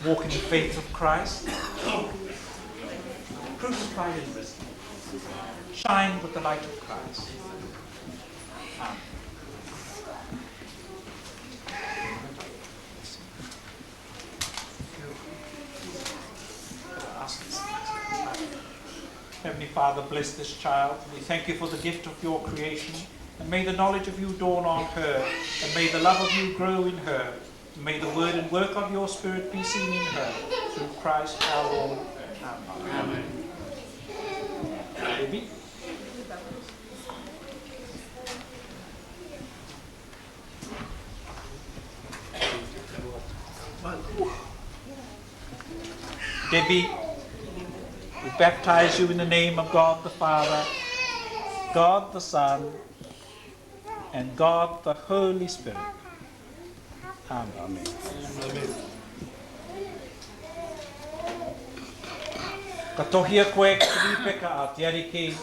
Walk in the faith of Christ, crucified and risen. Shine with the light of Christ. Amen. Heavenly Father, bless this child. We thank you for the gift of your creation, and may the knowledge of you dawn on her, and may the love of you grow in her. And may the word and work of your Spirit be seen in her, through Christ our Lord. Amen. Baby. Debbie, we baptize you in the name of God the Father, God the Son, and God the Holy Spirit. Amen. Amen. Ka tohia koe ki te ripeka a te ariki,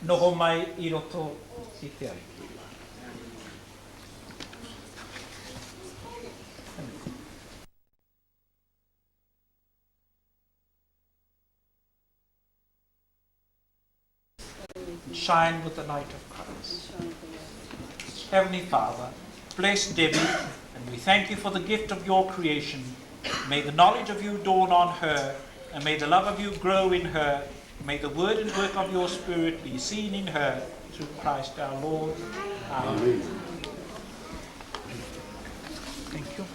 noho mai I roto I te ariki. Shine with the light of Christ. Heavenly Father, bless Debbie, and we thank you for the gift of your creation. May the knowledge of you dawn on her, and may the love of you grow in her. May the word and work of your Spirit be seen in her, through Christ our Lord. Amen. Thank you.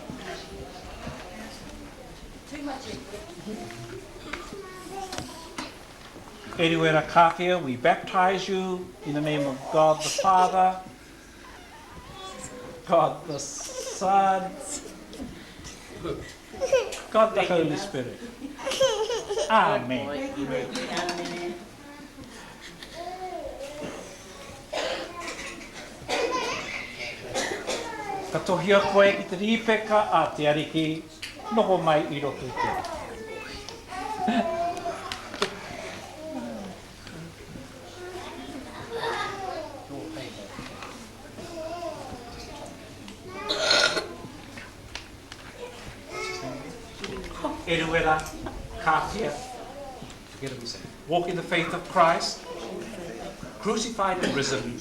Eriwera Kākia, we baptize you in the name of God the Father, God the Son, God the Holy Spirit. Amen. Ka tohia koe ki te rīpeka a te ariki, noho mai I roto I te. Eruera, kātia. Together we say, walk in the faith of Christ, crucified and risen,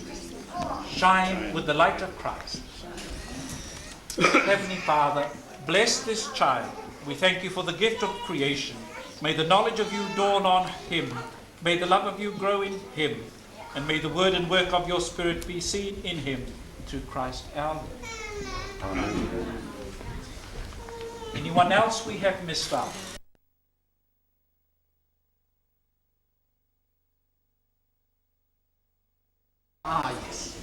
shine with the light of Christ. Heavenly Father, bless this child. We thank you for the gift of creation. May the knowledge of you dawn on him. May the love of you grow in him. And may the word and work of your Spirit be seen in him through Christ our Lord. Amen. Anyone else we have missed out? Yes.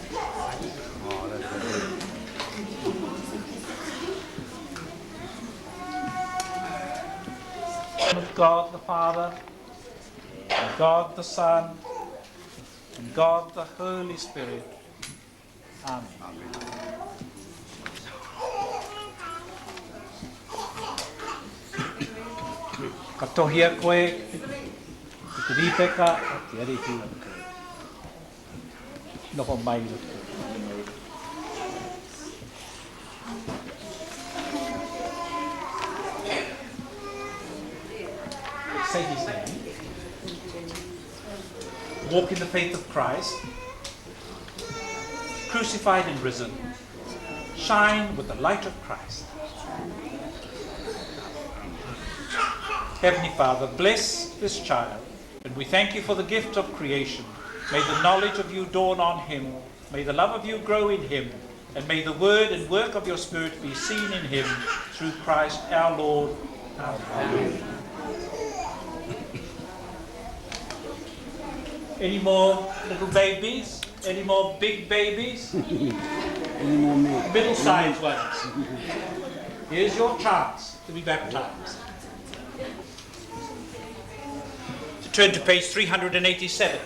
Of God the Father, and God the Son, and God the Holy Spirit. Amen. Ka tohia koe, ki te rīpeka, te ariki, noho mai roto. Say his name. Walk in the faith of Christ, crucified and risen, shine with the light of Christ. Heavenly Father, bless this child, and we thank you for the gift of creation. May the knowledge of you dawn on him, may the love of you grow in him, and may the word and work of your Spirit be seen in him through Christ our Lord. Amen. Any more little babies? Any more big babies? Any more middle-sized ones? Here's your chance to be baptized. To turn to page 387.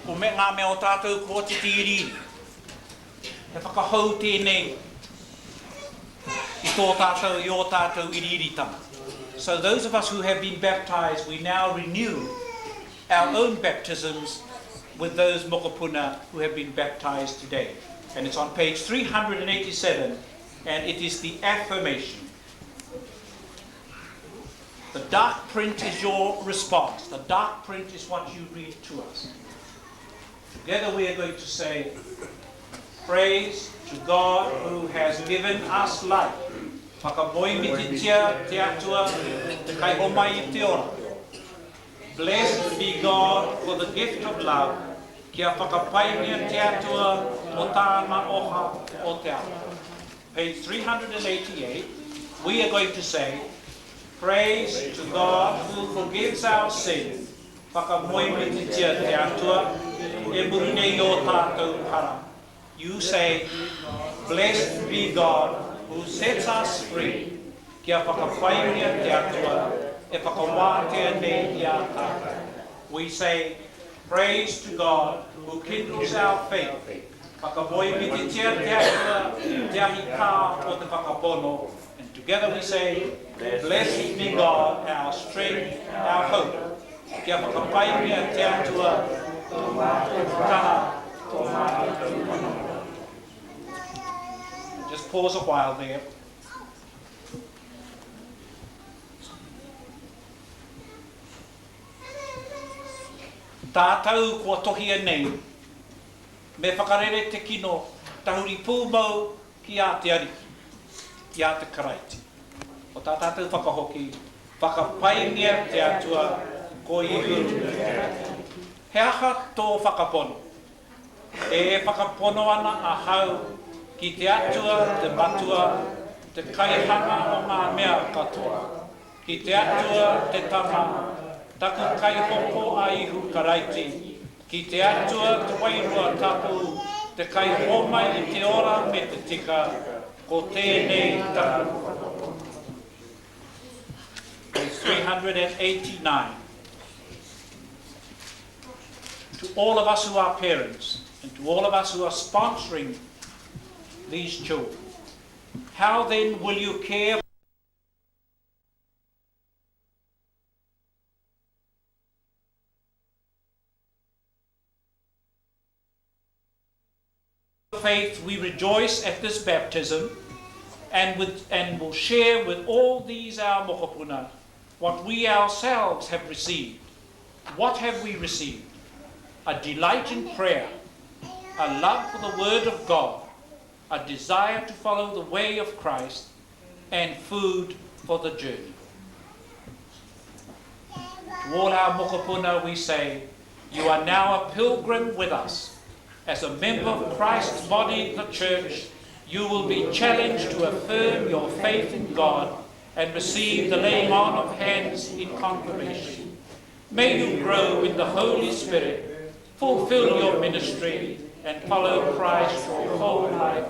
O me ngā mea o tātou kua te tīriri. He whakahau tēnei I tō tātou I o tātou iriritama. So those of us who have been baptized, we now renew our own baptisms with those mokopuna who have been baptized today. And it's on page 387, and it is the affirmation. The dark print is your response. The dark print is what you read to us. Together we are going to say, praise to God who has given us life. Whakamoimititia te atua te kai homai I te ora. Blessed be God for the gift of love. Kia whakapaingia te atua o tāna oha o te atua. Page 388, we are going to say, praise to God who forgives our sin. Whakamoimititia te atua e murunei o tātou para. You say, blessed be God who sets us free. Kia whakapaingia te atua. We say, praise to God who kindles our faith. And together we say, blessed be God, our strength, our hope. Just pause a while there. Tātou kua tohia nei, me whakarere te kino, tahuri pūmau ki a te ariki, ki a te karaiti. O tā tātou whakahoki, whakapaingia te atua ko I huru. He aha tō whakapono. E whakapono ana a hau ki te atua, te matua, te kaihanga o ngā mea katoa. Ki te atua, te tama, taku kai hoko a ihu karaiti, ki te atua te wairua tapu, te kai homai I te ora me te tika, ko tēnei taku. 389. To all of us who are parents, and to all of us who are sponsoring these children, how then will you care faith? We rejoice at this baptism and will share with all these our mokopuna what we ourselves have received. What have we received? A delight in prayer, a love for the Word of God, a desire to follow the way of Christ, and food for the journey. To all our mokopuna we say, you are now a pilgrim with us. As a member of Christ's body, the Church, you will be challenged to affirm your faith in God and receive the laying on of hands in confirmation. May you grow in the Holy Spirit, fulfill your ministry, and follow Christ your whole life.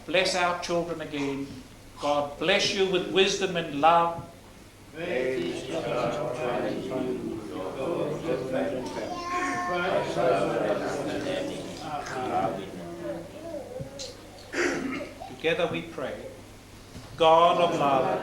Bless our children again. God bless you with wisdom and love. Together we pray. God of love,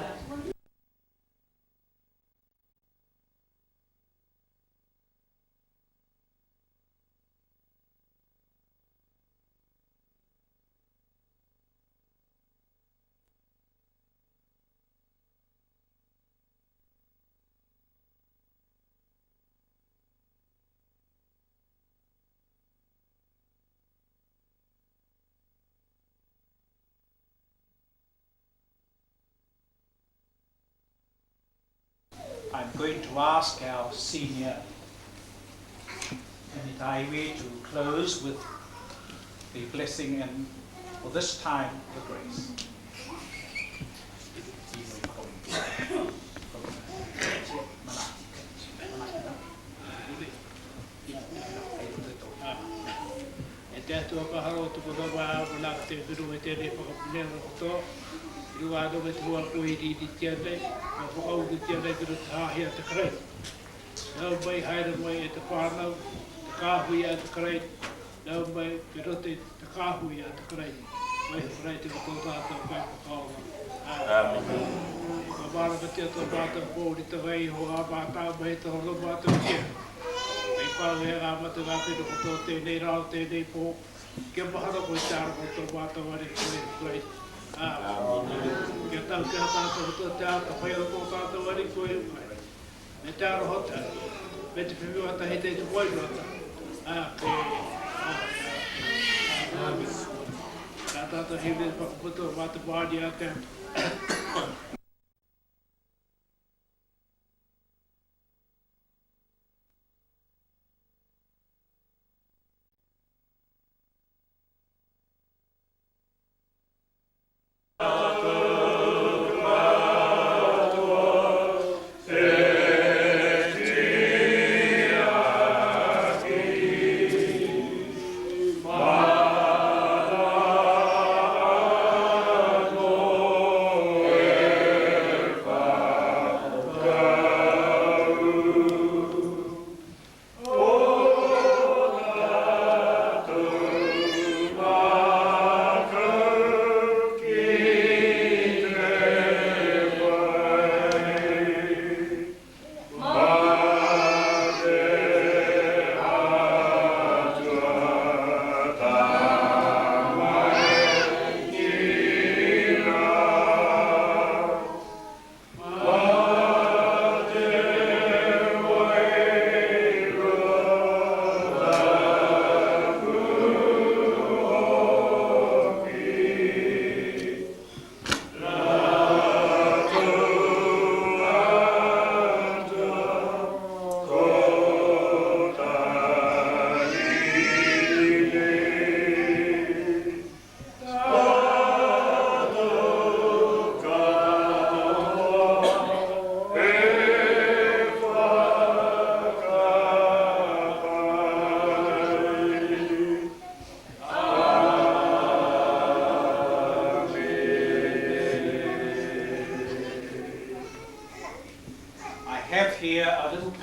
I'm going to ask our senior Reneti to close with the blessing and, for this time, the grace. You are the way to work with the Tiende, for all the Tiende to the Tahia to create. Nobody hide away at the Parno, the Kahui at the crate, nobody rotate the Kahui at the crate. Wait for it to go out of back of all. The Barbatia to Bata Body to Way, who are Bata, Bata, or the Bata. They call here Amataki to Tote, they out there, they poke. Give a hundred with Tarbo to Bata, what it played. Kita betul tak payah tu kata wari koi, metar hotel, betul pergi waktu itu boy waktu, kata tu hidup betul waktu body akan.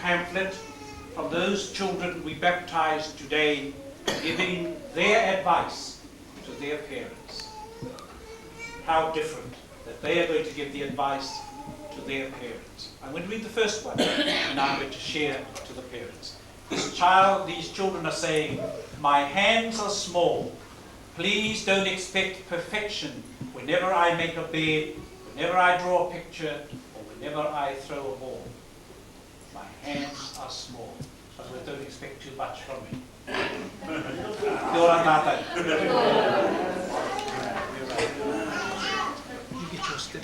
pamphlet from those children we baptized today, giving their advice to their parents. How different that they are going to give the advice to their parents. I'm going to read the first one, and I'm going to share to the parents. These children are saying, "My hands are small. Please don't expect perfection whenever I make a bed, whenever I draw a picture, or whenever I throw a ball. My hands are small, but don't expect too much from me." Kia ora tātou. You get your step.